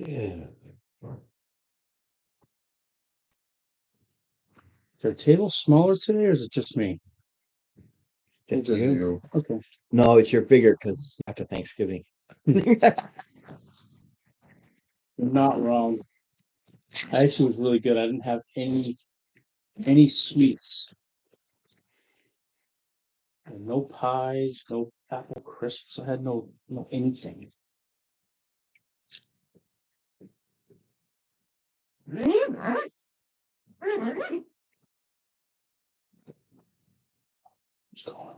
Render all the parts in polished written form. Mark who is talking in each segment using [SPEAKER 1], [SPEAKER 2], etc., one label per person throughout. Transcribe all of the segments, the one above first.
[SPEAKER 1] Yeah.
[SPEAKER 2] Is your table smaller today, or is it just me?
[SPEAKER 1] It's
[SPEAKER 2] You?
[SPEAKER 1] you.
[SPEAKER 2] Okay.
[SPEAKER 3] No, it's your bigger because after Thanksgiving.
[SPEAKER 2] You're not wrong. I actually was really good. I didn't have any sweets. And no pies, no apple crisps. I had no anything. What's going on?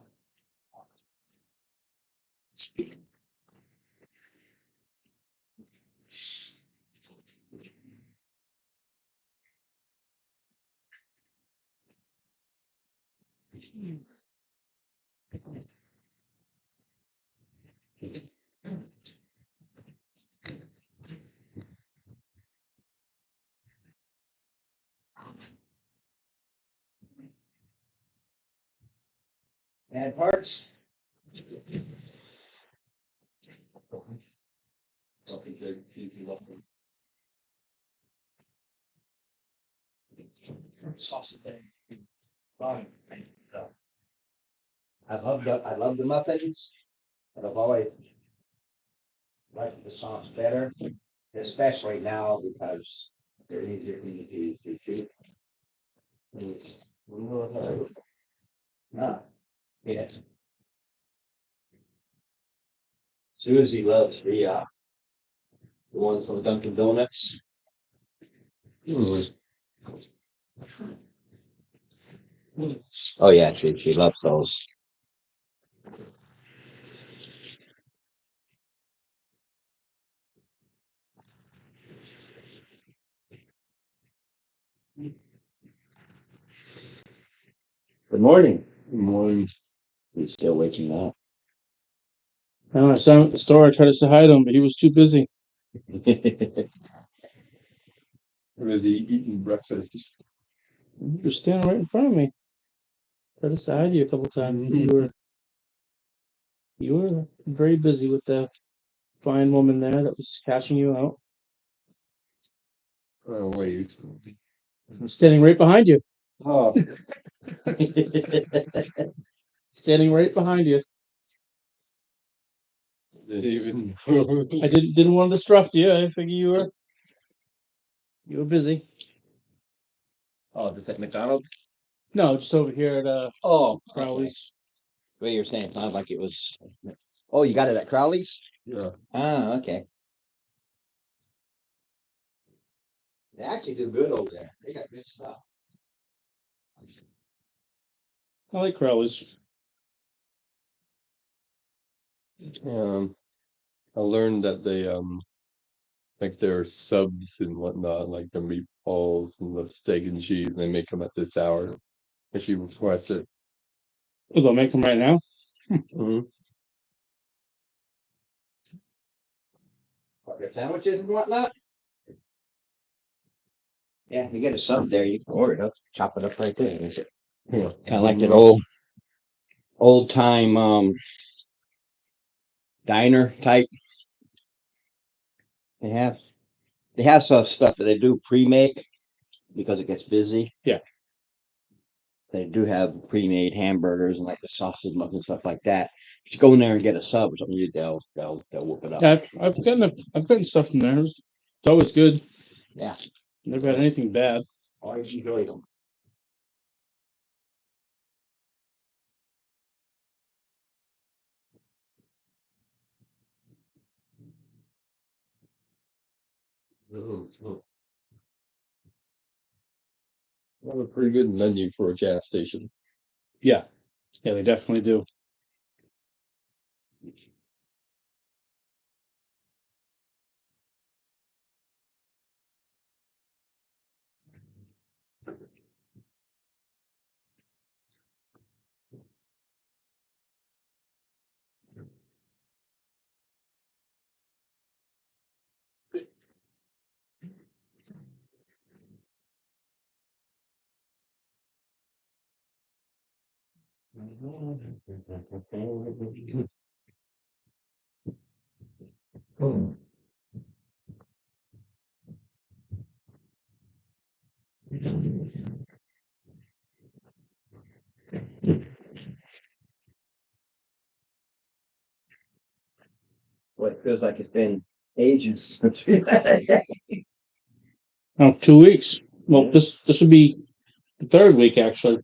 [SPEAKER 3] Bad parts? Sausage egg. Fine. I love the muffins, but I've always liked the sauce better, especially now because they're easier for you to use to shoot. Ah, yes. Susie loves the ones from Dunkin' Donuts.
[SPEAKER 1] Mm.
[SPEAKER 3] Oh yeah, she loves those. Good morning.
[SPEAKER 1] Good morning.
[SPEAKER 3] He's still waking up.
[SPEAKER 2] I saw him at the store. I tried to say hi to him, but he was too busy.
[SPEAKER 1] Really eating breakfast.
[SPEAKER 2] You were standing right in front of me. Tried to say hi to you a couple times. You were very busy with the fine woman there that was cashing you out.
[SPEAKER 1] Oh, wait.
[SPEAKER 2] I'm standing right behind you.
[SPEAKER 1] Oh,
[SPEAKER 2] Standing right behind you.
[SPEAKER 1] didn't even.
[SPEAKER 2] I didn't want to disrupt you. I figured you were busy.
[SPEAKER 3] Oh, is that McDonald's?
[SPEAKER 2] No, just over here at
[SPEAKER 3] Oh, okay.
[SPEAKER 2] Crowley's.
[SPEAKER 3] The way you were saying it sounded like it was. Oh, you got it at Crowley's?
[SPEAKER 1] Yeah.
[SPEAKER 3] Ah, okay. They actually do good over there. They got good stuff.
[SPEAKER 2] I like Crowley's.
[SPEAKER 1] I learned that they like their subs and whatnot, like the meatballs and the steak and cheese, they make them at this hour. If you request it.
[SPEAKER 2] We'll go make them right now.
[SPEAKER 1] Mm-hmm.
[SPEAKER 3] Their sandwiches and whatnot. Yeah, you get a sub there, you can order it up, chop it up right there.
[SPEAKER 1] Yeah.
[SPEAKER 3] Kind of like that old time diner type. They have some stuff that they do pre-make because it gets busy.
[SPEAKER 2] Yeah.
[SPEAKER 3] They do have pre-made hamburgers and like the sausage muffins and stuff like that. If you go in there and get a sub or something, they'll whoop it up.
[SPEAKER 2] Yeah, I've gotten stuff from there. It's always good.
[SPEAKER 3] Yeah.
[SPEAKER 2] Never had anything bad.
[SPEAKER 3] Always enjoy them.
[SPEAKER 1] Mm-hmm. They have a pretty good menu for a gas station.
[SPEAKER 2] Yeah, they definitely do.
[SPEAKER 3] Well, it feels like it's been ages since we had that.
[SPEAKER 2] Oh, 2 weeks. Well,
[SPEAKER 3] Yeah.
[SPEAKER 2] this would be the third week, actually.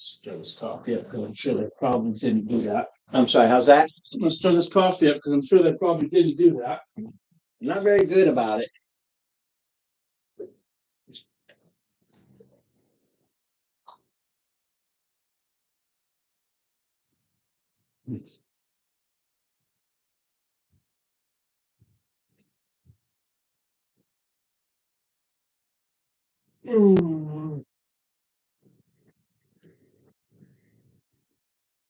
[SPEAKER 2] Stir this coffee up, because I'm sure they probably didn't do that.
[SPEAKER 3] I'm sorry, how's that?
[SPEAKER 2] I'm gonna stir this coffee up, because I'm sure they probably didn't do that.
[SPEAKER 3] Not very good about it.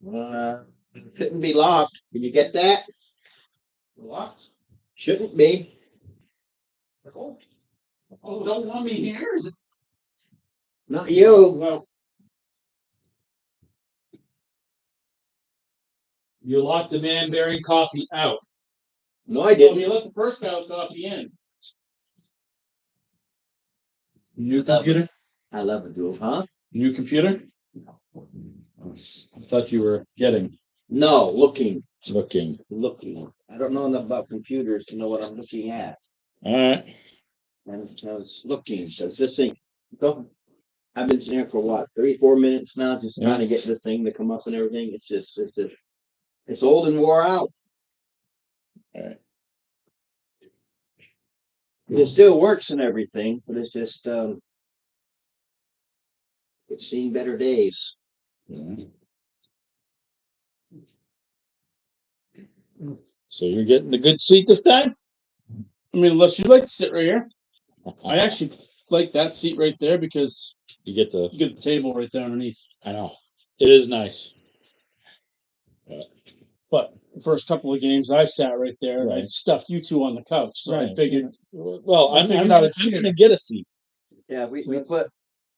[SPEAKER 3] Uh, Shouldn't be locked. Did you get that?
[SPEAKER 2] What?
[SPEAKER 3] Shouldn't be.
[SPEAKER 2] Oh, don't want me here?
[SPEAKER 3] Not you.
[SPEAKER 2] Well, you locked the Manberry coffee out.
[SPEAKER 3] No, I
[SPEAKER 2] Well,
[SPEAKER 3] didn't.
[SPEAKER 2] you let the first house coffee in.
[SPEAKER 1] New computer?
[SPEAKER 3] I love it, dude, huh?
[SPEAKER 1] New computer? I thought you were getting,
[SPEAKER 3] No, looking.
[SPEAKER 1] looking.
[SPEAKER 3] I don't know enough about computers to know what I'm looking at.
[SPEAKER 1] Alright.
[SPEAKER 3] And I was looking, because this thing, I've been sitting here for what, 3, 4 minutes now, just trying to get this thing to come up and everything. It's old and wore out.
[SPEAKER 1] Alright.
[SPEAKER 3] It still works and everything, but it's just, it's seen better days.
[SPEAKER 1] So you're getting the good seat this time?
[SPEAKER 2] I mean, unless you like to sit right here. I actually like that seat right there because
[SPEAKER 1] You get the,
[SPEAKER 2] you get the table right there underneath.
[SPEAKER 1] I know, it is nice.
[SPEAKER 2] But the first couple of games, I sat right there and I
[SPEAKER 1] Right.
[SPEAKER 2] stuffed you two on the couch. So I
[SPEAKER 1] Right.
[SPEAKER 2] figured,
[SPEAKER 1] Well,
[SPEAKER 2] I
[SPEAKER 1] I'm
[SPEAKER 2] figured out a
[SPEAKER 1] I'm
[SPEAKER 2] chair.
[SPEAKER 1] gonna get a seat.
[SPEAKER 3] Yeah, we
[SPEAKER 2] So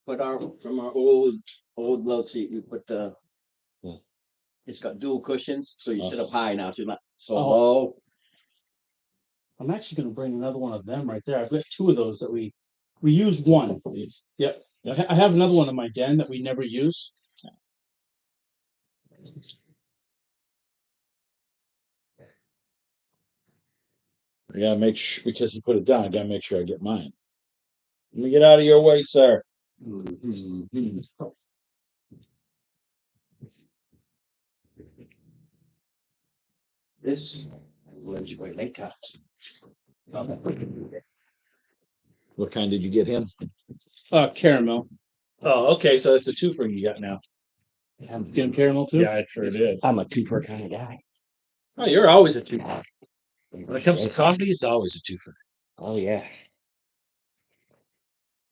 [SPEAKER 3] put our, from our old love seat, we put
[SPEAKER 1] Yeah.
[SPEAKER 3] it's got dual cushions, so you sit
[SPEAKER 1] Oh.
[SPEAKER 3] up high now, so you're not so
[SPEAKER 2] Oh.
[SPEAKER 3] low.
[SPEAKER 2] I'm actually going to bring another one of them right there. I've got two of those that we use one. Yep. I have another one in my den that we never use.
[SPEAKER 1] I gotta make sure, because you put it down, I gotta make sure I get mine. Let me get out of your way, sir.
[SPEAKER 3] This will enjoy later.
[SPEAKER 1] What kind did you get him?
[SPEAKER 2] Caramel.
[SPEAKER 1] Oh, okay, so it's a twofer you got now.
[SPEAKER 2] Get him caramel too?
[SPEAKER 1] Yeah, it sure did.
[SPEAKER 3] I'm a twofer kind of guy.
[SPEAKER 1] Oh, you're always a twofer. When it comes to coffee, it's always a twofer.
[SPEAKER 3] Oh yeah.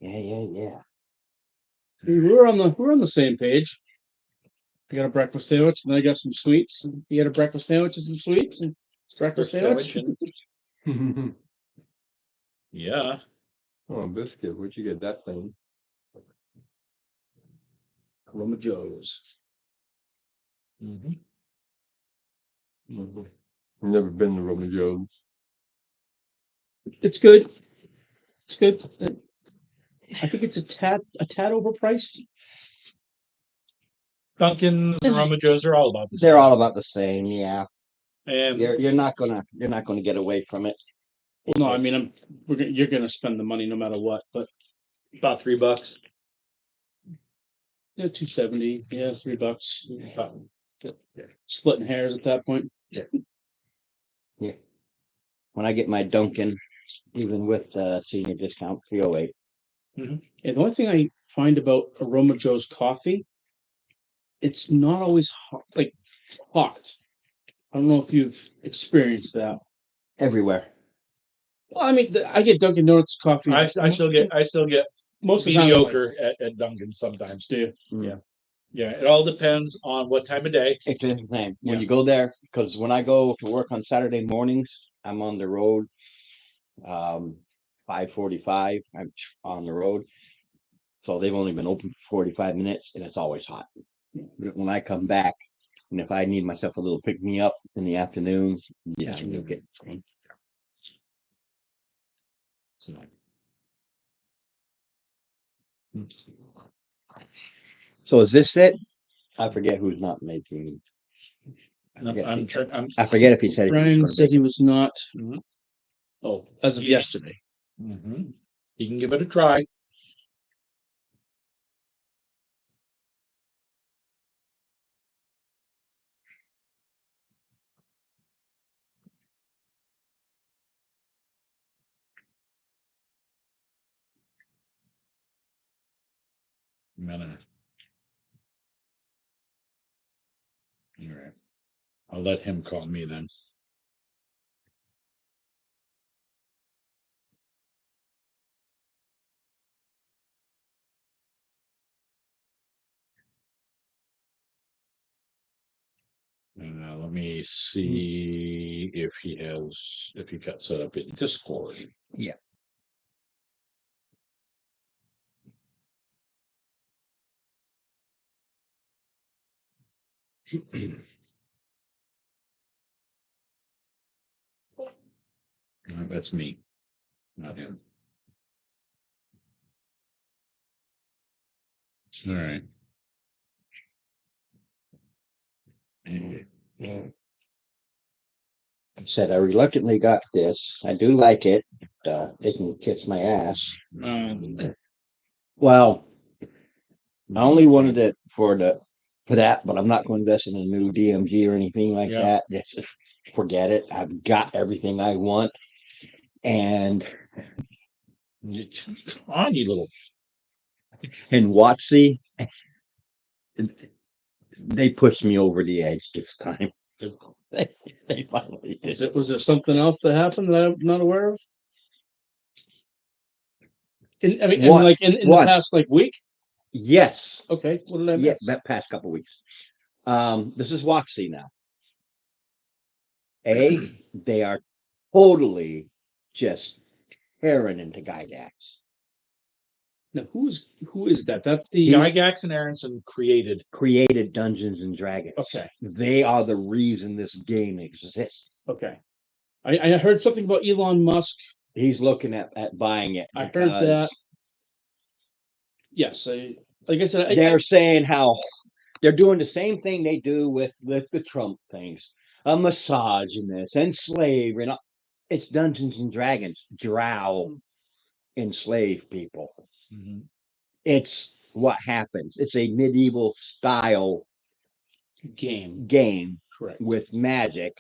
[SPEAKER 3] Yeah.
[SPEAKER 2] We're on the same page. I got a breakfast sandwich and then I got some sweets. You got a breakfast sandwich and some sweets and breakfast sandwich.
[SPEAKER 1] Yeah.
[SPEAKER 4] Oh, biscuit, where'd you get that thing?
[SPEAKER 2] Roma Joe's.
[SPEAKER 1] Mm-hmm.
[SPEAKER 4] Never been to Roma Joe's.
[SPEAKER 2] It's good. It's good. I think it's a tad overpriced.
[SPEAKER 1] Dunkin's and Roma Joe's are all about the same.
[SPEAKER 3] They're all about the same, yeah.
[SPEAKER 1] And
[SPEAKER 3] You're not gonna get away from it.
[SPEAKER 2] Well, no, I mean, you're gonna spend the money no matter what, but
[SPEAKER 1] about $3.
[SPEAKER 2] yeah, $2.70, yeah, $3. Splitting hairs at that point.
[SPEAKER 3] When I get my Dunkin', even with senior discount, 308.
[SPEAKER 2] And the only thing I find about Aroma Joe's coffee, it's not always hot, like hot. I don't know if you've experienced that.
[SPEAKER 3] everywhere.
[SPEAKER 2] Well, I mean, I get Dunkin' Donuts coffee.
[SPEAKER 5] I still get
[SPEAKER 2] most of the time. I'm like,
[SPEAKER 5] mediocre at Dunkin' sometimes.
[SPEAKER 2] do you?
[SPEAKER 5] Yeah. Yeah, it all depends on what time of day.
[SPEAKER 3] It's the same. When
[SPEAKER 5] Yeah.
[SPEAKER 3] you go there, because when I go to work on Saturday mornings, I'm on the road. 5:45, I'm on the road. So they've only been open for 45 minutes and it's always hot. But when I come back, and if I need myself a little pick me up in the afternoon, yeah, you'll get. So is this it? I forget who's not making. I forget if he said.
[SPEAKER 2] Brian said he was not.
[SPEAKER 5] Mhm.
[SPEAKER 2] Oh, as of
[SPEAKER 5] Yeah.
[SPEAKER 2] yesterday.
[SPEAKER 5] You can give it a try. Minute. All right. I'll let him call me then. Let me see if he got set up in Discord.
[SPEAKER 3] Yeah.
[SPEAKER 5] That's me, not him. All right.
[SPEAKER 3] Said I reluctantly got this. I do like it. They can kiss my ass. Well, I only wanted it for that, but I'm not going to invest in a new DMG or anything like
[SPEAKER 5] Yeah.
[SPEAKER 3] that. Just forget it. I've got everything I want. And
[SPEAKER 5] Come on, you little.
[SPEAKER 3] in Watsy, they pushed me over the edge this time. They finally did.
[SPEAKER 2] Was there something else that happened that I'm not aware of? I mean,
[SPEAKER 3] What?
[SPEAKER 2] like in the
[SPEAKER 3] What?
[SPEAKER 2] past like week.
[SPEAKER 3] Yes.
[SPEAKER 2] Okay, what did I
[SPEAKER 3] Yeah,
[SPEAKER 2] miss?
[SPEAKER 3] that past couple weeks. This is Watsy now. They are totally just tearing into Gygax.
[SPEAKER 2] Now, who is that? That's the
[SPEAKER 5] Gygax and Aronson created.
[SPEAKER 3] Created Dungeons and Dragons.
[SPEAKER 2] Okay.
[SPEAKER 3] They are the reason this game exists.
[SPEAKER 2] Okay. I heard something about Elon Musk.
[SPEAKER 3] He's looking at buying it.
[SPEAKER 2] I heard
[SPEAKER 3] because
[SPEAKER 2] that. Yes, like I said,
[SPEAKER 3] they're saying how they're doing the same thing they do with the Trump things, a misogynist and slavery. And it's Dungeons and Dragons. Drow enslave people.
[SPEAKER 5] Mhm.
[SPEAKER 3] It's what happens. It's a medieval style game
[SPEAKER 2] correct.
[SPEAKER 3] with magic.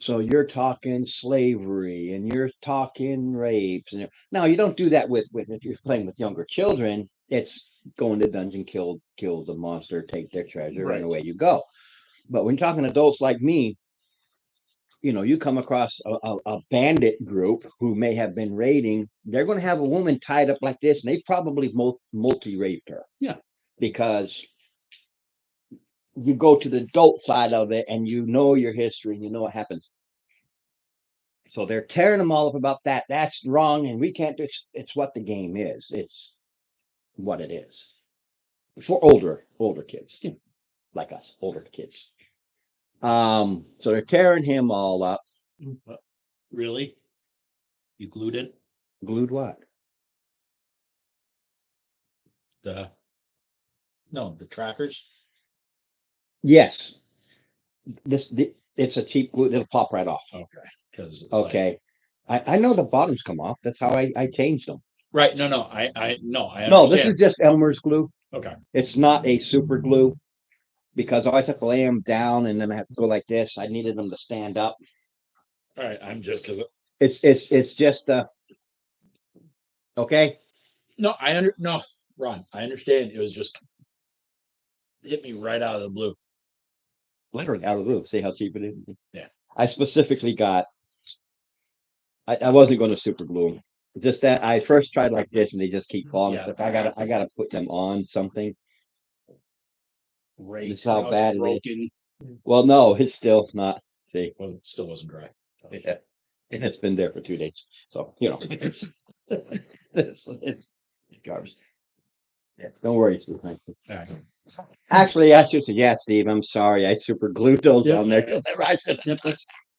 [SPEAKER 3] So you're talking slavery and you're talking rapes. And now you don't do that with if you're playing with younger children. It's going to dungeon, kill the monster, take their treasure,
[SPEAKER 2] Right.
[SPEAKER 3] and away you go. But when you're talking adults like me, you come across a bandit group who may have been raiding. They're going to have a woman tied up like this, and they probably multi-raped her.
[SPEAKER 2] Yeah.
[SPEAKER 3] Because you go to the adult side of it and you know your history and you know what happens. So they're tearing them all up about that. That's wrong, and we can't do it's what the game is. It's what it is. For older kids. Like us, older kids. So they're tearing him all up.
[SPEAKER 2] Really? You glued it?
[SPEAKER 3] Glued what?
[SPEAKER 5] The trackers.
[SPEAKER 3] Yes. It's a cheap glue. It'll pop right off.
[SPEAKER 5] Okay. Because
[SPEAKER 3] Okay. I know the bottoms come off. That's how I changed them.
[SPEAKER 5] right. No. I
[SPEAKER 3] No, this
[SPEAKER 5] understand.
[SPEAKER 3] is just Elmer's glue.
[SPEAKER 5] Okay.
[SPEAKER 3] It's not a super glue because I always have to lay them down and then I have to go like this. I needed them to stand up.
[SPEAKER 5] All right. I'm just because.
[SPEAKER 3] It's just okay.
[SPEAKER 5] No, Ron. I understand. It was just hit me right out of the blue.
[SPEAKER 3] Literally out of the blue. See how cheap it is?
[SPEAKER 5] Yeah.
[SPEAKER 3] I specifically got I wasn't gonna super glue them. Just that I first tried like this and they just keep falling.
[SPEAKER 5] Yeah.
[SPEAKER 3] So I gotta put them on something.
[SPEAKER 2] Great.
[SPEAKER 3] This is how
[SPEAKER 2] Now it's
[SPEAKER 3] bad it is.
[SPEAKER 2] broken.
[SPEAKER 3] Well, no, it's still not. See,
[SPEAKER 5] Still wasn't dry.
[SPEAKER 3] yeah. And it's been there for 2 days. So, it's garbage. Yeah, don't worry, Steve. Thank you.
[SPEAKER 5] All right.
[SPEAKER 3] Actually, I should say, yeah, Steve, I'm sorry. I super glued those
[SPEAKER 2] Yeah.
[SPEAKER 3] on there. I should've-
[SPEAKER 2] Yep,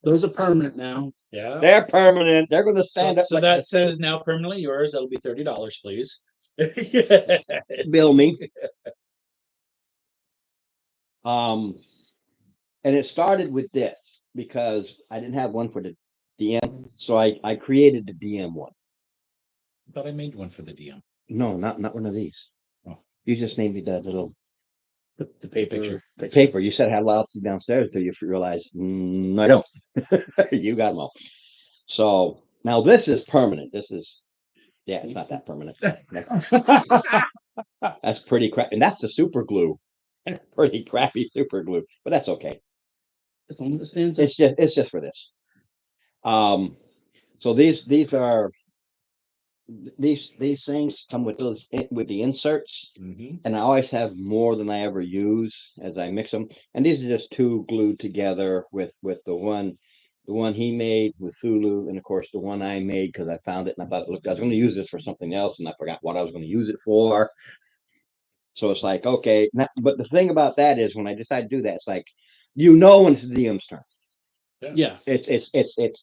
[SPEAKER 2] those are permanent now.
[SPEAKER 5] Yeah.
[SPEAKER 3] They're permanent. They're gonna
[SPEAKER 5] So,
[SPEAKER 3] stand up
[SPEAKER 5] so
[SPEAKER 3] like
[SPEAKER 5] that set is now permanently yours. That'll be $30, please.
[SPEAKER 3] bill me. And it started with this because I didn't have one for the DM, so I created the DM one.
[SPEAKER 5] Thought I made one for the DM.
[SPEAKER 3] No, not one of these.
[SPEAKER 5] Oh.
[SPEAKER 3] You just made me that little
[SPEAKER 5] The paper.
[SPEAKER 3] paper. You said I had lots downstairs until you realized I don't. You got them all. So now this is permanent. This is it's not that permanent. That's pretty crap, and that's the super glue. Pretty crappy super glue, but that's okay.
[SPEAKER 2] As long as it stands up.
[SPEAKER 3] It's just for this. So these things come with those with the inserts,
[SPEAKER 5] Mm-hmm.
[SPEAKER 3] and I always have more than I ever use as I mix them. And these are just two glued together with the one he made with Thulu, and of course the one I made because I found it and I thought, look, I was going to use this for something else, and I forgot what I was going to use it for. So it's like, okay, but the thing about that is when I decide to do that, it's like, when it's the DM's turn.
[SPEAKER 2] Yeah,
[SPEAKER 3] It's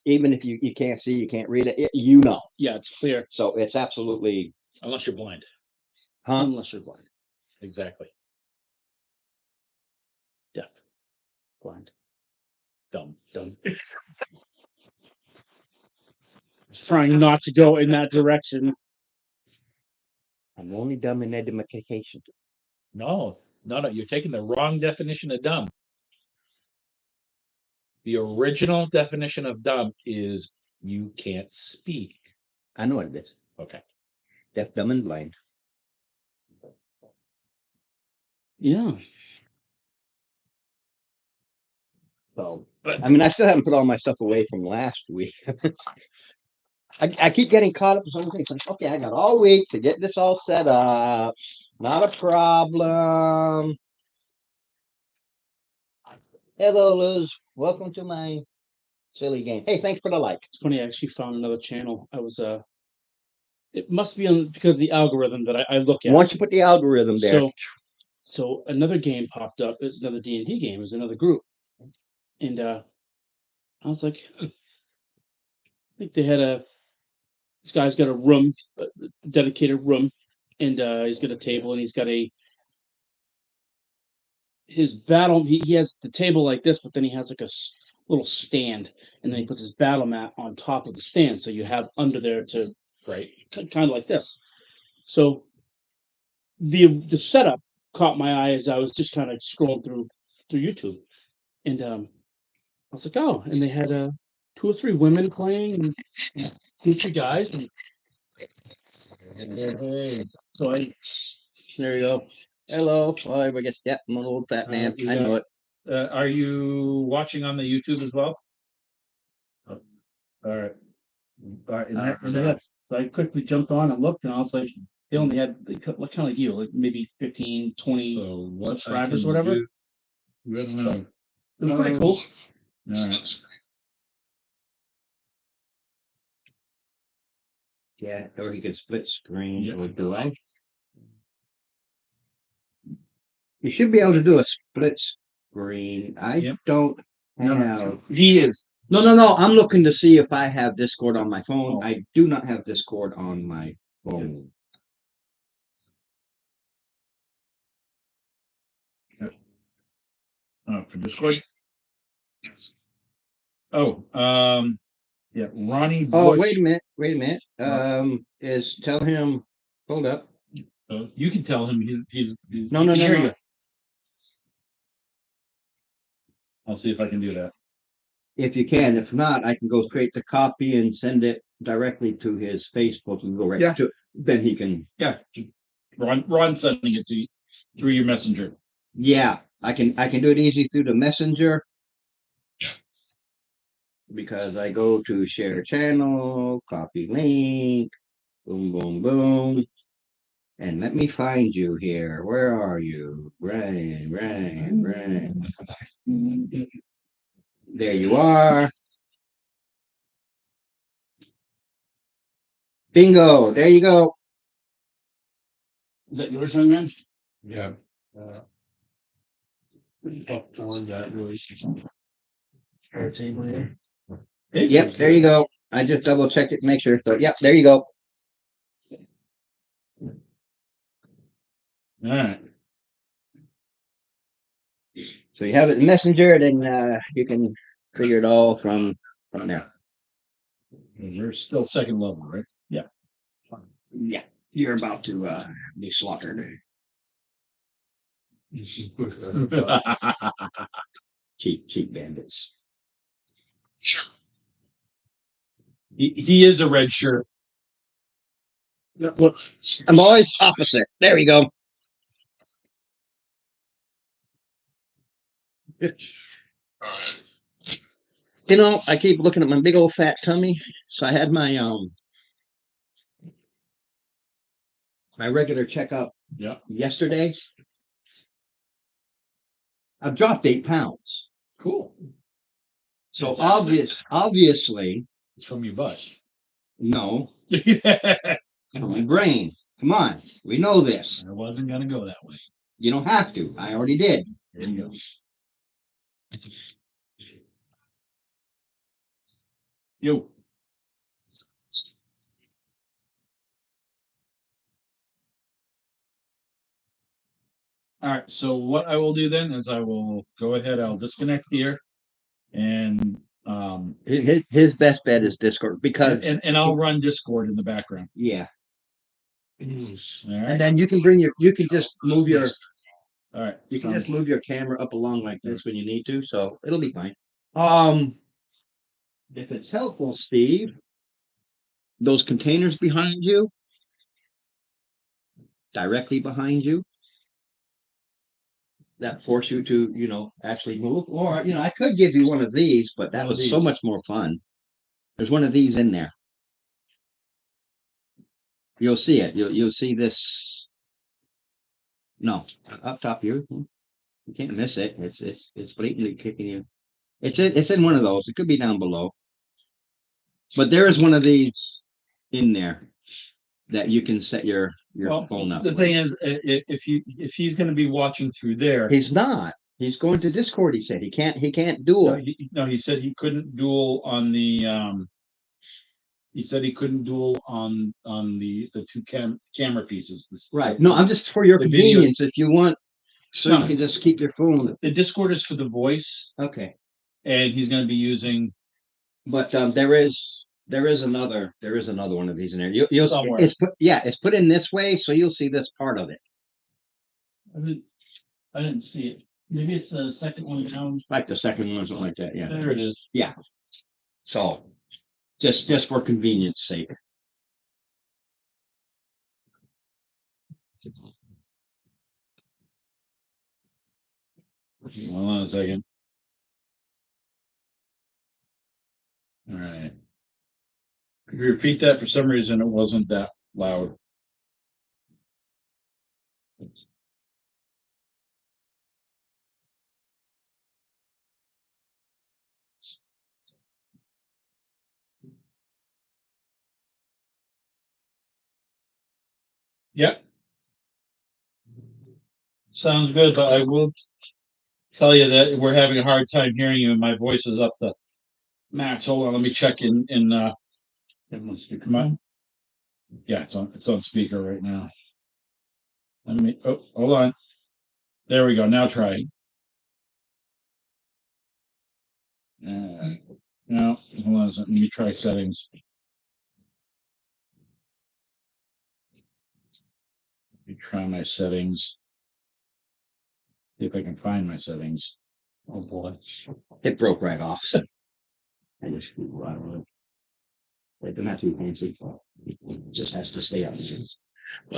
[SPEAKER 3] even if you can't see, you can't read it,
[SPEAKER 2] yeah, it's clear.
[SPEAKER 3] So it's absolutely,
[SPEAKER 5] Unless you're blind.
[SPEAKER 2] Unless you're blind.
[SPEAKER 5] Exactly.
[SPEAKER 2] Deaf. Blind.
[SPEAKER 5] Dumb.
[SPEAKER 2] Trying not to go in that direction.
[SPEAKER 3] I'm only dumb in education.
[SPEAKER 5] No. You're taking the wrong definition of dumb. The original definition of dumb is you can't speak.
[SPEAKER 3] I know what it is.
[SPEAKER 5] Okay.
[SPEAKER 3] Deaf, dumb, and blind.
[SPEAKER 2] Yeah.
[SPEAKER 3] So,
[SPEAKER 5] But
[SPEAKER 3] I mean, I still haven't put all my stuff away from last week. I keep getting caught up with something. Like, okay, I got all week to get this all set up. Not a problem. Hello, Luz. Welcome to my silly game. Hey, thanks for the like.
[SPEAKER 2] It's funny, I actually found another channel. I was it must be on because of the algorithm that I look at.
[SPEAKER 3] Once you put the algorithm there,
[SPEAKER 2] So another game popped up. It's another D&D game. It's another group, and I was like, I think they had this guy's got a room, a dedicated room, and he's got a table, and he's got his battle. He has the table like this, but then he has like a little stand, and then he puts his battle mat on top of the stand, so you have under there to
[SPEAKER 5] right.
[SPEAKER 2] kind of like this. So the setup caught my eye as I was just kind of scrolling through YouTube, and I was like, oh, and they had 2 or 3 women playing and 2 or 3 guys, and so
[SPEAKER 3] there you go. Hello. Oh, I guess, yeah, I'm an old fat man.
[SPEAKER 5] you
[SPEAKER 3] I know it.
[SPEAKER 5] Are you watching on the YouTube as well? Oh, all right.
[SPEAKER 2] So I quickly jumped on and looked, and I was like, they only had what kind of you, like maybe 15, 20
[SPEAKER 5] So what
[SPEAKER 2] subscribers, whatever.
[SPEAKER 5] Good enough.
[SPEAKER 2] It was pretty cool.
[SPEAKER 5] All right.
[SPEAKER 3] Yeah, or he could split screen.
[SPEAKER 5] Yeah.
[SPEAKER 3] Or do I? You should be able to do a split screen. I
[SPEAKER 5] Yep.
[SPEAKER 3] don't
[SPEAKER 5] No,
[SPEAKER 3] have.
[SPEAKER 5] He is.
[SPEAKER 3] No. I'm looking to see if I have Discord on my phone. I do not have Discord on my phone.
[SPEAKER 5] For Discord. Yes. Oh, yeah, Ronnie.
[SPEAKER 3] Oh,
[SPEAKER 5] Bush.
[SPEAKER 3] wait a minute. Tell him. Hold up.
[SPEAKER 5] You can tell him he's.
[SPEAKER 3] No.
[SPEAKER 5] Here you go. I'll see if I can do that.
[SPEAKER 3] If you can, if not, I can go straight to copy and send it directly to his Facebook and go right
[SPEAKER 5] Yeah.
[SPEAKER 3] to. Then he can.
[SPEAKER 5] Yeah, Ron sending it to you through your messenger.
[SPEAKER 3] Yeah, I can do it easy through the messenger. because I go to share channel, copy link, boom, boom, boom. And let me find you here. Where are you? Brian. There you are. Bingo. There you go.
[SPEAKER 2] Is that yours, young man?
[SPEAKER 1] Yeah. On that was.
[SPEAKER 3] Yep, there you go. I just double checked it to make sure. So, yep, there you go.
[SPEAKER 5] All right.
[SPEAKER 3] So you have it in Messenger, then you can figure it all from there.
[SPEAKER 5] We're still second level, right?
[SPEAKER 3] Yeah, you're about to be slaughtered. Cheap bandits.
[SPEAKER 5] He is a red shirt.
[SPEAKER 2] Look,
[SPEAKER 3] I'm always opposite. There we go. You know, I keep looking at my big old fat tummy. So I had my regular checkup
[SPEAKER 5] Yeah.
[SPEAKER 3] yesterday. I've dropped 8 pounds.
[SPEAKER 5] Cool.
[SPEAKER 3] So
[SPEAKER 5] Fantastic.
[SPEAKER 3] obviously,
[SPEAKER 5] It's from your butt.
[SPEAKER 3] no,
[SPEAKER 5] I
[SPEAKER 3] from my brain. Come on, we know this.
[SPEAKER 5] wasn't gonna go that way.
[SPEAKER 3] You don't have to. I already did.
[SPEAKER 5] There you go. Yo. All right. So what I will do then is I will go ahead. I'll disconnect here, and
[SPEAKER 3] His best bet is Discord because
[SPEAKER 5] and I'll run Discord in the background.
[SPEAKER 3] yeah,
[SPEAKER 5] All
[SPEAKER 3] and
[SPEAKER 5] right.
[SPEAKER 3] then you can just move your
[SPEAKER 5] All right.
[SPEAKER 3] you can
[SPEAKER 5] Sounds-
[SPEAKER 3] just move your camera up along like this when you need to, so it'll be fine. If it's helpful, Steve, those containers behind you, directly behind you, that force you to, actually move. Or, I could give you one of these, but that
[SPEAKER 5] One of
[SPEAKER 3] was so
[SPEAKER 5] these.
[SPEAKER 3] much more fun. There's one of these in there. You'll see it. You'll see this. No, up top here. You can't miss it. It's blatantly kicking you. It's in one of those. It could be down below. But there is one of these in there that you can set your
[SPEAKER 5] Well,
[SPEAKER 3] phone up.
[SPEAKER 5] the
[SPEAKER 3] with.
[SPEAKER 5] thing is, if he's going to be watching through there,
[SPEAKER 3] He's not. He's going to Discord. He said he can't duel.
[SPEAKER 5] he said he couldn't duel on the. He said he couldn't duel on the two camera pieces.
[SPEAKER 3] Right. No, I'm just for your
[SPEAKER 5] The video-
[SPEAKER 3] convenience. If you want, so
[SPEAKER 5] No.
[SPEAKER 3] you can just keep your phone.
[SPEAKER 5] The Discord is for the voice,
[SPEAKER 3] Okay.
[SPEAKER 5] and he's going to be using.
[SPEAKER 3] But there is another one of these in there. You'll
[SPEAKER 5] Somewhere.
[SPEAKER 3] it's put in this way, so you'll see this part of it.
[SPEAKER 2] I didn't see it. Maybe it's the second one down.
[SPEAKER 3] Like the second one or something like that. Yeah.
[SPEAKER 5] There it is.
[SPEAKER 3] So just for convenience sake.
[SPEAKER 5] Hold on a second. All right. Could you repeat that? For some reason, it wasn't that loud. Yep. Sounds good, but I will tell you that we're having a hard time hearing you, and my voice is up to max. Hold on, let me check in come on. Yeah, it's on speaker right now. Hold on. There we go. Now try. No, hold on. Let me try settings. Let me try my settings. See if I can find my settings. Oh boy.
[SPEAKER 3] It broke right off. So I just right with it. They're not too fancy. It just has to stay up.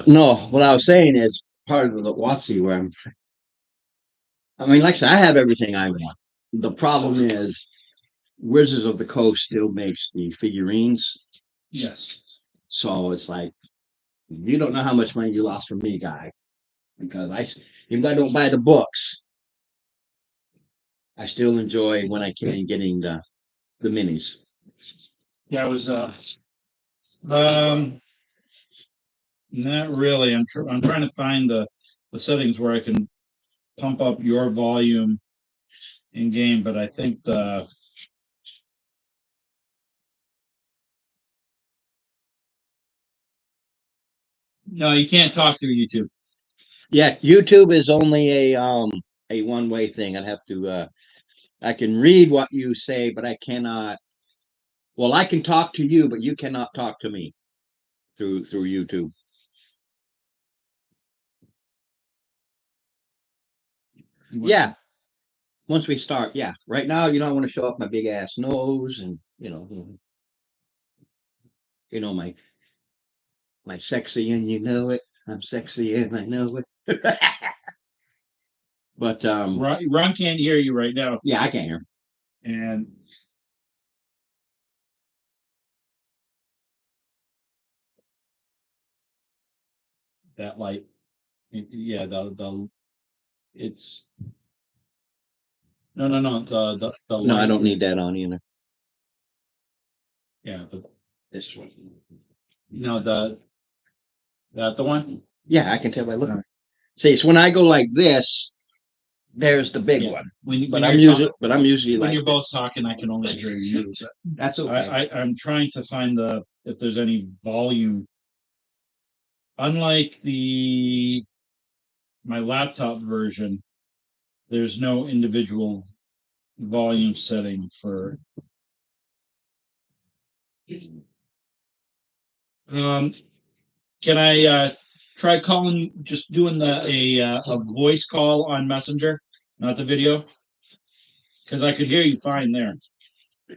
[SPEAKER 3] No, what I was saying is part of the WotC where I mean, like I said, I have everything I want. The problem is Wizards of the Coast still makes the figurines.
[SPEAKER 5] Yes.
[SPEAKER 3] So it's like, you don't know how much money you lost from me, guy. Because even though I don't buy the books, I still enjoy when I can getting the minis.
[SPEAKER 5] Yeah, I was, not really. I'm trying to find the settings where I can pump up your volume in game, but I think no, you can't talk through YouTube.
[SPEAKER 3] Yeah, YouTube is only a one-way thing. I'd have to I can read what you say, but I cannot. Well, I can talk to you, but you cannot talk to me through YouTube. Yeah. Once we start, yeah. Right now, I want to show off my big ass nose and my sexy and you know it. I'm sexy and I know it. But
[SPEAKER 5] Ron can't hear you right now,
[SPEAKER 3] yeah, I can't hear him.
[SPEAKER 5] and that light, yeah, it's no, the
[SPEAKER 3] No, I
[SPEAKER 5] light,
[SPEAKER 3] don't need that on either.
[SPEAKER 5] yeah,
[SPEAKER 3] This one.
[SPEAKER 5] that the one.
[SPEAKER 3] Yeah, I can tell by looking.
[SPEAKER 5] Alright.
[SPEAKER 3] See, so when I go like this, there's the big
[SPEAKER 5] Yeah.
[SPEAKER 3] one.
[SPEAKER 5] When
[SPEAKER 3] But
[SPEAKER 5] you're
[SPEAKER 3] I'm usually
[SPEAKER 5] when
[SPEAKER 3] like
[SPEAKER 5] you're both talking, I can only hear you.
[SPEAKER 3] that's okay.
[SPEAKER 5] I'm trying to find if there's any volume. Unlike my laptop version, there's no individual volume setting for. Can I try calling, just doing a voice call on Messenger, not the video? Because I could hear you fine there.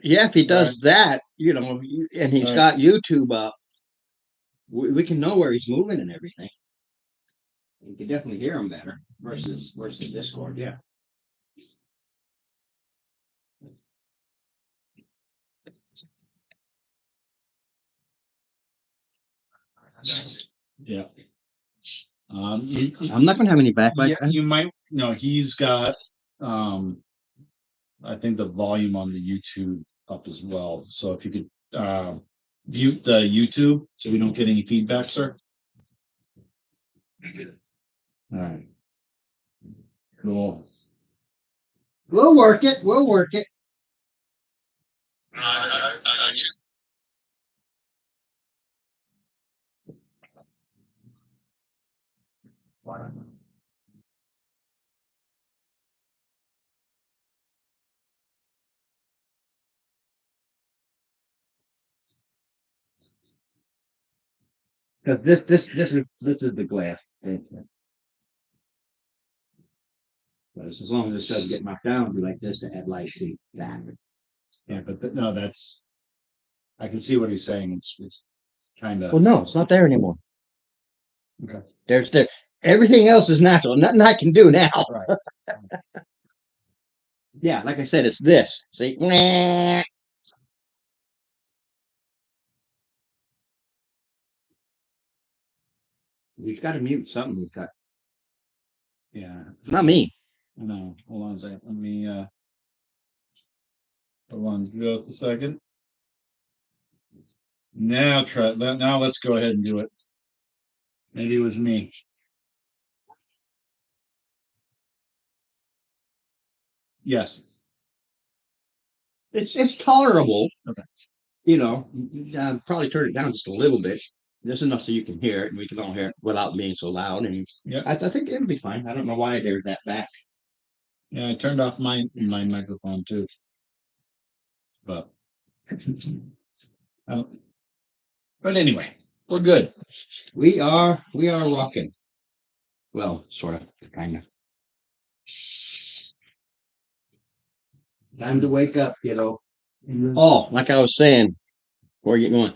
[SPEAKER 3] Yeah, if he does that, and he's
[SPEAKER 5] Right.
[SPEAKER 3] got YouTube up, we can know where he's moving and everything. You can definitely hear him better versus Discord. Yeah.
[SPEAKER 5] Yeah.
[SPEAKER 3] I'm not gonna have any backlight.
[SPEAKER 5] Yeah, you might. No, he's got. I think the volume on the YouTube up as well. So if you could mute the YouTube so we don't get any feedback, sir. All right. Cool.
[SPEAKER 3] We'll work it. We'll work it. Because this is the glass. But as long as it doesn't get knocked down, we like this to add light to that.
[SPEAKER 5] Yeah, but no, that's. I can see what he's saying. It's kind of.
[SPEAKER 3] Well, no, it's not there anymore.
[SPEAKER 5] Okay.
[SPEAKER 3] There's everything else is natural. Nothing I can do now.
[SPEAKER 5] Right.
[SPEAKER 3] Yeah, like I said, it's this. See? We've got to mute something. We've got.
[SPEAKER 5] Yeah.
[SPEAKER 3] Not me.
[SPEAKER 5] I know. Hold on a second. Let me. Hold on just a second. Now try that. Now let's go ahead and do it. Maybe it was me. Yes.
[SPEAKER 3] It's tolerable.
[SPEAKER 5] Okay.
[SPEAKER 3] Probably turn it down just a little bit, just enough so you can hear it, and we can all hear it without being so loud. And
[SPEAKER 5] Yeah.
[SPEAKER 3] I think it'll be fine. I don't know why there's that back.
[SPEAKER 5] Yeah, I turned off my microphone too. But but anyway, we're good.
[SPEAKER 3] We are rocking. Well, sort of, kind of. Time to wake up, kiddo. Oh, like I was saying, where you going?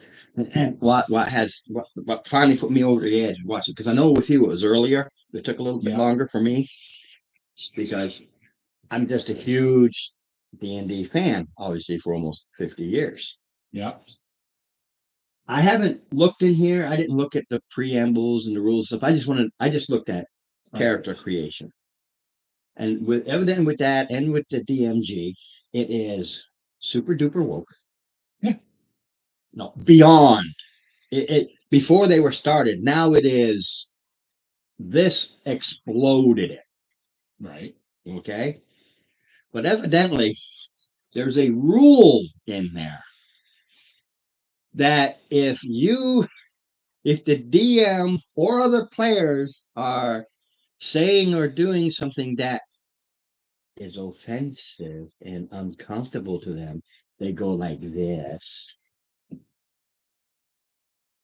[SPEAKER 3] And what finally put me over the edge watching, because I know with you it was earlier. It took a little bit
[SPEAKER 5] Yeah.
[SPEAKER 3] longer for me because I'm just a huge D&D fan, obviously for almost 50 years.
[SPEAKER 5] Yeah.
[SPEAKER 3] I haven't looked in here. I didn't look at the preambles and the rules stuff. I just looked at character creation. And with that and with the DMG, it is super duper woke.
[SPEAKER 5] Yeah.
[SPEAKER 3] No, beyond it before they were started. Now it is, this exploded it.
[SPEAKER 5] Right.
[SPEAKER 3] Okay. But evidently there's a rule in there that if the DM or other players are saying or doing something that is offensive and uncomfortable to them, they go like this.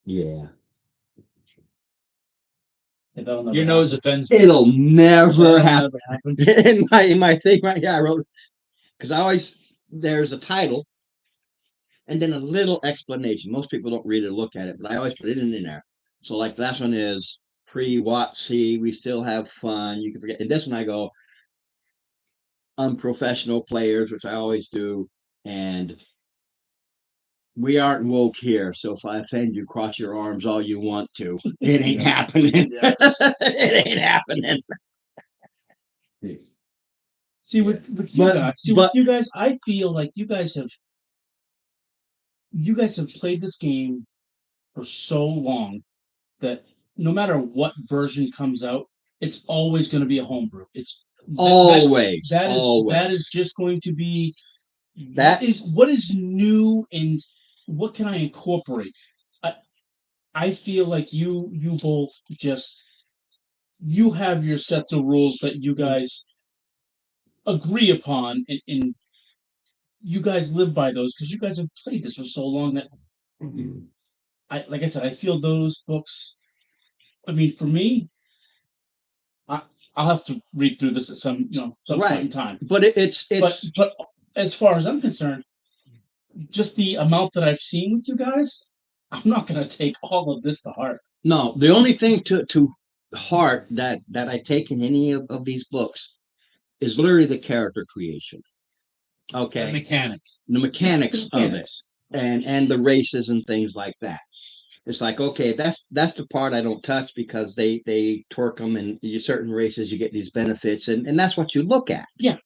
[SPEAKER 3] Yeah.
[SPEAKER 2] That'll never
[SPEAKER 5] Your nose
[SPEAKER 2] happen.
[SPEAKER 5] offends me.
[SPEAKER 3] It'll never
[SPEAKER 2] That'll
[SPEAKER 3] happen.
[SPEAKER 2] never happen.
[SPEAKER 3] in my thing right here, I wrote, because there's a title and then a little explanation. Most people don't read it or look at it, but I always put it in there. So like the last one is pre-WotC, we still have fun. You can forget. And this one I go, unprofessional players, which I always do, and we aren't woke here. So if I offend you, cross your arms all you want to. It ain't happening. It ain't happening.
[SPEAKER 2] See with you
[SPEAKER 3] But-
[SPEAKER 2] guys. See
[SPEAKER 3] but-
[SPEAKER 2] with you guys, I feel like you guys have played this game for so long that no matter what version comes out, it's always going to be a homebrew. It's
[SPEAKER 3] Always.
[SPEAKER 2] that is
[SPEAKER 3] always.
[SPEAKER 2] that is just going to be
[SPEAKER 3] That-
[SPEAKER 2] what is new and what can I incorporate. I feel like you both just you have your sets of rules that you guys agree upon, and you guys live by those because you guys have played this for so long that like I said, I feel those books. I mean, for me, I'll have to read through this at some point in time.
[SPEAKER 3] But it's
[SPEAKER 2] But as far as I'm concerned, just the amount that I've seen with you guys, I'm not gonna take all of this to heart.
[SPEAKER 3] no, the only thing to heart that I take in any of these books is literally the character creation.
[SPEAKER 5] The
[SPEAKER 3] Okay.
[SPEAKER 5] mechanics.
[SPEAKER 3] The mechanics of it
[SPEAKER 2] Mechanics.
[SPEAKER 3] and the races and things like that. It's like, okay, that's the part I don't touch because they twerk them, and certain races you get these benefits, and that's what you look at.
[SPEAKER 2] Yeah.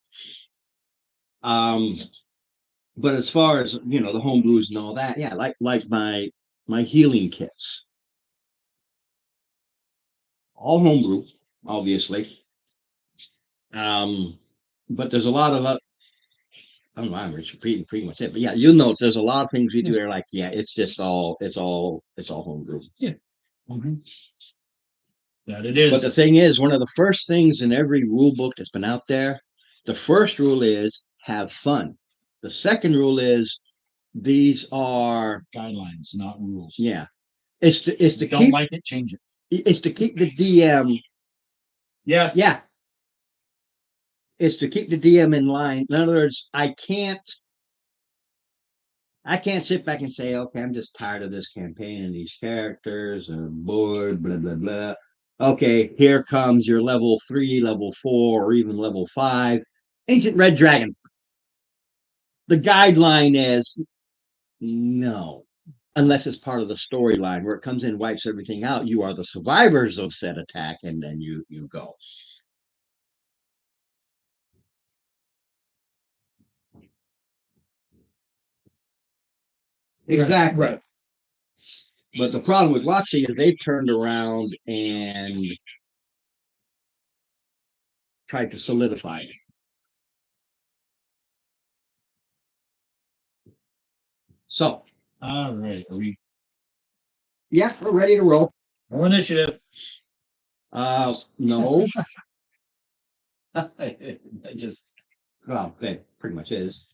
[SPEAKER 3] But as far as the home brews and all that, yeah, like my healing kits, all homebrew, obviously. But there's a lot of I don't know, I'm repeating pretty much it, but yeah, you'll notice there's a lot of things we do that are like, yeah, it's all homebrew.
[SPEAKER 5] That it is.
[SPEAKER 3] But the thing is, one of the first things in every rule book that's been out there, the first rule is have fun. The second rule is these are,
[SPEAKER 5] guidelines, not rules.
[SPEAKER 3] yeah, it's to
[SPEAKER 5] If you don't
[SPEAKER 3] keep
[SPEAKER 5] like it, change it.
[SPEAKER 3] it's to keep the DM,
[SPEAKER 5] Yes.
[SPEAKER 3] yeah, it's to keep the DM in line. In other words, I can't sit back and say, okay, I'm just tired of this campaign and these characters, I'm bored, blah blah blah. Okay, here comes your level 3, level 4, or even level 5 Ancient Red Dragon. The guideline is no, unless it's part of the storyline where it comes in, wipes everything out. You are the survivors of said attack, and then you go. Exactly.
[SPEAKER 2] Right.
[SPEAKER 3] But the problem with WotC is they've turned around and tried to solidify it. So,
[SPEAKER 5] All right. Are we
[SPEAKER 3] yeah, we're ready to roll.
[SPEAKER 5] no initiative?
[SPEAKER 3] No,
[SPEAKER 5] I just
[SPEAKER 3] well, that pretty much is.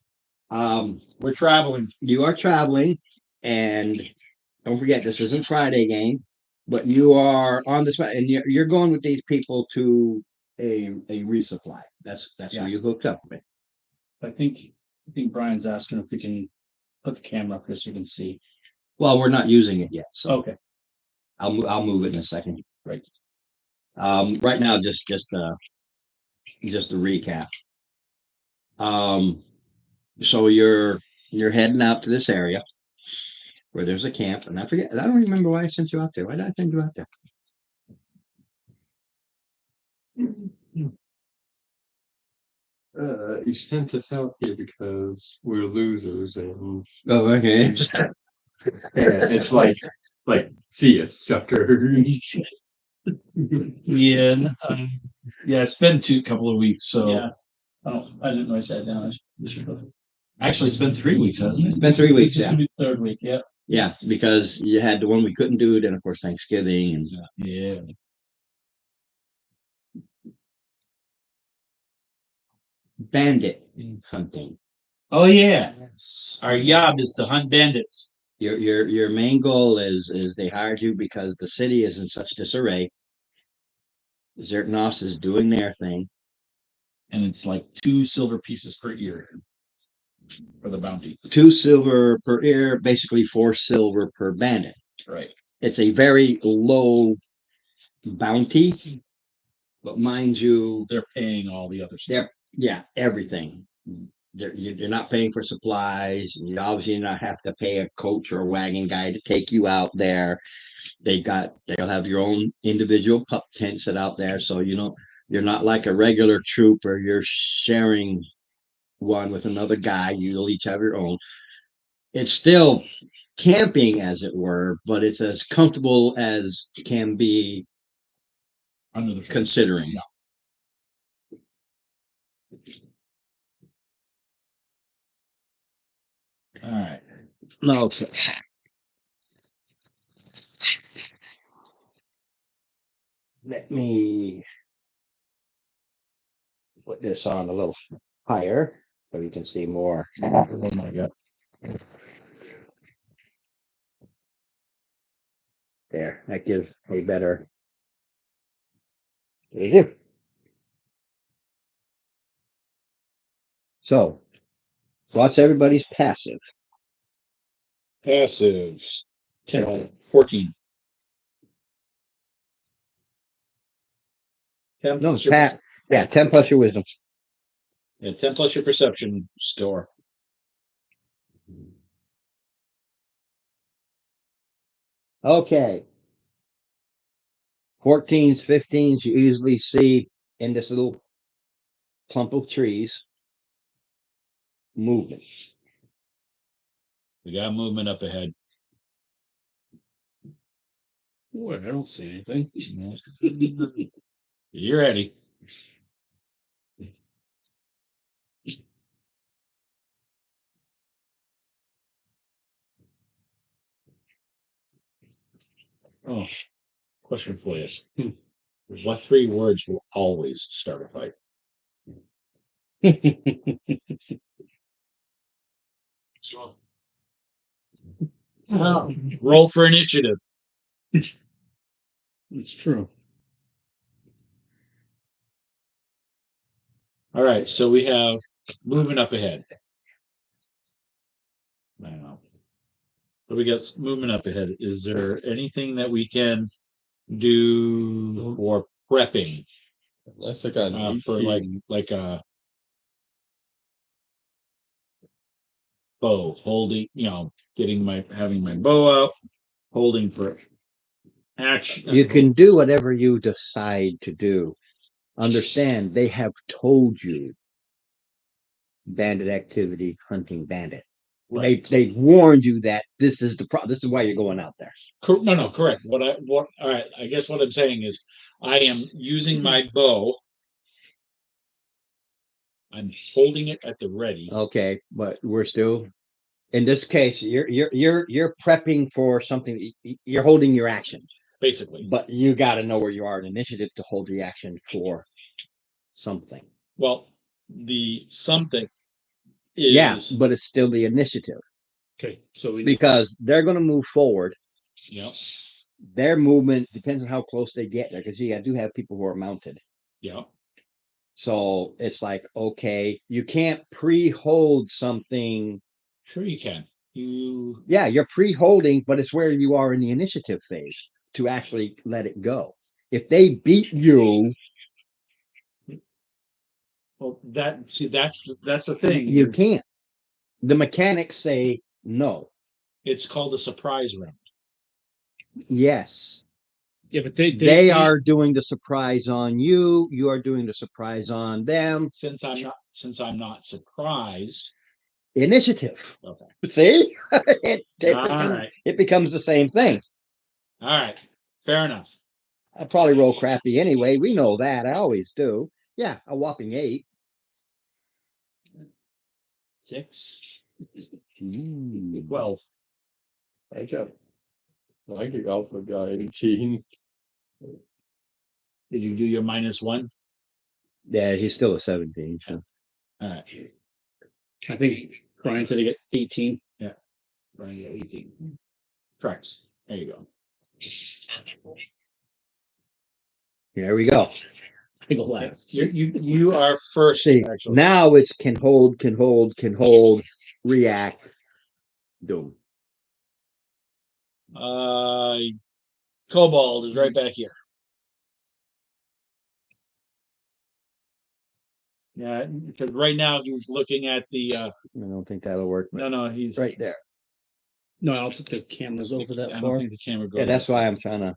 [SPEAKER 5] we're traveling.
[SPEAKER 3] You are traveling, and don't forget this isn't Friday game, but you are on this, and you're going with these people to a resupply. That's who
[SPEAKER 2] Yes.
[SPEAKER 3] you hooked up with.
[SPEAKER 2] I think Brian's asking if we can put the camera up here so you can see.
[SPEAKER 3] Well, we're not using it yet, so
[SPEAKER 2] Okay.
[SPEAKER 3] I'll move it in a second.
[SPEAKER 2] Right.
[SPEAKER 3] Right now, just a recap. So you're heading out to this area where there's a camp, and I forget. I don't remember why I sent you out there. Why did I send you out there?
[SPEAKER 1] You sent us out here because we're losers and
[SPEAKER 3] Oh, okay.
[SPEAKER 1] it's like see ya suckers.
[SPEAKER 5] Yeah, yeah, it's been couple of weeks, so.
[SPEAKER 2] Yeah. I didn't write that down.
[SPEAKER 5] Actually, it's been 3 weeks, hasn't it?
[SPEAKER 3] It's been 3 weeks,
[SPEAKER 2] This
[SPEAKER 3] yeah.
[SPEAKER 2] will be the third week, yeah.
[SPEAKER 3] Yeah, because you had the one we couldn't do, then of course Thanksgiving and
[SPEAKER 5] Yeah.
[SPEAKER 3] bandit hunting.
[SPEAKER 5] Oh, yeah. Our job is to hunt bandits.
[SPEAKER 3] Your main goal is they hired you because the city is in such disarray. Zertnos is doing their thing.
[SPEAKER 5] And it's like 2 silver pieces per ear for the bounty.
[SPEAKER 3] 2 silver per ear, basically 4 silver per bandit.
[SPEAKER 5] Right.
[SPEAKER 3] It's a very low bounty, but mind you,
[SPEAKER 5] They're paying all the other stuff.
[SPEAKER 3] yeah, everything. You're not paying for supplies. You obviously not have to pay a coach or a wagon guy to take you out there. They'll have your own individual pup tent set out there, so you're not like a regular troop where you're sharing one with another guy. You'll each have your own. It's still camping, as it were, but it's as comfortable as can be
[SPEAKER 5] Under the
[SPEAKER 3] considering.
[SPEAKER 5] All right.
[SPEAKER 3] No. Let me put this on a little higher so you can see more.
[SPEAKER 5] Oh my God.
[SPEAKER 3] There, that gives a better view. So, what's everybody's passive?
[SPEAKER 5] Passives. 14. 10
[SPEAKER 3] No,
[SPEAKER 5] plus your
[SPEAKER 3] Pat. Yeah, 10 plus your wisdom.
[SPEAKER 5] Yeah, 10 plus your perception score.
[SPEAKER 3] Okay. 14s, 15s, you easily see in this little clump of trees movement.
[SPEAKER 5] We got movement up ahead.
[SPEAKER 2] Boy, I don't see anything.
[SPEAKER 5] You ready? Oh, question for you. What 3 words will always start a fight? Roll for initiative.
[SPEAKER 2] It's true.
[SPEAKER 5] All right, so we have movement up ahead. Now, so we got movement up ahead. Is there anything that we can do for prepping
[SPEAKER 1] That's like an
[SPEAKER 5] for
[SPEAKER 1] 18.
[SPEAKER 5] like a bow holding? Having my bow out, holding for action.
[SPEAKER 3] You can do whatever you decide to do. Understand, they have told you bandit activity, hunting bandit.
[SPEAKER 5] Right.
[SPEAKER 3] They warned you that this is this is why you're going out there.
[SPEAKER 5] No, correct. All right. I guess what I'm saying is I am using my bow. I'm holding it at the ready.
[SPEAKER 3] Okay, but we're still in this case, you're prepping for something. You're holding your action,
[SPEAKER 5] Basically.
[SPEAKER 3] but you got to know where you are in initiative to hold the action for something.
[SPEAKER 5] Well, the something is
[SPEAKER 3] Yeah, but it's still the initiative
[SPEAKER 2] Okay, so
[SPEAKER 3] because they're going to move forward.
[SPEAKER 5] yeah.
[SPEAKER 3] Their movement depends on how close they get there because I do have people who are mounted.
[SPEAKER 5] Yeah.
[SPEAKER 3] So it's like, okay, you can't pre-hold something.
[SPEAKER 5] Sure you can.
[SPEAKER 3] Yeah, you're pre-holding, but it's where you are in the initiative phase to actually let it go. If they beat you,
[SPEAKER 5] Well, that's the thing.
[SPEAKER 3] you can't. The mechanics say no.
[SPEAKER 5] It's called a surprise round.
[SPEAKER 3] Yes.
[SPEAKER 2] Yeah, but
[SPEAKER 3] They are doing the surprise on you. You are doing the surprise on them.
[SPEAKER 5] Since I'm not surprised.
[SPEAKER 3] Initiative.
[SPEAKER 5] Okay.
[SPEAKER 3] See?
[SPEAKER 5] All right.
[SPEAKER 3] It becomes the same thing.
[SPEAKER 5] All right. Fair enough.
[SPEAKER 3] I probably roll crappy anyway. We know that. I always do. Yeah, a whopping 8.
[SPEAKER 2] 6.
[SPEAKER 5] 12.
[SPEAKER 1] I got, I also got 18.
[SPEAKER 5] Did you do your -1?
[SPEAKER 3] Yeah, he's still a 17. So.
[SPEAKER 5] All right.
[SPEAKER 2] I think Brian said he got 18.
[SPEAKER 5] Brian, you got 18. Tracks. There you go.
[SPEAKER 3] Here we go.
[SPEAKER 2] I think it'll last.
[SPEAKER 5] You are first.
[SPEAKER 3] See,
[SPEAKER 5] Actually.
[SPEAKER 3] now it's can hold, react, doom.
[SPEAKER 5] Cobalt is right back here. Yeah, because right now he's looking at the.
[SPEAKER 3] I don't think that'll work. But
[SPEAKER 5] No, he's
[SPEAKER 3] right there.
[SPEAKER 2] No, I don't think the camera's over that
[SPEAKER 5] I don't
[SPEAKER 2] far.
[SPEAKER 5] think the camera goes.
[SPEAKER 3] Yeah, that's why I'm trying to.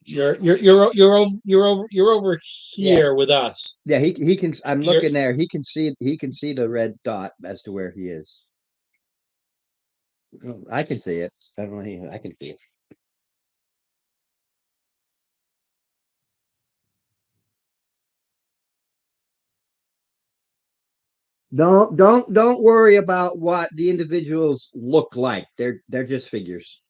[SPEAKER 5] You're over here with us.
[SPEAKER 3] Yeah, he can. I'm
[SPEAKER 5] You're-
[SPEAKER 3] looking there. He can see the red dot as to where he is. I can see it. I don't know. I can see it. Don't worry about what the individuals look like. They're just figures.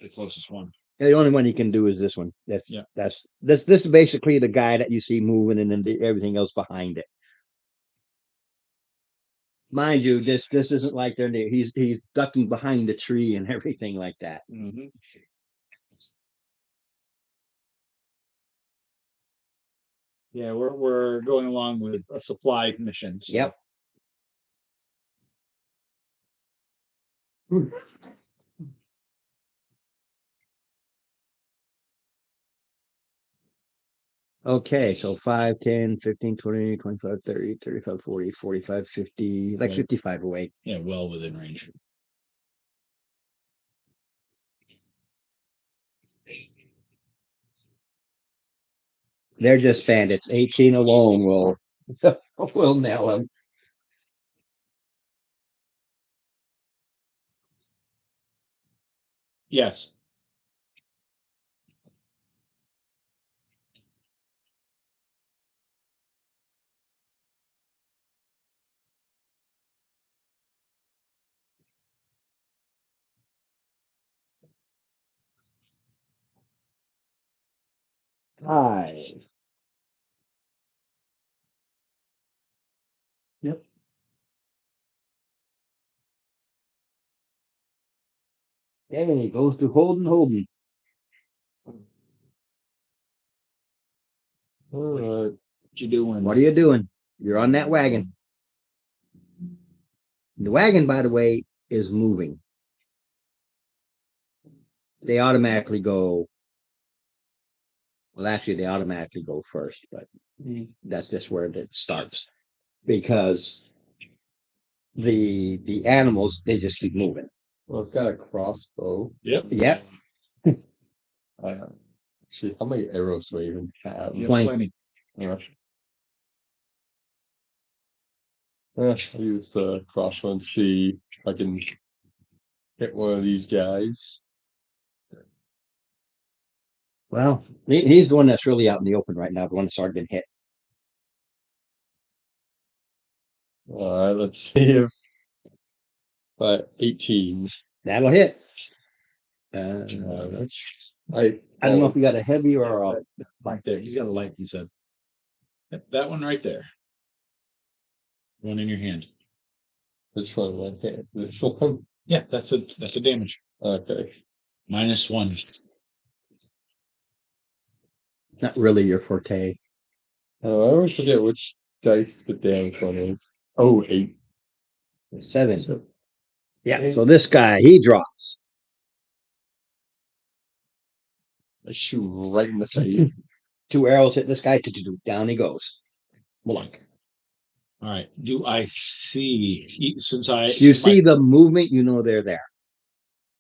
[SPEAKER 5] The closest one.
[SPEAKER 3] The only one you can do is this one.
[SPEAKER 5] Yeah.
[SPEAKER 3] This is basically the guy that you see moving and then everything else behind it. Mind you, this isn't like he's ducking behind the tree and everything like that.
[SPEAKER 5] Mm-hmm. Yeah, we're going along with a supply mission. So.
[SPEAKER 3] Yep. Okay, so 5, 10, 15, 20, 25, 30, 35, 40, 45, 50, like
[SPEAKER 5] Right.
[SPEAKER 3] 55 away.
[SPEAKER 5] Yeah, well within range.
[SPEAKER 3] They're just bandits. 18 alone will nail them.
[SPEAKER 5] Yes.
[SPEAKER 3] Five.
[SPEAKER 2] Yep.
[SPEAKER 3] Hey, goes to Holden.
[SPEAKER 1] All right.
[SPEAKER 5] What you doing?
[SPEAKER 3] What are you doing? You're on that wagon. The wagon, by the way, is moving. They automatically go. Well, actually, they automatically go first, but that's just where it starts because the animals they just keep moving.
[SPEAKER 1] Well, it's got a crossbow.
[SPEAKER 5] Yep.
[SPEAKER 3] Yep.
[SPEAKER 1] See, how many arrows do I even have?
[SPEAKER 5] You have
[SPEAKER 3] 20.
[SPEAKER 5] plenty.
[SPEAKER 1] I'll use the crossbow and see if I can hit one of these guys.
[SPEAKER 3] Well, he's the one that's really out in the open right now. The one that's already been hit.
[SPEAKER 1] All right, let's see if 18.
[SPEAKER 3] That'll hit.
[SPEAKER 1] That's
[SPEAKER 3] I don't know if you got a heavy or a
[SPEAKER 5] Right there. He's got a light, he said. Yep, that one right there. One in your hand.
[SPEAKER 1] This one, I can't. This one.
[SPEAKER 5] Yeah, that's a damage.
[SPEAKER 1] Okay.
[SPEAKER 5] -1.
[SPEAKER 3] not really your forte.
[SPEAKER 1] I always forget which dice the damage one is. Oh, 8.
[SPEAKER 3] 7.
[SPEAKER 1] So,
[SPEAKER 3] Yeah. So this guy, he drops.
[SPEAKER 1] I shoot right in the face.
[SPEAKER 3] 2 arrows hit this guy. Down he goes. Blunk.
[SPEAKER 5] All right. Do I see since I
[SPEAKER 3] You see the movement, you know they're there.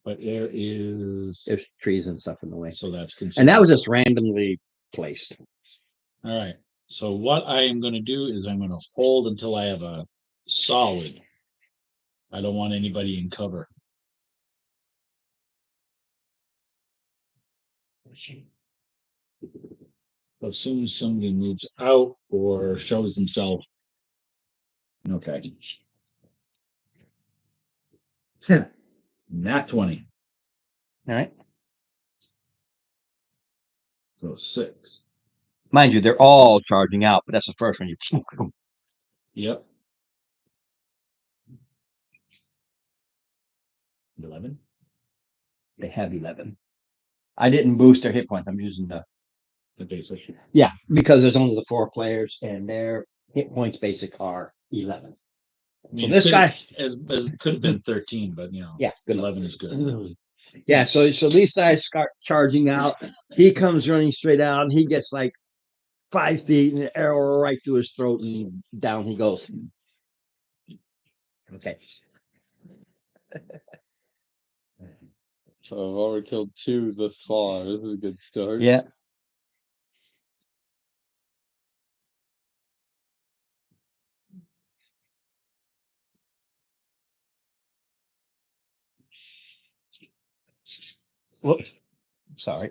[SPEAKER 5] but there is
[SPEAKER 3] There's trees and stuff in the way.
[SPEAKER 5] so that's
[SPEAKER 3] And
[SPEAKER 5] considered.
[SPEAKER 3] that was just randomly placed.
[SPEAKER 5] All right. So what I am going to do is I'm going to hold until I have a solid. I don't want anybody in cover. So as soon as somebody moves out or shows himself. Okay. Nat 20.
[SPEAKER 3] All right.
[SPEAKER 5] So 6.
[SPEAKER 3] Mind you, they're all charging out, but that's the first one. You
[SPEAKER 5] Yep. 11.
[SPEAKER 3] they have 11. I didn't boost their hit points. I'm using the
[SPEAKER 5] The basic.
[SPEAKER 3] yeah, because there's only the 4 players and their hit points basic are 11.
[SPEAKER 5] I mean,
[SPEAKER 3] this
[SPEAKER 5] it could-
[SPEAKER 3] guy-
[SPEAKER 5] as could have been 13, but
[SPEAKER 3] Yeah, good luck.
[SPEAKER 5] 11 is good.
[SPEAKER 3] Yeah, so these guys start charging out. He comes running straight out, and he gets like 5 feet, and an arrow right through his throat, and down he goes. Okay.
[SPEAKER 1] So I've already killed 2 thus far. This is a good start.
[SPEAKER 3] Yeah. Whoops. Sorry.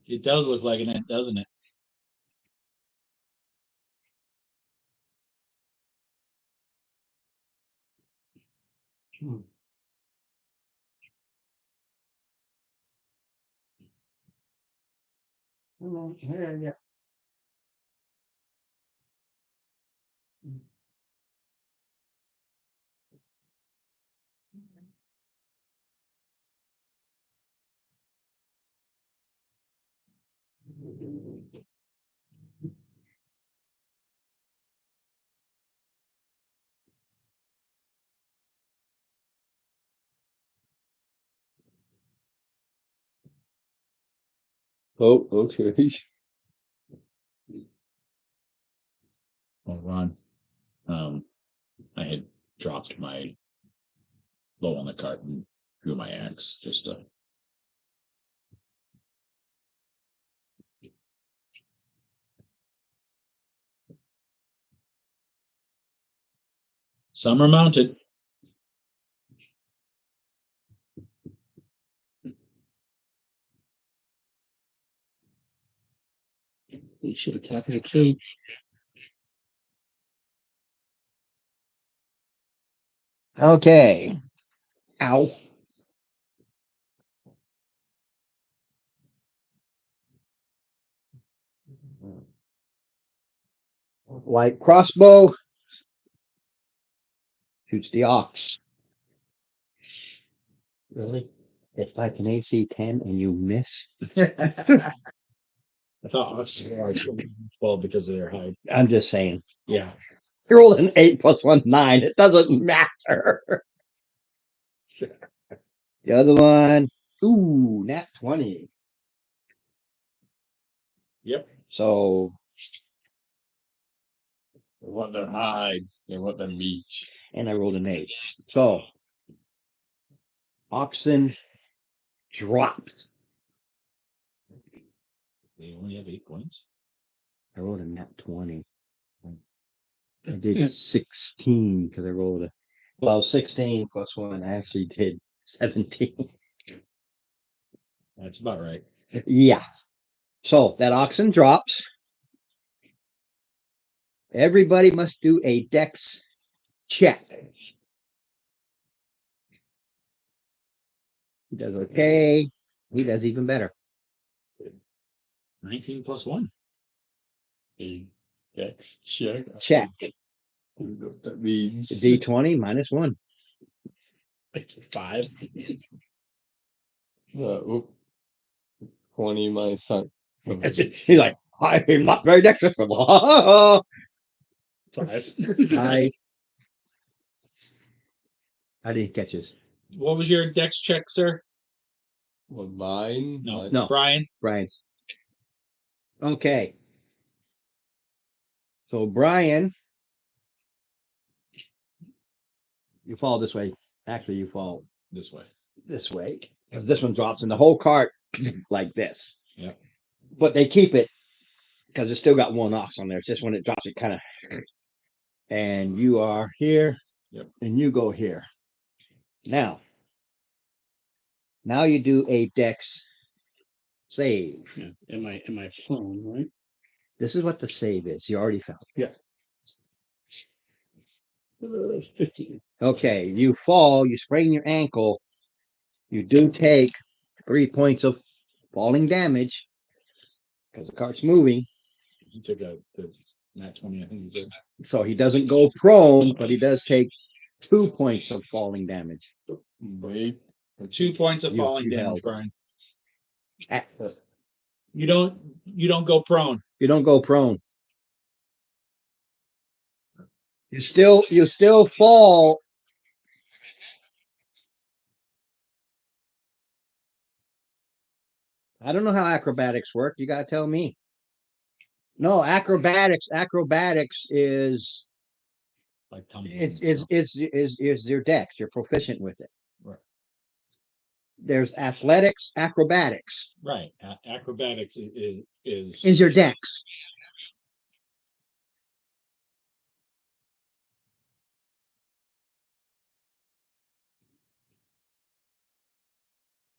[SPEAKER 5] It does look like an ant, doesn't it?
[SPEAKER 3] Yeah.
[SPEAKER 1] Oh, okay.
[SPEAKER 5] Well, Ron, I had dropped my low on the cart and drew my axe just to. Some are mounted.
[SPEAKER 2] You should attack it too.
[SPEAKER 3] Okay. Ow. Light crossbow. Shoots the ox. Really? It's like an AC 10 and you miss.
[SPEAKER 5] I thought oxen were 12 because of their height.
[SPEAKER 3] I'm just saying.
[SPEAKER 5] Yeah.
[SPEAKER 3] You rolled an 8 plus 1, 9. It doesn't matter. The other one. Ooh, nat 20.
[SPEAKER 5] Yep.
[SPEAKER 3] So,
[SPEAKER 1] They want their hides. They want their meat.
[SPEAKER 3] and I rolled an 8. So, oxen drops.
[SPEAKER 5] They only have 8 points.
[SPEAKER 3] I rolled a nat 20. I did 16 because I rolled a. Well, 16 plus 1. I actually did 17.
[SPEAKER 5] That's about right.
[SPEAKER 3] Yeah. So that oxen drops. Everybody must do a dex check. He does okay. He does even better.
[SPEAKER 5] 19 plus 1.
[SPEAKER 1] A dex check.
[SPEAKER 3] Check.
[SPEAKER 1] I don't know what that means.
[SPEAKER 3] D20 minus 1.
[SPEAKER 2] 5.
[SPEAKER 1] Oop. 20 minus son.
[SPEAKER 3] He's like, I'm not very dexterous.
[SPEAKER 2] 5.
[SPEAKER 3] I didn't catch his.
[SPEAKER 5] What was your dex check, sir?
[SPEAKER 1] Well, mine.
[SPEAKER 5] No,
[SPEAKER 3] No.
[SPEAKER 5] Brian.
[SPEAKER 3] Brian. Okay. So Brian, you fall this way. Actually, you fall
[SPEAKER 5] This way.
[SPEAKER 3] this way. 'Cause this one drops, and the whole cart like this.
[SPEAKER 5] Yep.
[SPEAKER 3] But they keep it because it's still got one ox on there. It's just when it drops, it kind of. And you are here.
[SPEAKER 5] Yep.
[SPEAKER 3] And you go here. Now you do a dex save.
[SPEAKER 2] Yeah. Am I prone, right?
[SPEAKER 3] This is what the save is. You already found.
[SPEAKER 2] 15.
[SPEAKER 3] Okay, you fall, you sprain your ankle. You do take 3 points of falling damage because the cart's moving.
[SPEAKER 5] He took the nat 20, I think he said.
[SPEAKER 3] So he doesn't go prone, but he does take 2 points of falling damage.
[SPEAKER 1] Wait.
[SPEAKER 5] 2 points of
[SPEAKER 3] You-
[SPEAKER 5] falling
[SPEAKER 3] you
[SPEAKER 5] damage,
[SPEAKER 3] held.
[SPEAKER 5] Brian.
[SPEAKER 3] Ah,
[SPEAKER 5] You don't go prone.
[SPEAKER 3] You don't go prone. You still fall. I don't know how acrobatics work. You gotta tell me. No, acrobatics is
[SPEAKER 5] Like tumbling
[SPEAKER 3] it's
[SPEAKER 5] and stuff.
[SPEAKER 3] is your dex. You're proficient with it.
[SPEAKER 5] Right.
[SPEAKER 3] There's athletics, acrobatics
[SPEAKER 5] Right. Acrobatics is
[SPEAKER 3] is your dex.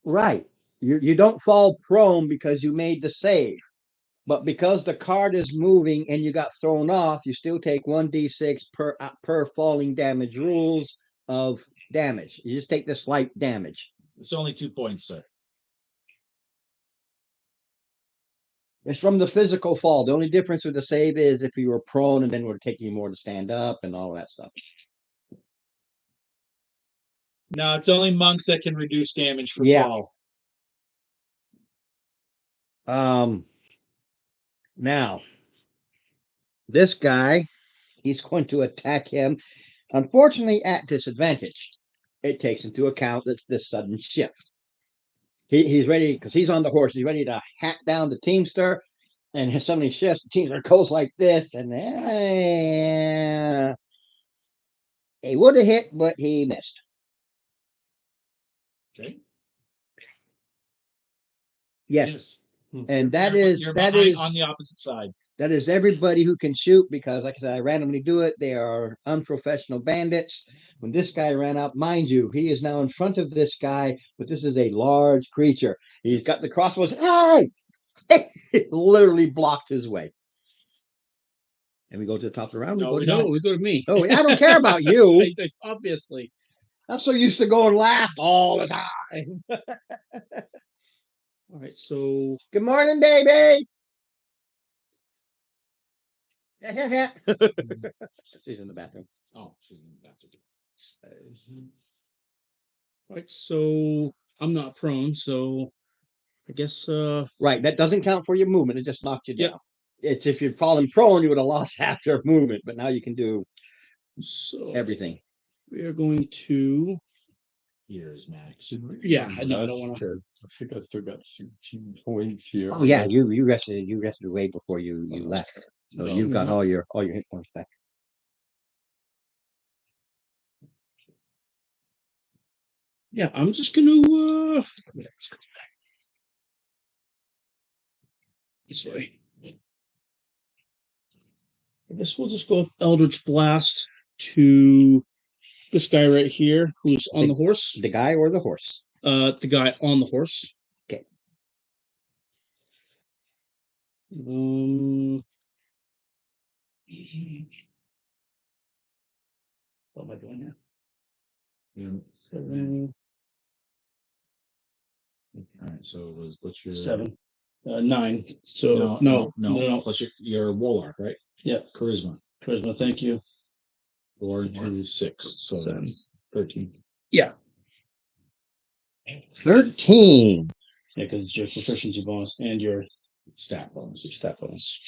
[SPEAKER 3] Right. You don't fall prone because you made the save. But because the card is moving and you got thrown off, you still take 1d6 per falling damage rules of damage. You just take the slight damage.
[SPEAKER 5] it's only 2 points, sir.
[SPEAKER 3] It's from the physical fall. The only difference with the save is if you were prone and then would take you more to stand up and all that stuff.
[SPEAKER 5] No, it's only monks that can reduce damage for
[SPEAKER 3] Yeah.
[SPEAKER 5] fall.
[SPEAKER 3] Now this guy, he's going to attack him, unfortunately at disadvantage. It takes into account this sudden shift. He's ready because he's on the horse. He's ready to hack down the teamster, and his suddenly shifts. The teamster goes like this, and he would have hit, but he missed.
[SPEAKER 5] Okay.
[SPEAKER 3] Yes, and that
[SPEAKER 5] You're-
[SPEAKER 3] is
[SPEAKER 5] you're
[SPEAKER 3] that
[SPEAKER 5] behind
[SPEAKER 3] is
[SPEAKER 5] on the opposite side.
[SPEAKER 3] that is everybody who can shoot because, like I said, I randomly do it. They are unprofessional bandits. When this guy ran up, mind you, he is now in front of this guy, but this is a large creature. He's got the crossbows. Hey! It literally blocked his way. And we go to the top of the round.
[SPEAKER 5] No,
[SPEAKER 3] go
[SPEAKER 5] we
[SPEAKER 3] to
[SPEAKER 5] don't.
[SPEAKER 2] No, we go to me.
[SPEAKER 3] Oh, I don't care about you.
[SPEAKER 2] Obviously.
[SPEAKER 3] I'm so used to going last all the time.
[SPEAKER 2] All right. So
[SPEAKER 3] Good morning, baby. She's in the bathroom.
[SPEAKER 5] Oh, she's in the bathroom.
[SPEAKER 2] all right. So I'm not prone. So I guess.
[SPEAKER 3] Right, that doesn't count for your movement. It just knocked you
[SPEAKER 2] Yeah.
[SPEAKER 3] down. It's if you'd fallen prone, you would have lost half your movement, but now you can do
[SPEAKER 2] So
[SPEAKER 3] everything.
[SPEAKER 2] we are going to.
[SPEAKER 5] Here's Max.
[SPEAKER 2] Yeah, I know. I don't want to.
[SPEAKER 1] Because I think I still got 16 points here.
[SPEAKER 3] Oh yeah, you rested way before you left. So
[SPEAKER 2] No,
[SPEAKER 3] you've got
[SPEAKER 2] no.
[SPEAKER 3] all your hit points back.
[SPEAKER 2] Yeah, I'm just gonna. Let's go back this way. I guess we'll just go with Eldritch Blast to this guy right here, who's on the horse.
[SPEAKER 3] The guy or the horse?
[SPEAKER 2] The guy on the horse.
[SPEAKER 3] Okay.
[SPEAKER 2] What am I doing here?
[SPEAKER 5] Yeah.
[SPEAKER 2] 7,
[SPEAKER 5] All right. So it was what's your
[SPEAKER 2] 7, 9. So no.
[SPEAKER 5] What's your warlock, right?
[SPEAKER 2] Yeah.
[SPEAKER 5] Charisma.
[SPEAKER 2] Charisma. Thank you.
[SPEAKER 5] 4 to 6. So
[SPEAKER 2] 7.
[SPEAKER 5] that's 13.
[SPEAKER 2] Yeah.
[SPEAKER 3] 13.
[SPEAKER 2] Yeah, because it's your proficiency bonus and your
[SPEAKER 5] Stat bonus.
[SPEAKER 2] stat bonus.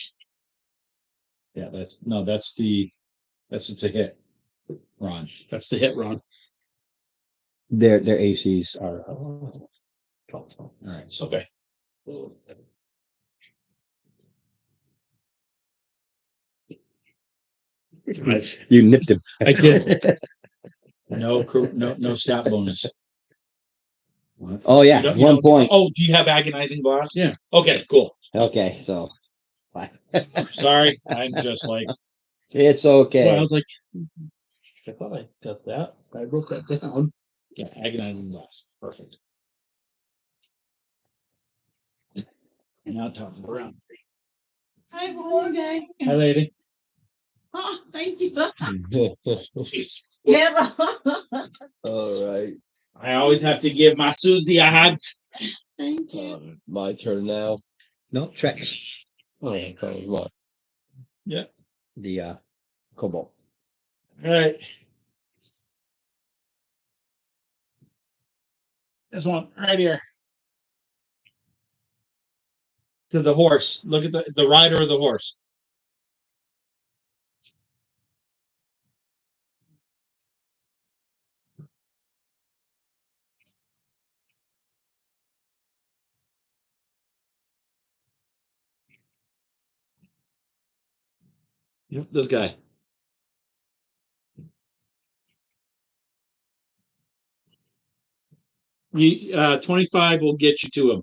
[SPEAKER 5] Yeah, that's it's a hit, Ron.
[SPEAKER 2] That's the hit, Ron.
[SPEAKER 3] Their ACs are 12.
[SPEAKER 5] All right, so okay.
[SPEAKER 3] You nipped him.
[SPEAKER 5] I did. No stat bonus.
[SPEAKER 3] Oh
[SPEAKER 5] You
[SPEAKER 3] yeah,
[SPEAKER 5] don't- you
[SPEAKER 3] 1
[SPEAKER 5] don't-
[SPEAKER 3] point.
[SPEAKER 5] Oh, do you have agonizing blast?
[SPEAKER 2] Yeah.
[SPEAKER 5] Okay, cool.
[SPEAKER 3] Okay, so
[SPEAKER 5] Sorry, I'm just like,
[SPEAKER 3] it's
[SPEAKER 2] So I
[SPEAKER 3] okay.
[SPEAKER 2] was like, I thought I got that. I wrote that down.
[SPEAKER 5] yeah, agonizing blast. Perfect. Now talking around.
[SPEAKER 6] Hi, hello, guys.
[SPEAKER 2] Hi, lady.
[SPEAKER 6] Oh, thank you. Yeah.
[SPEAKER 1] All right,
[SPEAKER 5] I always have to give my Susie a hug.
[SPEAKER 6] Thank you.
[SPEAKER 1] my turn now.
[SPEAKER 3] No, Trex,
[SPEAKER 1] Oh, so it was mine.
[SPEAKER 3] the Cobalt.
[SPEAKER 5] All right. This one right here. To the horse. Look at the rider of the horse. Yep, this guy. You 25 will get you to him.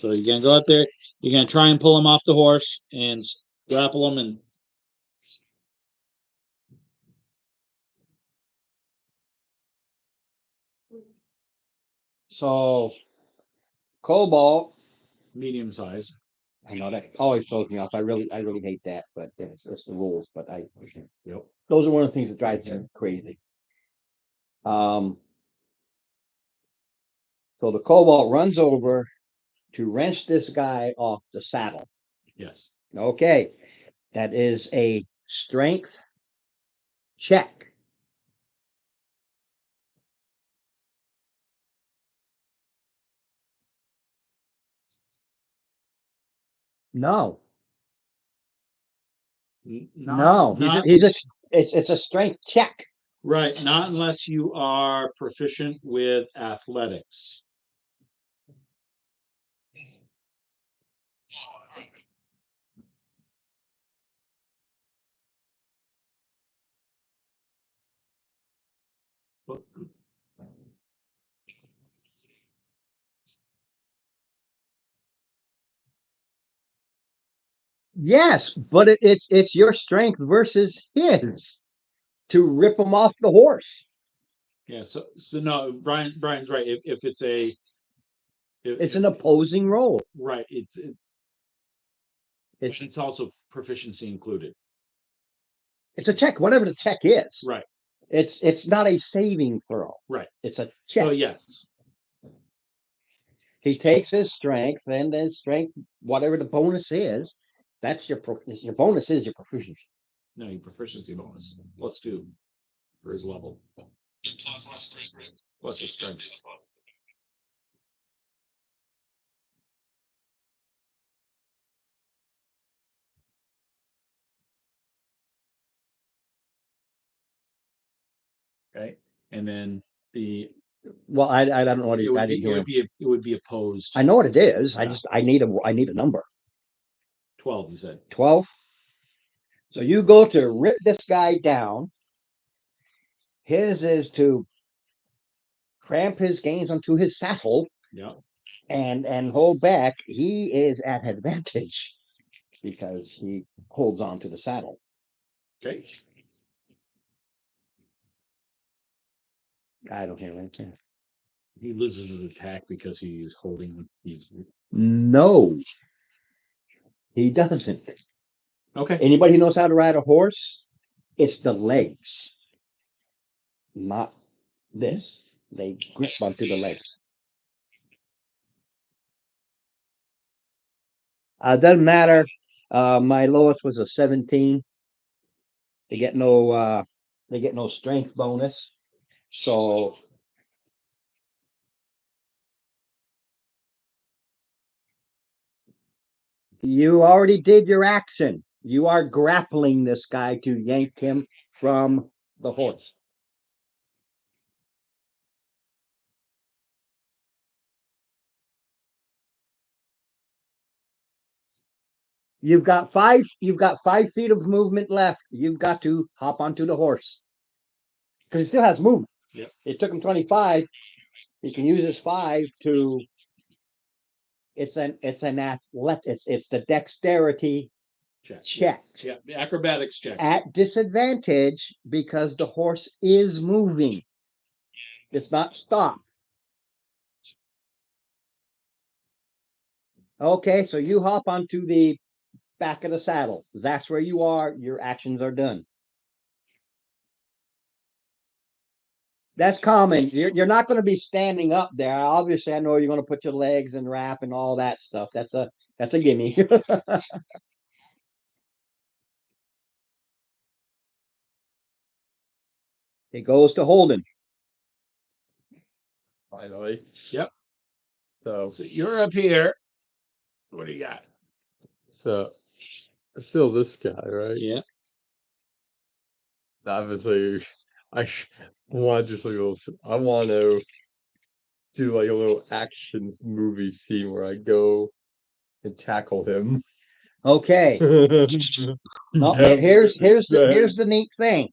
[SPEAKER 5] So you're gonna go out there, you're gonna try and pull him off the horse and grapple him and
[SPEAKER 3] So Cobalt,
[SPEAKER 5] medium size.
[SPEAKER 3] I know that always throws me off. I really hate that, but it's the rules. But
[SPEAKER 5] Yep.
[SPEAKER 3] those are one of the things that drives me crazy. So the Cobalt runs over to wrench this guy off the saddle.
[SPEAKER 5] Yes.
[SPEAKER 3] Okay, that is a strength check. No, no, he's a it's a strength check.
[SPEAKER 5] Right, not unless you are proficient with athletics.
[SPEAKER 3] Yes, but it's your strength versus his to rip him off the horse.
[SPEAKER 5] Yeah, so no, Brian's right. If it's a
[SPEAKER 3] It's an opposing roll.
[SPEAKER 5] right, it's also proficiency included.
[SPEAKER 3] It's a check, whatever the check is.
[SPEAKER 5] Right.
[SPEAKER 3] It's not a saving throw.
[SPEAKER 5] Right.
[SPEAKER 3] It's a check.
[SPEAKER 5] So yes.
[SPEAKER 3] He takes his strength, and then strength, whatever the bonus is, that's your bonus is your proficiency.
[SPEAKER 5] No, your proficiency bonus. +2 for his level. Plus his strength. Okay. And then the
[SPEAKER 3] Well, I don't know what
[SPEAKER 5] it would
[SPEAKER 3] I
[SPEAKER 5] be,
[SPEAKER 3] didn't
[SPEAKER 5] it
[SPEAKER 3] hear
[SPEAKER 5] would
[SPEAKER 3] him.
[SPEAKER 5] be it would be opposed.
[SPEAKER 3] I know what it is.
[SPEAKER 5] Yeah.
[SPEAKER 3] I need a number.
[SPEAKER 5] 12, you said.
[SPEAKER 3] 12. So you go to rip this guy down. His is to cramp his gains onto his saddle
[SPEAKER 5] Yeah.
[SPEAKER 3] and hold back. He is at advantage because he holds on to the saddle.
[SPEAKER 5] Okay.
[SPEAKER 3] I don't hear anything.
[SPEAKER 5] He loses his attack because he's holding
[SPEAKER 3] No, he doesn't.
[SPEAKER 5] Okay.
[SPEAKER 3] Anybody who knows how to ride a horse, it's the legs, not this. They grip onto the legs. Doesn't matter. My lowest was a 17. They get no strength bonus. So You already did your action. You are grappling this guy to yank him from the horse. You've got 5 feet of movement left. You've got to hop onto the horse. Because he still has movement.
[SPEAKER 2] Yep.
[SPEAKER 3] It took him 25. He can use his 5 to it's the dexterity check.
[SPEAKER 2] Yeah, the acrobatics check.
[SPEAKER 3] At disadvantage because the horse is moving. It's not stopped. Okay, so you hop onto the back of the saddle. That's where you are. Your actions are done. That's common. You're not going to be standing up there. Obviously, I know you're going to put your legs and wrap and all that stuff. That's a gimme. It goes to Holden.
[SPEAKER 1] Finally.
[SPEAKER 2] Yep.
[SPEAKER 1] So,
[SPEAKER 2] So you're up here. What do you got?
[SPEAKER 1] so still this guy, right?
[SPEAKER 2] Yeah.
[SPEAKER 1] Obviously, want just like a little. I want to do like a little action movie scene where I go and tackle him.
[SPEAKER 3] Okay. No,
[SPEAKER 1] Yep.
[SPEAKER 3] here's
[SPEAKER 1] Right.
[SPEAKER 3] the neat thing.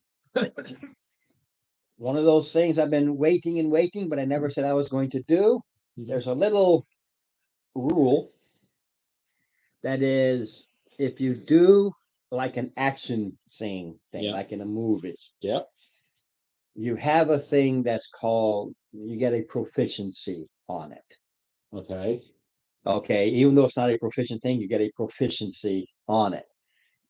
[SPEAKER 3] One of those things I've been waiting, but I never said I was going to do. There's a little rule that is if you do like an action scene thing,
[SPEAKER 2] Yeah.
[SPEAKER 3] like in a movie,
[SPEAKER 2] Yep.
[SPEAKER 3] you have a thing that's called you get a proficiency on it.
[SPEAKER 2] Okay.
[SPEAKER 3] Okay, even though it's not a proficient thing, you get a proficiency on it.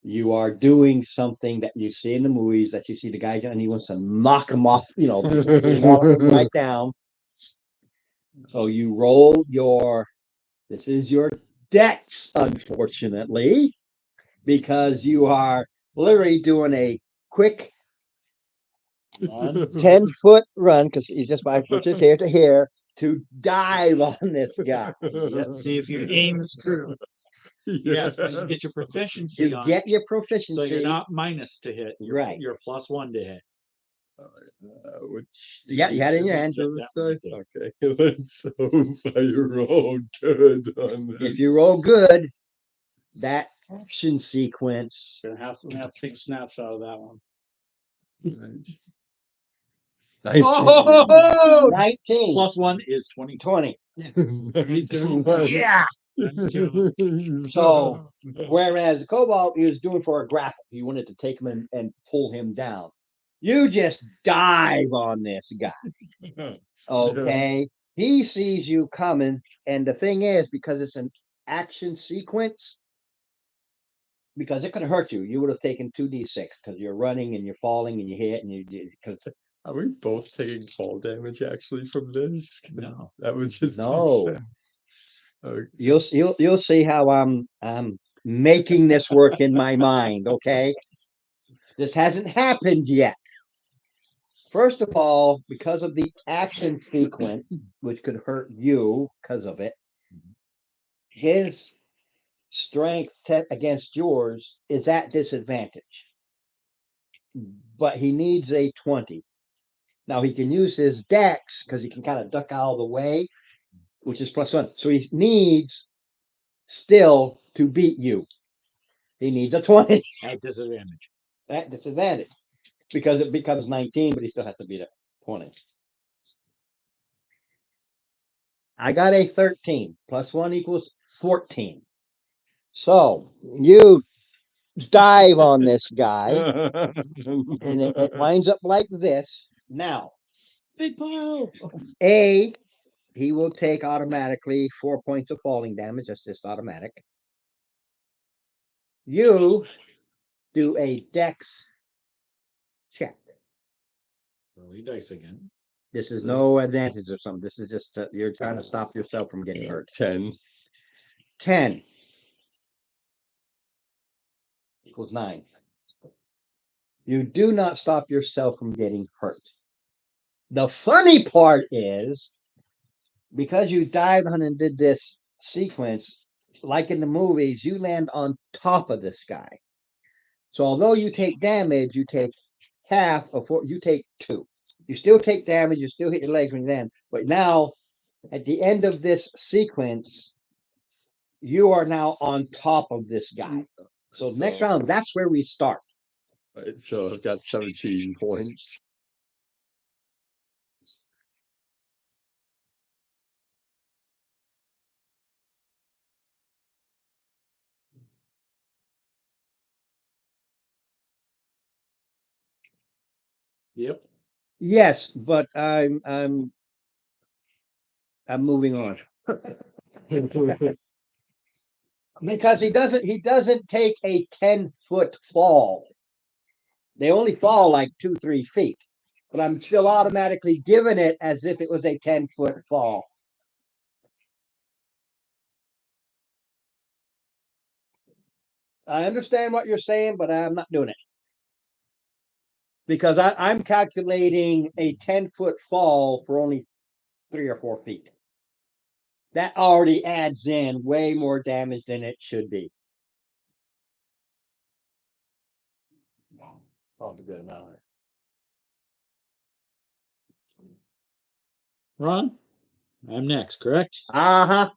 [SPEAKER 3] You are doing something that you see in the movies that you see the guy and he wants to knock him off, knock him right down. So you roll this is your dex, unfortunately, because you are literally doing a quick 10-foot run because you just 5 foot just here to here to dive on this guy.
[SPEAKER 5] Let's see if your aim is true. Yes, but you get your proficiency
[SPEAKER 3] You
[SPEAKER 5] on,
[SPEAKER 3] get your
[SPEAKER 5] so
[SPEAKER 3] proficiency.
[SPEAKER 5] you're not minus to hit.
[SPEAKER 3] Right.
[SPEAKER 5] You're +1 to hit.
[SPEAKER 1] Which
[SPEAKER 3] Yeah, you had it in your hand.
[SPEAKER 1] so
[SPEAKER 5] That one
[SPEAKER 1] it's okay. Let's hope I roll good on this.
[SPEAKER 3] If you roll good, that action sequence.
[SPEAKER 2] Gonna have to take a snapshot of that one.
[SPEAKER 1] Right.
[SPEAKER 5] Oh!
[SPEAKER 3] 19
[SPEAKER 5] +1 is 20.
[SPEAKER 3] 20.
[SPEAKER 1] 19.
[SPEAKER 3] Yeah. So, whereas the Cobalt he was doing for a grapple, he wanted to take him and pull him down. You just dive on this guy. Okay. He sees you coming, and the thing is, because it's an action sequence, because it could hurt you, you would have taken 2d6 because you're running and you're falling and you hit and you because
[SPEAKER 1] Are we both taking fall damage actually from this?
[SPEAKER 5] No.
[SPEAKER 1] That would just
[SPEAKER 3] No.
[SPEAKER 1] Okay.
[SPEAKER 3] you'll see how I'm making this work in my mind. Okay, this hasn't happened yet. First of all, because of the action sequence, which could hurt you because of it, his strength against yours is at disadvantage. But he needs a 20. Now he can use his dex because he can kind of duck out of the way, which is +1. So he needs still to beat you. He needs a 20
[SPEAKER 5] At disadvantage.
[SPEAKER 3] at disadvantage because it becomes 19, but he still has to beat a 20. I got a 13. +1 equals 14. So you dive on this guy, and it winds up like this. Now,
[SPEAKER 2] Big pile.
[SPEAKER 3] he will take automatically 4 points of falling damage. That's just automatic. You do a dex check.
[SPEAKER 5] Roll your dice again.
[SPEAKER 3] This is no advantage or something. This is just you're trying to stop yourself from getting hurt.
[SPEAKER 1] 10.
[SPEAKER 3] 10 equals 9. You do not stop yourself from getting hurt. The funny part is because you dived on and did this sequence, like in the movies, you land on top of this guy. So although you take damage, you take half of what you take two. You still take damage, you still hit your legs when you land, but now at the end of this sequence, you are now on top of this guy. So next
[SPEAKER 1] So-
[SPEAKER 3] round, that's where we start.
[SPEAKER 1] Right, so I've got 17 points.
[SPEAKER 5] Yep.
[SPEAKER 3] Yes, but I'm moving on. Because he doesn't take a 10-foot fall. They only fall like 2-3 feet, but I'm still automatically giving it as if it was a 10-foot fall. I understand what you're saying, but I'm not doing it. Because I'm calculating a 10-foot fall for only 3 or 4 feet. That already adds in way more damage than it should be.
[SPEAKER 1] Probably good amount.
[SPEAKER 5] Ron, I'm next, correct?
[SPEAKER 3] Uh-huh.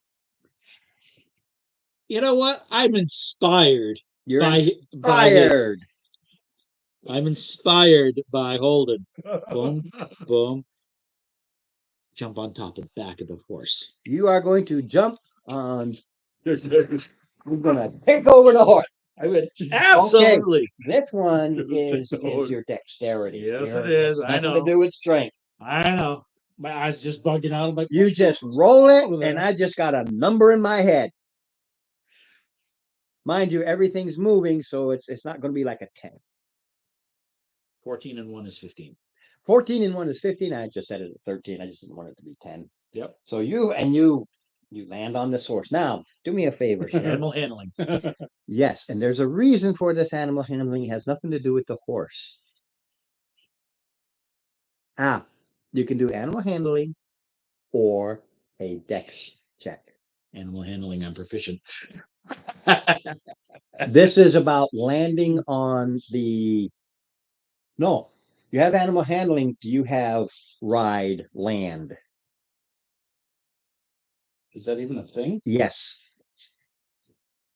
[SPEAKER 5] You know what? I'm inspired
[SPEAKER 3] You're
[SPEAKER 5] by this.
[SPEAKER 3] inspired.
[SPEAKER 5] I'm inspired by Holden. Boom, boom. Jump on top of the back of the horse.
[SPEAKER 3] You are going to jump on. You're gonna take over the horse.
[SPEAKER 5] I would absolutely.
[SPEAKER 3] This one
[SPEAKER 1] Take
[SPEAKER 3] is
[SPEAKER 1] the horse.
[SPEAKER 3] your dexterity.
[SPEAKER 5] Yes,
[SPEAKER 3] Your-
[SPEAKER 5] it is. I
[SPEAKER 3] nothing
[SPEAKER 5] know.
[SPEAKER 3] to do with strength.
[SPEAKER 5] I know.
[SPEAKER 2] My eyes just bugging out. I'm like,
[SPEAKER 3] You just roll it, and I just got a number in my head. Mind you, everything's moving, so it's not going to be like a 10.
[SPEAKER 5] 14 and 1 is 15.
[SPEAKER 3] 14 and 1 is 15. I just said it at 13. I just didn't want it to be 10.
[SPEAKER 5] Yep.
[SPEAKER 3] So you land on this horse. Now, do me a favor, Sheriff.
[SPEAKER 5] Animal handling.
[SPEAKER 3] Yes, and there's a reason for this animal handling. It has nothing to do with the horse. You can do animal handling or a dex check.
[SPEAKER 5] Animal handling, I'm proficient.
[SPEAKER 3] This is about landing on the. No, you have animal handling. Do you have ride land?
[SPEAKER 2] is that even a thing?
[SPEAKER 3] Yes.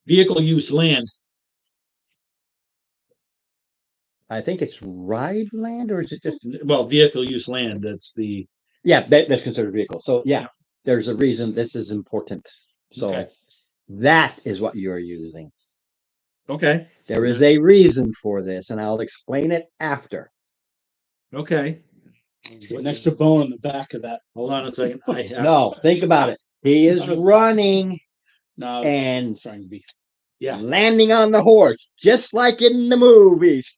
[SPEAKER 5] Vehicle use land.
[SPEAKER 3] I think it's ride land, or is it just?
[SPEAKER 5] Well, vehicle use land. That's the.
[SPEAKER 3] Yeah, that's considered vehicle. So yeah, there's a reason this is important. So
[SPEAKER 5] Okay.
[SPEAKER 3] that is what you're using.
[SPEAKER 5] Okay.
[SPEAKER 3] There is a reason for this, and I'll explain it after.
[SPEAKER 5] Okay.
[SPEAKER 2] An extra bone in the back of that.
[SPEAKER 5] Hold on a second. I have.
[SPEAKER 3] No, think about it. He is running
[SPEAKER 2] No,
[SPEAKER 3] and
[SPEAKER 2] I'm trying to be.
[SPEAKER 5] Yeah.
[SPEAKER 3] landing on the horse, just like in the movies.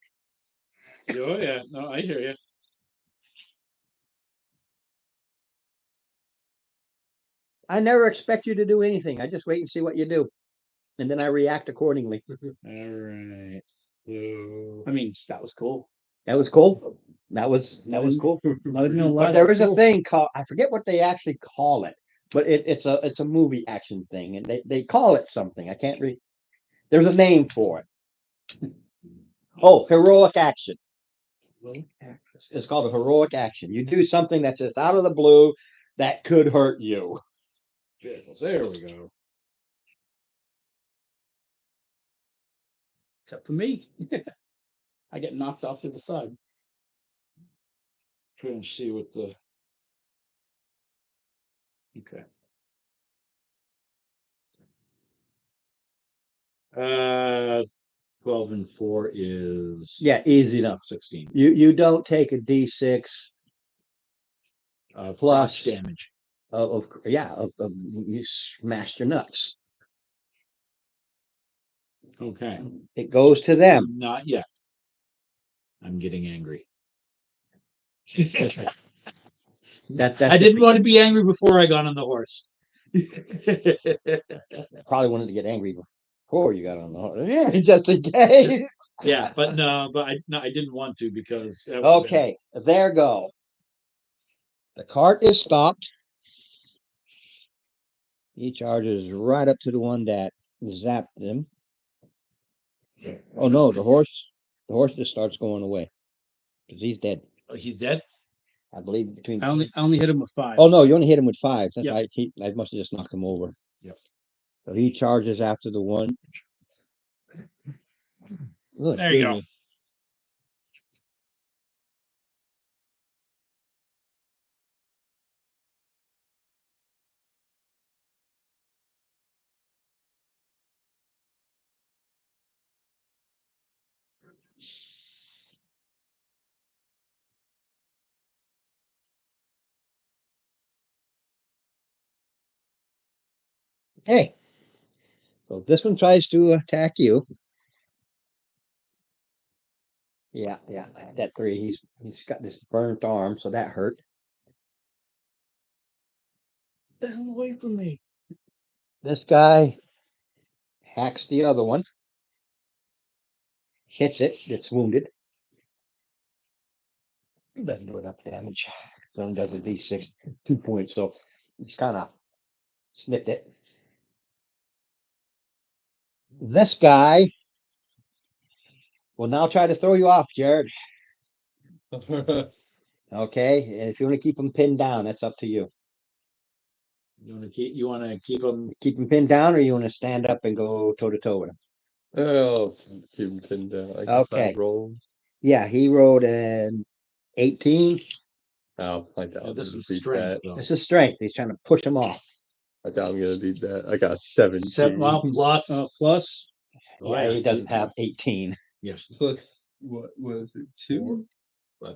[SPEAKER 5] Oh yeah. No, I hear you.
[SPEAKER 3] I never expect you to do anything. I just wait and see what you do. And then I react accordingly.
[SPEAKER 5] All right.
[SPEAKER 2] I mean, that was cool.
[SPEAKER 3] That was cool. That was cool.
[SPEAKER 2] Not even gonna lie.
[SPEAKER 3] But there
[SPEAKER 2] that
[SPEAKER 3] is
[SPEAKER 2] was
[SPEAKER 3] a
[SPEAKER 2] cool.
[SPEAKER 3] thing called, I forget what they actually call it, but it's a movie action thing, and they call it something. I can't read. There's a name for it. Oh, heroic action. It's called a heroic action. You do something that's just out of the blue that could hurt you.
[SPEAKER 5] There we go.
[SPEAKER 2] Except for me. I get knocked off to the side.
[SPEAKER 5] Trying to see what the. Okay. 12 and 4 is.
[SPEAKER 3] Yeah, easy enough.
[SPEAKER 5] 16.
[SPEAKER 3] You don't take a D6
[SPEAKER 5] Plus
[SPEAKER 3] Plus-
[SPEAKER 5] damage.
[SPEAKER 3] of you smashed your nuts.
[SPEAKER 5] Okay.
[SPEAKER 3] It goes to them.
[SPEAKER 5] Not yet. I'm getting angry.
[SPEAKER 3] That's
[SPEAKER 5] I didn't want to be angry before I got on the horse.
[SPEAKER 3] probably wanted to get angry before you got on the horse. Yeah, just in case.
[SPEAKER 5] Yeah, but I didn't want to because. that would've been-
[SPEAKER 3] Okay, there go. The cart is stopped. He charges right up to the one that zapped him. Oh no, the horse just starts going away because he's dead.
[SPEAKER 5] Oh, he's dead?
[SPEAKER 3] I believe between.
[SPEAKER 2] I only hit him with 5.
[SPEAKER 3] Oh no, you only hit him with 5. That's
[SPEAKER 2] Yep.
[SPEAKER 3] right. I must have just knocked him over.
[SPEAKER 5] Yep.
[SPEAKER 3] So he charges after the one. Good
[SPEAKER 5] There you go.
[SPEAKER 3] goodness. Hey. So this one tries to attack you. Yeah, that 3. He's got this burnt arm, so that hurt.
[SPEAKER 2] Get the hell away from me.
[SPEAKER 3] This guy hacks the other one. Hits it. It's wounded. Doesn't do enough damage. So it does a D6, 2 points. So he's kind of snipped it. This guy will now try to throw you off, Jared. Okay, and if you want to keep him pinned down, that's up to you.
[SPEAKER 5] You want to keep him?
[SPEAKER 3] Keep him pinned down, or you want to stand up and go toe to toe with him?
[SPEAKER 1] Oh, keep him pinned down. I guess I
[SPEAKER 3] Okay.
[SPEAKER 1] roll.
[SPEAKER 3] Yeah, he rolled an 18.
[SPEAKER 1] Oh, I doubt I'm
[SPEAKER 5] This
[SPEAKER 1] gonna
[SPEAKER 5] was
[SPEAKER 1] beat
[SPEAKER 5] strength,
[SPEAKER 1] that.
[SPEAKER 5] though.
[SPEAKER 3] This is strength. He's trying to push him off.
[SPEAKER 1] I doubt I'm gonna beat that. I got 17.
[SPEAKER 5] Well, plus.
[SPEAKER 2] Plus,
[SPEAKER 3] Yeah, he doesn't have 18.
[SPEAKER 5] Yes,
[SPEAKER 1] Plus, what was it? 2?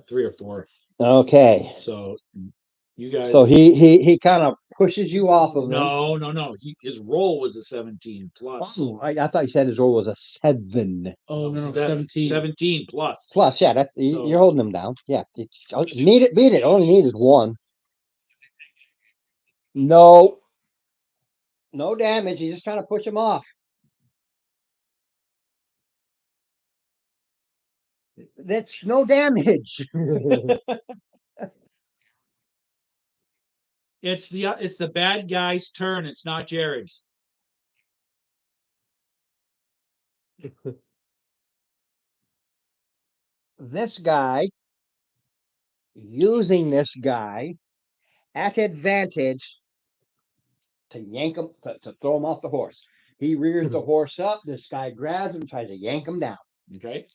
[SPEAKER 5] 3 or 4.
[SPEAKER 3] Okay,
[SPEAKER 5] So you guys.
[SPEAKER 3] so he kind of pushes you off of him.
[SPEAKER 5] No. His roll was a 17 plus.
[SPEAKER 3] Oh, I thought you said his roll was a 7.
[SPEAKER 2] oh no,
[SPEAKER 5] That-
[SPEAKER 2] 17.
[SPEAKER 5] 17 plus.
[SPEAKER 3] Plus, yeah, that's
[SPEAKER 5] So-
[SPEAKER 3] you're holding him down. Yeah, beat it. All you need is 1. No damage. He's just trying to push him off. That's no damage.
[SPEAKER 5] It's the bad guy's turn. It's not Jared's.
[SPEAKER 3] This guy, using this guy at advantage to yank him, to throw him off the horse. He rears the horse up. This guy grabs him, tries to yank him down.
[SPEAKER 5] Okay.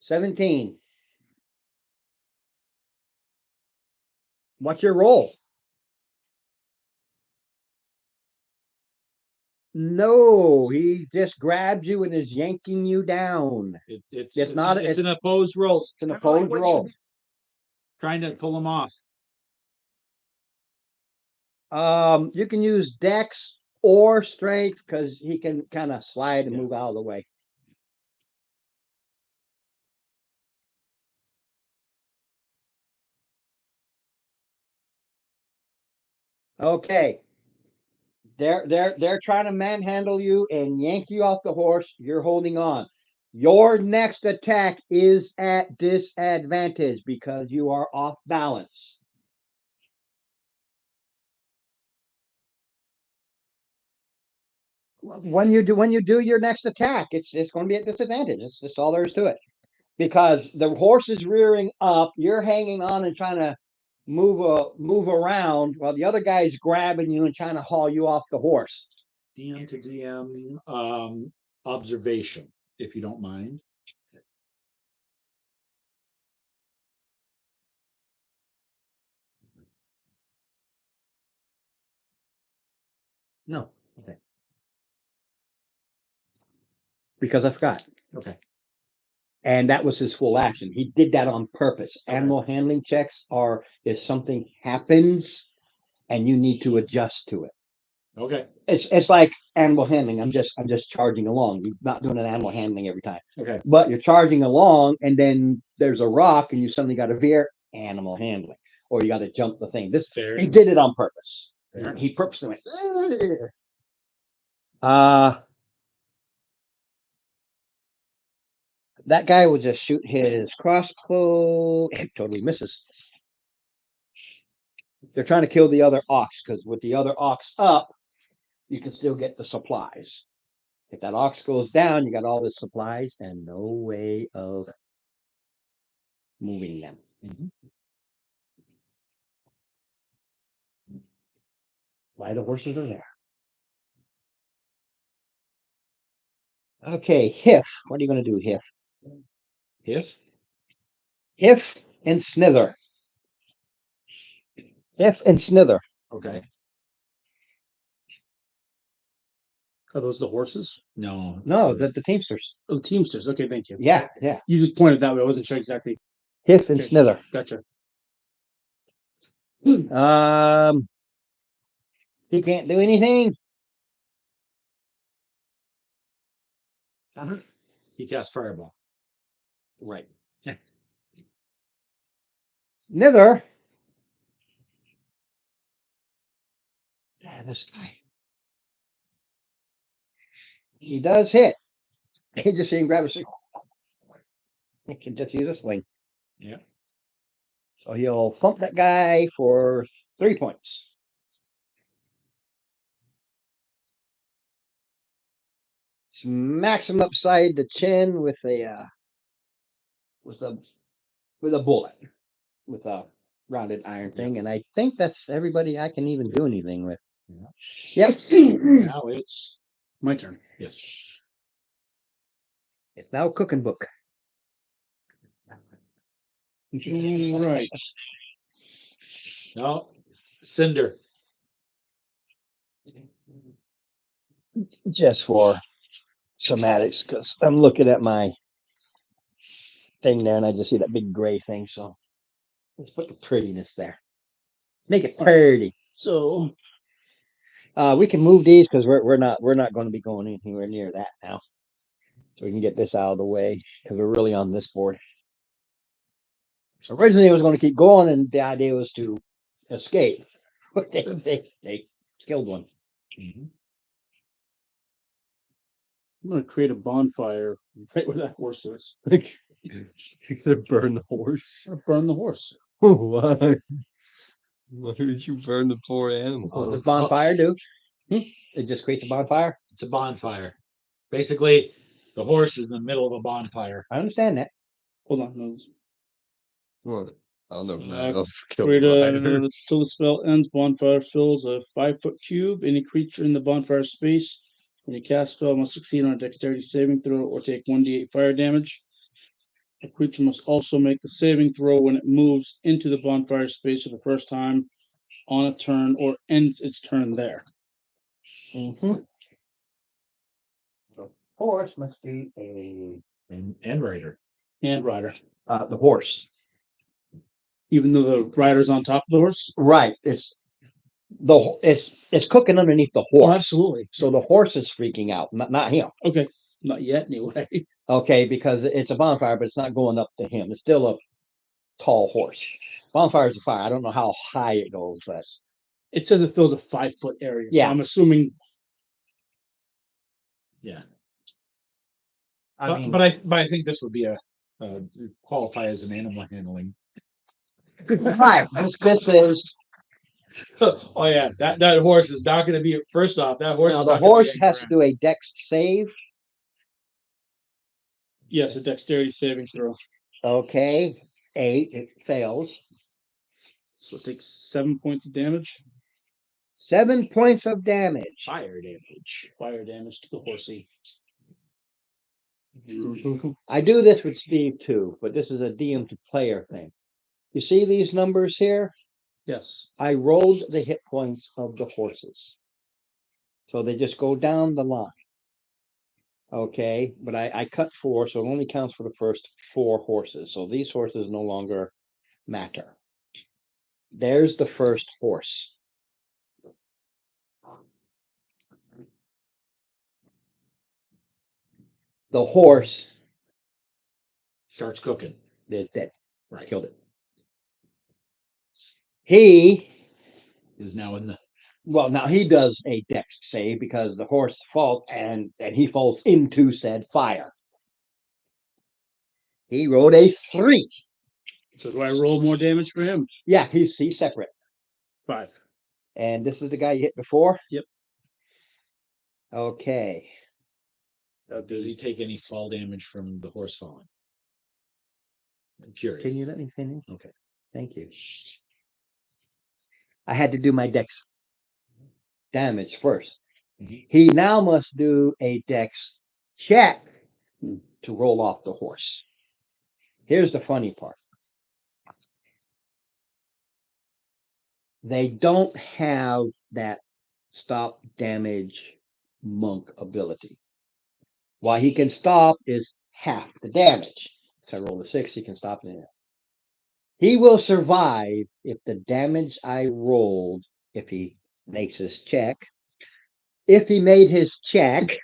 [SPEAKER 3] $17. What's your roll? No, he just grabs you and is yanking you down.
[SPEAKER 5] It's
[SPEAKER 3] not-
[SPEAKER 5] it's an opposed roll.
[SPEAKER 3] It's an opposed roll.
[SPEAKER 5] Trying to pull him off.
[SPEAKER 3] You can use dex or strength because he can kind of slide and
[SPEAKER 5] Yeah.
[SPEAKER 3] move out of the way. Okay. They're trying to manhandle you and yank you off the horse. You're holding on. Your next attack is at disadvantage because you are off balance. When you do your next attack, it's going to be at disadvantage. That's all there is to it. Because the horse is rearing up, you're hanging on and trying to move around while the other guy's grabbing you and trying to haul you off the horse.
[SPEAKER 5] DM to DM observation, if you don't mind.
[SPEAKER 3] No. Okay. Because I forgot.
[SPEAKER 5] Okay.
[SPEAKER 3] And that was his full action. He did that on purpose.
[SPEAKER 5] Okay.
[SPEAKER 3] Animal handling checks are if something happens and you need to adjust to it.
[SPEAKER 5] Okay.
[SPEAKER 3] It's like animal handling. I'm just charging along. You're not doing an animal handling every time.
[SPEAKER 5] Okay.
[SPEAKER 3] But you're charging along and then there's a rock and you suddenly got to veer, animal handling. Or you got to jump the thing. This
[SPEAKER 5] Fair.
[SPEAKER 3] he did it on purpose.
[SPEAKER 5] Fair.
[SPEAKER 3] He purposely went. That guy will just shoot his crossbow. It totally misses. They're trying to kill the other ox because with the other ox up, you can still get the supplies. If that ox goes down, you got all the supplies and no way of moving them. Why the horses are there. Okay, Hiff. What are you going to do, Hiff?
[SPEAKER 5] If
[SPEAKER 3] Hiff and Snither. Hiff and Snither.
[SPEAKER 5] okay,
[SPEAKER 2] Are those the horses?
[SPEAKER 5] no,
[SPEAKER 3] No, the Teamsters.
[SPEAKER 2] Oh, the Teamsters. Okay, thank you.
[SPEAKER 3] Yeah, yeah.
[SPEAKER 2] You just pointed that way. I wasn't sure exactly.
[SPEAKER 3] Hiff and
[SPEAKER 2] Okay.
[SPEAKER 3] Snither.
[SPEAKER 2] Gotcha.
[SPEAKER 3] He can't do anything.
[SPEAKER 5] he cast fireball.
[SPEAKER 3] Right. Snither. Yeah, this guy. He does hit. He just see him grab a swing. He can just use a swing.
[SPEAKER 5] Yeah.
[SPEAKER 3] So he'll thump that guy for 3 points. Smacks him upside the chin with a bullet, with a rounded iron thing, and I think that's everybody I can even do anything with. Yep.
[SPEAKER 5] Now it's
[SPEAKER 2] My turn.
[SPEAKER 5] yes.
[SPEAKER 3] It's now cooking book.
[SPEAKER 2] All right.
[SPEAKER 5] No, Cinder.
[SPEAKER 3] Just for somatics, because I'm looking at my thing there and I just see that big gray thing. So let's put the prettiness there. Make it pretty.
[SPEAKER 2] So
[SPEAKER 3] We can move these because we're not going to be going anywhere near that now. So we can get this out of the way because we're really on this board. So originally I was going to keep going, and the idea was to escape. But they killed one.
[SPEAKER 2] I'm gonna create a bonfire right where that horse is.
[SPEAKER 1] You're gonna burn the horse.
[SPEAKER 2] I'm gonna burn the horse.
[SPEAKER 1] Why? Why would you burn the poor
[SPEAKER 3] What
[SPEAKER 1] animal?
[SPEAKER 3] does bonfire do?
[SPEAKER 2] Hmm?
[SPEAKER 3] It just creates a bonfire.
[SPEAKER 5] It's a bonfire. Basically, the horse is in the middle of a bonfire.
[SPEAKER 3] I understand that.
[SPEAKER 2] Hold on. No.
[SPEAKER 1] What? I don't know. if
[SPEAKER 2] Uh,
[SPEAKER 1] that else killed
[SPEAKER 2] Create
[SPEAKER 1] the rider.
[SPEAKER 2] till the spell ends. Bonfire fills a 5-foot cube. Any creature in the bonfire space when you cast spell must succeed on a dexterity saving throw or take 1d8 fire damage. A creature must also make the saving throw when it moves into the bonfire space for the first time on a turn or ends its turn there.
[SPEAKER 3] Horse must be a
[SPEAKER 5] And rider.
[SPEAKER 2] And rider.
[SPEAKER 3] the horse.
[SPEAKER 2] Even though the rider's on top of the horse?
[SPEAKER 3] Right. It's cooking underneath the
[SPEAKER 2] Oh,
[SPEAKER 3] horse.
[SPEAKER 2] absolutely.
[SPEAKER 3] So the horse is freaking out, not him.
[SPEAKER 2] Okay. Not yet, anyway.
[SPEAKER 3] Okay, because it's a bonfire, but it's not going up to him. It's still a tall horse. Bonfire is a fire. I don't know how high it goes, but
[SPEAKER 2] It says it fills a 5-foot area. So
[SPEAKER 3] Yeah.
[SPEAKER 2] I'm assuming
[SPEAKER 5] Yeah.
[SPEAKER 3] I mean,
[SPEAKER 5] but I think this would be a qualify as an animal handling.
[SPEAKER 3] right. This is
[SPEAKER 5] Oh yeah, that horse is not going to be. First off, that horse.
[SPEAKER 3] now
[SPEAKER 5] is
[SPEAKER 3] the
[SPEAKER 5] not gonna
[SPEAKER 3] horse
[SPEAKER 5] be
[SPEAKER 3] has to
[SPEAKER 5] around.
[SPEAKER 3] do a dex save.
[SPEAKER 2] yes, a dexterity saving throw.
[SPEAKER 3] Okay, 8. It fails.
[SPEAKER 2] So it takes 7 points of damage.
[SPEAKER 3] 7 points of damage.
[SPEAKER 5] fire damage.
[SPEAKER 2] Fire damage to the horsey.
[SPEAKER 3] I do this with Steve too, but this is a DM to player thing. You see these numbers here?
[SPEAKER 2] Yes.
[SPEAKER 3] I rolled the hit points of the horses. So they just go down the line. Okay, but I cut 4, so it only counts for the first 4 horses. So these horses no longer matter. There's the first horse. The horse
[SPEAKER 5] Starts cooking.
[SPEAKER 3] is dead.
[SPEAKER 5] Right.
[SPEAKER 3] Killed it. He
[SPEAKER 5] Is now in the.
[SPEAKER 3] Well, now he does a dex save because the horse falls and he falls into said fire. He rolled a 3.
[SPEAKER 2] So do I roll more damage for him?
[SPEAKER 3] Yeah, he's separate.
[SPEAKER 2] 5.
[SPEAKER 3] And this is the guy you hit before?
[SPEAKER 2] Yep.
[SPEAKER 3] Okay.
[SPEAKER 7] Does he take any fall damage from the horse falling? I'm curious.
[SPEAKER 3] Can you let me finish?
[SPEAKER 7] Okay.
[SPEAKER 3] Thank you. I had to do my dex damage first.
[SPEAKER 7] Mhm.
[SPEAKER 3] He now must do a dex check
[SPEAKER 2] Hmm.
[SPEAKER 3] to roll off the horse. Here's the funny part. They don't have that stop damage monk ability. What he can stop is half the damage. So I roll a 6, he can stop it. He will survive if the damage I rolled, if he makes his check. If he made his check,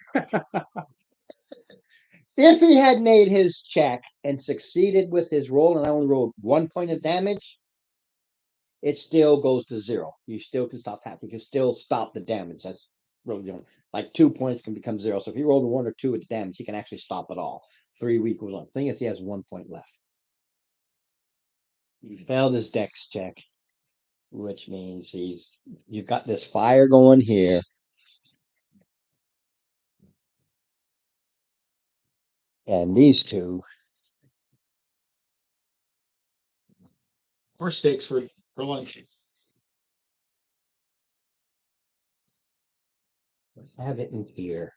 [SPEAKER 3] if he had made his check and succeeded with his roll, and I only rolled 1 point of damage, it still goes to 0. You still can stop half. You can still stop the damage. That's really the only, like 2 points can become 0. So if he rolled a 1 or 2 with damage, he can actually stop it all. 3 equals 1. Thing is, he has 1 point left. He failed his dex check, which means you've got this fire going here. And these two,
[SPEAKER 7] Horse steaks for lunch.
[SPEAKER 3] have it in here.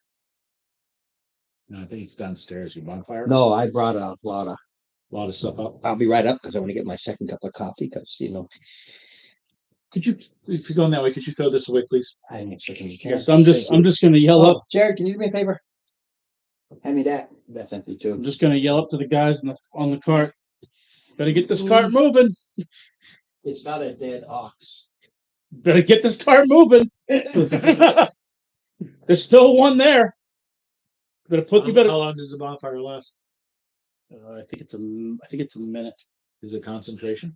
[SPEAKER 7] No, I think it's downstairs. Your bonfire.
[SPEAKER 3] No, I brought a lot of.
[SPEAKER 7] A lot of stuff up.
[SPEAKER 3] I'll be right up because I want to get my second cup of coffee because
[SPEAKER 7] Could you, if you're going that way, could you throw this away, please?
[SPEAKER 3] I ain't second.
[SPEAKER 2] Yes, I'm just gonna yell up.
[SPEAKER 3] Oh, Jared, can you do me a favor? Hand me that. That's empty
[SPEAKER 2] I'm
[SPEAKER 3] too.
[SPEAKER 2] just gonna yell up to the guys on the cart. Better get this cart moving.
[SPEAKER 3] It's not a dead ox.
[SPEAKER 2] Better get this cart moving. There's still one there. You better.
[SPEAKER 7] How long does the bonfire last?
[SPEAKER 2] I think it's a minute.
[SPEAKER 7] Is it concentration?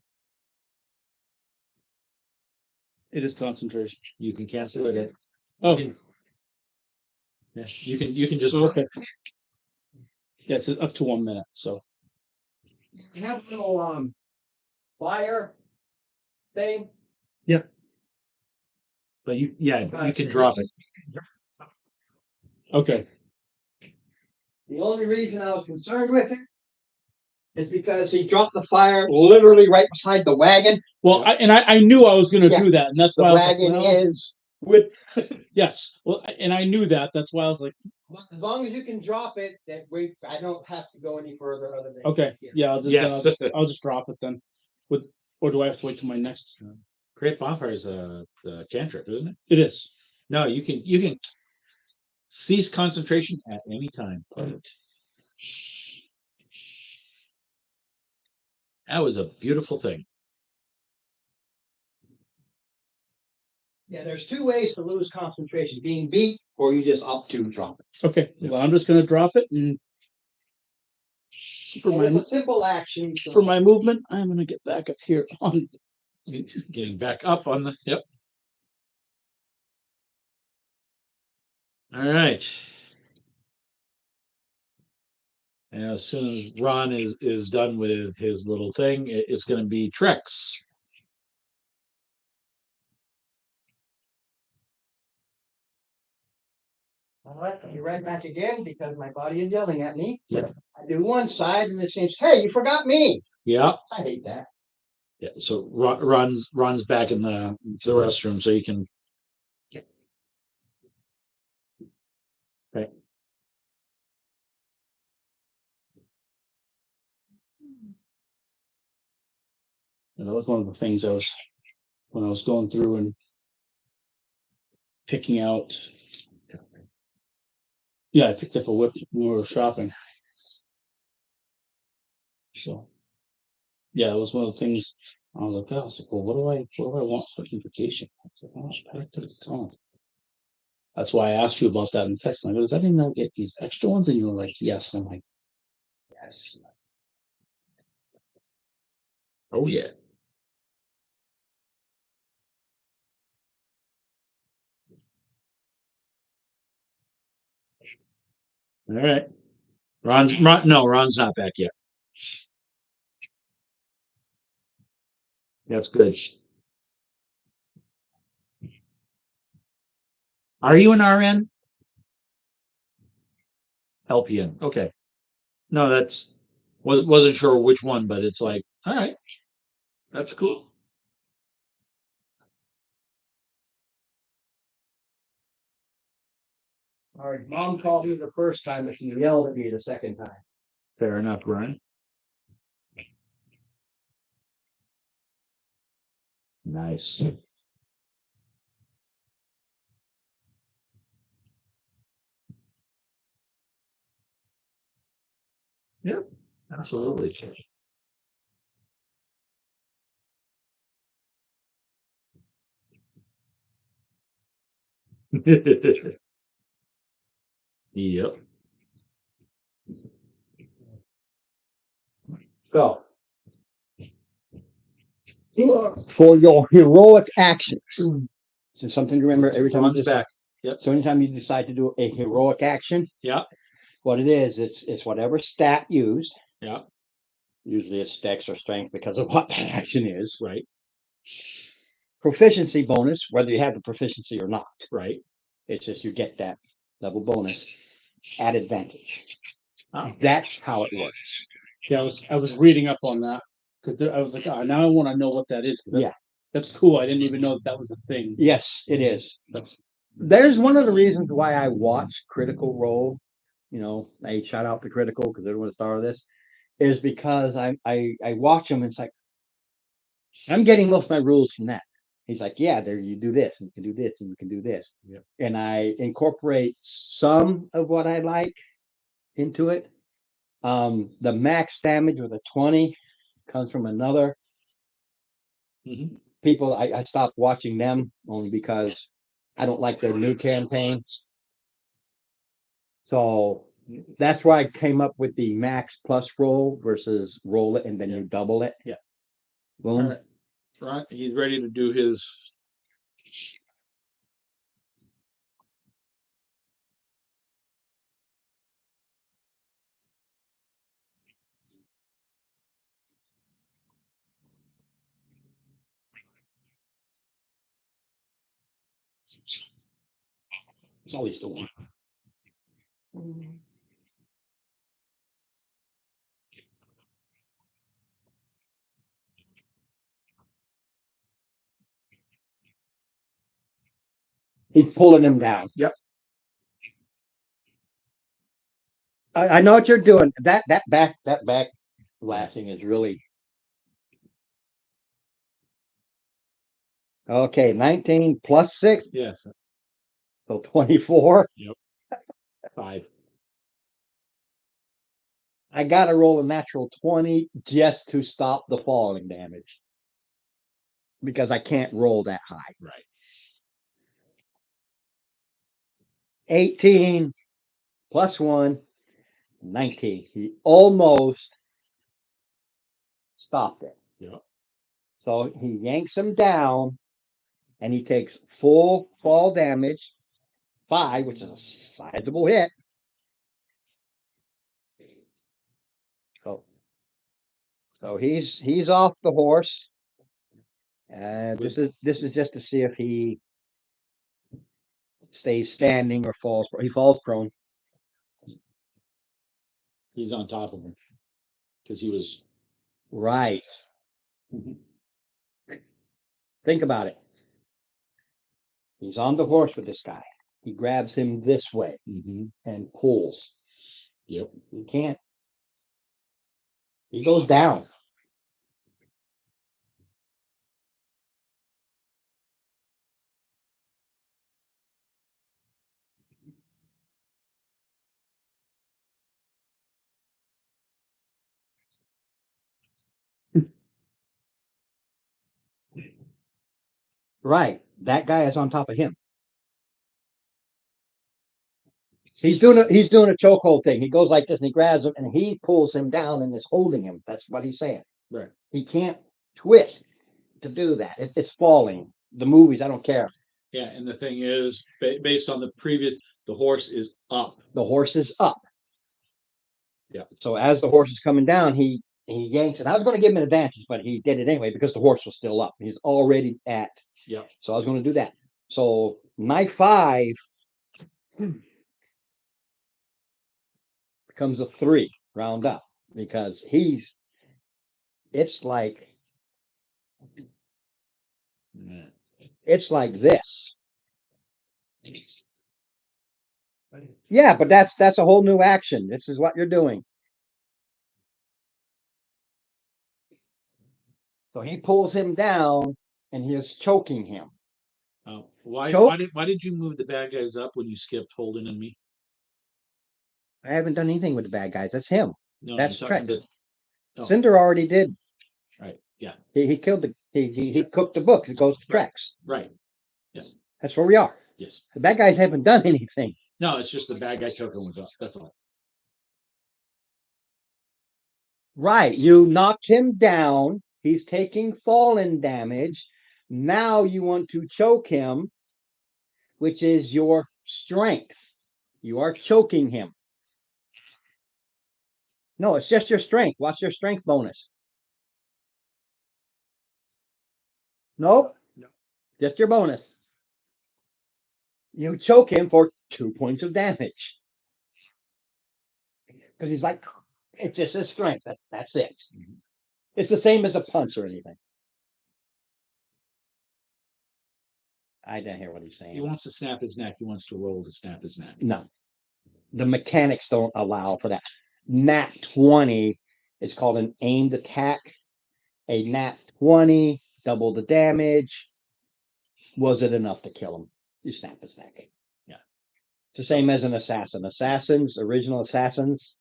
[SPEAKER 2] It is concentration.
[SPEAKER 7] You can cancel it.
[SPEAKER 2] Oh,
[SPEAKER 7] Yeah, you can just.
[SPEAKER 2] okay. Yes, it's up to 1 minute. So
[SPEAKER 3] You have a little fire thing.
[SPEAKER 7] But you can drop it.
[SPEAKER 2] okay.
[SPEAKER 3] The only reason I was concerned with it is because he dropped the fire literally right beside the wagon.
[SPEAKER 2] Well, I knew I was gonna
[SPEAKER 3] Yeah.
[SPEAKER 2] do that, and that's
[SPEAKER 3] The
[SPEAKER 2] why I was like,
[SPEAKER 3] wagon
[SPEAKER 2] well,
[SPEAKER 3] is with.
[SPEAKER 2] yes. Well, and I knew that. That's why I was like,
[SPEAKER 3] As long as you can drop it, I don't have to go any further other than.
[SPEAKER 2] okay,
[SPEAKER 3] here.
[SPEAKER 2] yeah,
[SPEAKER 7] Yes.
[SPEAKER 2] I'll just drop it then. Or do I have to wait till my next?
[SPEAKER 7] Create bonfire is a cantrip, isn't it?
[SPEAKER 2] It is.
[SPEAKER 7] No, you can cease concentration at any time. That was a beautiful thing.
[SPEAKER 3] Yeah, there's 2 ways to lose concentration: being beat, or you just opt to drop it.
[SPEAKER 2] Okay. Well, I'm just gonna drop it, and for
[SPEAKER 3] And
[SPEAKER 2] my
[SPEAKER 3] it's a simple action. So
[SPEAKER 2] for my movement, I'm gonna get back up here on.
[SPEAKER 7] Getting back up on the, yep. All right. And as soon as Ron is done with his little thing, it's going to be Trex.
[SPEAKER 3] All right, you're right back again because my body is yelling at me.
[SPEAKER 7] Yeah.
[SPEAKER 3] I do one side and it seems, hey, you forgot me.
[SPEAKER 7] Yeah.
[SPEAKER 3] I hate that.
[SPEAKER 7] Yeah. So Ron's back in the restroom, so you can. Okay.
[SPEAKER 2] And that was one of the things when I was going through and picking out. Yeah, I picked up a whip when we were shopping. So, yeah, it was one of the things I was like, well, what do I want for vacation? I was like, oh, I picked up the tone. That's why I asked you about that in text. And I go, does that mean I'll get these extra ones? And you were like, yes. And I'm like, yes.
[SPEAKER 7] Oh yeah. All right. Ron's not back yet. That's good. Are you an RN? LPN. Okay. No, wasn't sure which one, but it's like, all right, that's cool.
[SPEAKER 3] All right, mom called me the first time, but she yelled at me the second time.
[SPEAKER 7] Fair enough, Brian. Nice. Yep, absolutely. Yep.
[SPEAKER 3] Go. For your heroic action. So something to remember every time you
[SPEAKER 7] Ron's
[SPEAKER 3] decide.
[SPEAKER 7] back. Yep.
[SPEAKER 3] So anytime you decide to do a heroic action,
[SPEAKER 7] Yeah.
[SPEAKER 3] what it is, it's whatever stat used.
[SPEAKER 7] Yeah.
[SPEAKER 3] Usually it's dex or strength because of what that action is.
[SPEAKER 7] Right.
[SPEAKER 3] Proficiency bonus, whether you have the proficiency or not.
[SPEAKER 7] Right.
[SPEAKER 3] It's just you get that level bonus at advantage.
[SPEAKER 7] Oh.
[SPEAKER 3] That's how it works.
[SPEAKER 2] Yeah, I was reading up on that because I was like, now I want to know what that is. 'Cause
[SPEAKER 3] Yeah.
[SPEAKER 2] that's cool. I didn't even know that was a thing.
[SPEAKER 3] Yes, it is.
[SPEAKER 2] That's
[SPEAKER 3] There's one of the reasons why I watch Critical Role. You know, I shout out to Critical because they're one of the star of this. Is because I watch them. And it's like I'm getting most of my rules from that. He's like, yeah, there you do this, and you can do this, and you can do this.
[SPEAKER 7] Yep.
[SPEAKER 3] And I incorporate some of what I like into it. The max damage with a 20 comes from another.
[SPEAKER 7] Mhm.
[SPEAKER 3] People, I stopped watching them only because I don't like their new campaign. So that's why I came up with the max plus roll versus roll it and then you double it.
[SPEAKER 7] Yeah.
[SPEAKER 3] Boom.
[SPEAKER 7] All right. Right. He's ready to do his.
[SPEAKER 3] It's always the one. He's pulling him down.
[SPEAKER 7] Yep.
[SPEAKER 3] I know what you're doing. That back lashing is really okay. 19 plus 6,
[SPEAKER 7] Yes.
[SPEAKER 3] so 24.
[SPEAKER 7] 5.
[SPEAKER 3] I gotta roll a natural 20 just to stop the falling damage. Because I can't roll that high.
[SPEAKER 7] Right.
[SPEAKER 3] 18 plus 1, 19. He almost stopped it.
[SPEAKER 7] Yep.
[SPEAKER 3] So he yanks him down and he takes full fall damage, 5, which is a sizable hit. So he's off the horse. This is just to see if he stays standing or falls. He falls prone.
[SPEAKER 7] He's on top of him because he was.
[SPEAKER 3] Right. Think about it. He's on the horse with this guy. He grabs him this way and pulls.
[SPEAKER 7] Yep.
[SPEAKER 3] He can't. He goes down. Right. That guy is on top of him. He's doing a chokehold thing. He goes like this and he grabs him and he pulls him down and is holding him. That's what he's saying.
[SPEAKER 7] Right.
[SPEAKER 3] He can't twist to do that. It's falling. The movies, I don't care.
[SPEAKER 7] Yeah, and the thing is, based on the previous, the horse is up.
[SPEAKER 3] The horse is up.
[SPEAKER 7] Yeah.
[SPEAKER 3] So as the horse is coming down, he yanks it. I was going to give him an advantage, but he did it anyway because the horse was still up. He's already at.
[SPEAKER 7] Yeah.
[SPEAKER 3] So I was going to do that. So my 5 becomes a 3, round up, because it's like this. Yeah, but that's a whole new action. This is what you're doing. So he pulls him down and he is choking him.
[SPEAKER 7] Why
[SPEAKER 3] Choke?
[SPEAKER 7] why did you move the bad guys up when you skipped Holden and me?
[SPEAKER 3] I haven't done anything with the bad guys. That's him.
[SPEAKER 7] No,
[SPEAKER 3] That's
[SPEAKER 7] I'm talking
[SPEAKER 3] Trex.
[SPEAKER 7] to Oh.
[SPEAKER 3] Cinder already did.
[SPEAKER 7] right. Yeah,
[SPEAKER 3] He killed he cooked the book. It goes to Trex.
[SPEAKER 7] right.
[SPEAKER 3] That's where we are.
[SPEAKER 7] Yes.
[SPEAKER 3] The bad guys haven't done anything.
[SPEAKER 7] No, it's just the bad guy token was up. That's all.
[SPEAKER 3] Right. You knocked him down. He's taking fallen damage. Now you want to choke him, which is your strength. You are choking him. No, it's just your strength. What's your strength bonus? Nope.
[SPEAKER 7] No.
[SPEAKER 3] Just your bonus. You choke him for 2 points of damage. Because he's like, it's just his strength. That's it. It's the same as a punch or anything. I didn't hear what he's saying.
[SPEAKER 7] He wants to snap his neck. He wants to roll to snap his neck.
[SPEAKER 3] No. The mechanics don't allow for that. Nat 20 is called an aimed attack. A nat 20, double the damage. Was it enough to kill him? You snap his neck.
[SPEAKER 7] Yeah.
[SPEAKER 3] It's the same as an assassin. Assassins, original assassins,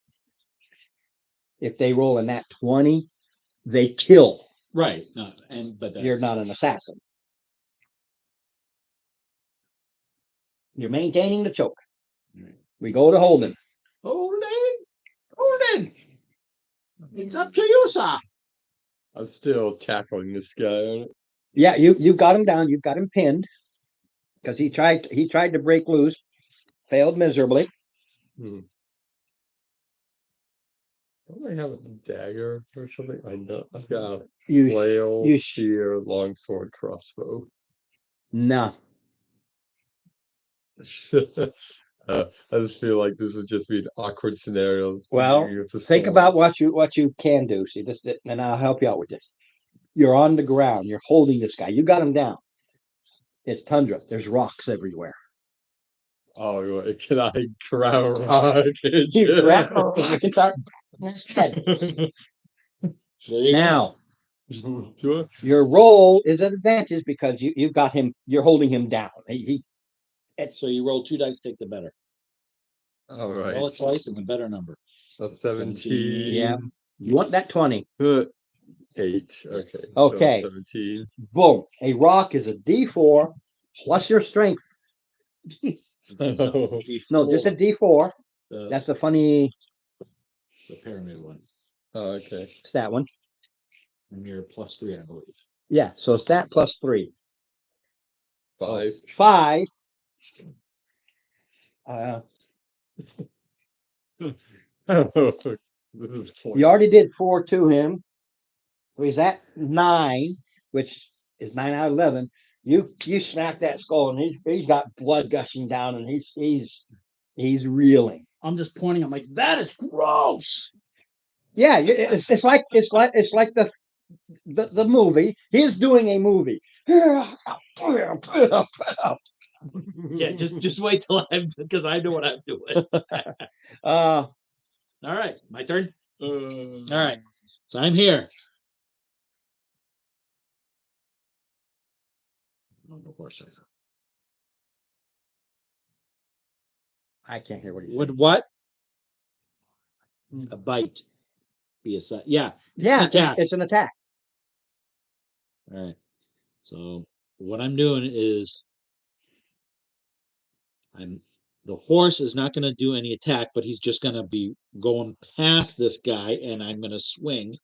[SPEAKER 3] if they roll a nat 20, they kill.
[SPEAKER 7] Right. No, but
[SPEAKER 3] You're not an assassin. You're maintaining the choke.
[SPEAKER 7] Right.
[SPEAKER 3] We go to Holden.
[SPEAKER 7] Holden. It's up to you, sir.
[SPEAKER 1] I'm still tackling this guy on it.
[SPEAKER 3] Yeah, you got him down. You've got him pinned because he tried to break loose, failed miserably.
[SPEAKER 1] Don't I have a dagger or something? I know I've got a
[SPEAKER 3] You
[SPEAKER 1] flail,
[SPEAKER 3] you-
[SPEAKER 1] spear, longsword, crossbow.
[SPEAKER 3] no.
[SPEAKER 1] I just feel like this would just be an awkward scenario.
[SPEAKER 3] Well,
[SPEAKER 1] With the
[SPEAKER 3] Think
[SPEAKER 1] sword.
[SPEAKER 3] about what you can do. See this, and I'll help you out with this. You're on the ground. You're holding this guy. You got him down. It's tundra. There's rocks everywhere.
[SPEAKER 1] Oh, right. Can I grab a rock?
[SPEAKER 3] You grab a rock and start in his head. Now,
[SPEAKER 1] Sure.
[SPEAKER 3] your roll is an advantage because you've got him. You're holding him down.
[SPEAKER 7] So you roll 2 dice, take the better.
[SPEAKER 1] All
[SPEAKER 7] Roll
[SPEAKER 1] right.
[SPEAKER 7] it twice and the better number.
[SPEAKER 1] A 17.
[SPEAKER 3] Yeah. You want that 20.
[SPEAKER 1] 8. Okay. So
[SPEAKER 3] Okay.
[SPEAKER 1] 17.
[SPEAKER 3] Boom. A rock is a D4 plus your strength. No, just a D4.
[SPEAKER 7] The,
[SPEAKER 3] That's the funny.
[SPEAKER 7] the pyramid one.
[SPEAKER 1] Oh, okay.
[SPEAKER 3] It's that one.
[SPEAKER 7] And you're +3, I believe.
[SPEAKER 3] Yeah. So it's that plus 3.
[SPEAKER 1] 5.
[SPEAKER 3] 5.
[SPEAKER 1] This is
[SPEAKER 3] You already did 4 to him. So he's at 9, which is 9 out of 11. You smack that skull, and he's got blood gushing down, and he's reeling.
[SPEAKER 2] I'm just pointing. I'm like, that is gross.
[SPEAKER 3] Yeah, it's like the movie. He's doing a movie.
[SPEAKER 7] Yeah, just wait till I'm because I know what I'm doing.
[SPEAKER 3] Uh,
[SPEAKER 7] All right, my turn. All right, so I'm here. Oh, the horse eyes.
[SPEAKER 3] I can't hear what he said.
[SPEAKER 7] Would what? A bite be a yeah?
[SPEAKER 3] Yeah,
[SPEAKER 7] attack.
[SPEAKER 3] it's an attack.
[SPEAKER 7] All right. So what I'm doing is the horse is not going to do any attack, but he's just going to be going past this guy, and I'm going to swing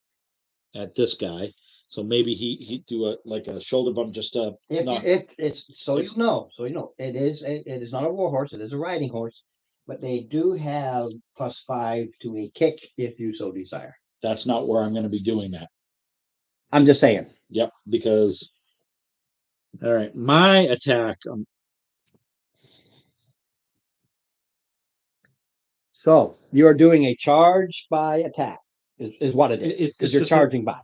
[SPEAKER 7] at this guy. So maybe he do a shoulder bump just to knock.
[SPEAKER 3] It's so you know. It is not a war horse. It is a riding horse, but they do have +5 to a kick if you so desire.
[SPEAKER 7] That's not where I'm going to be doing that.
[SPEAKER 3] I'm just saying.
[SPEAKER 7] Yep, because all right, my attack
[SPEAKER 3] So you are doing a charge by attack is what it is.
[SPEAKER 7] It's
[SPEAKER 3] Because you're
[SPEAKER 7] just a-
[SPEAKER 3] charging by.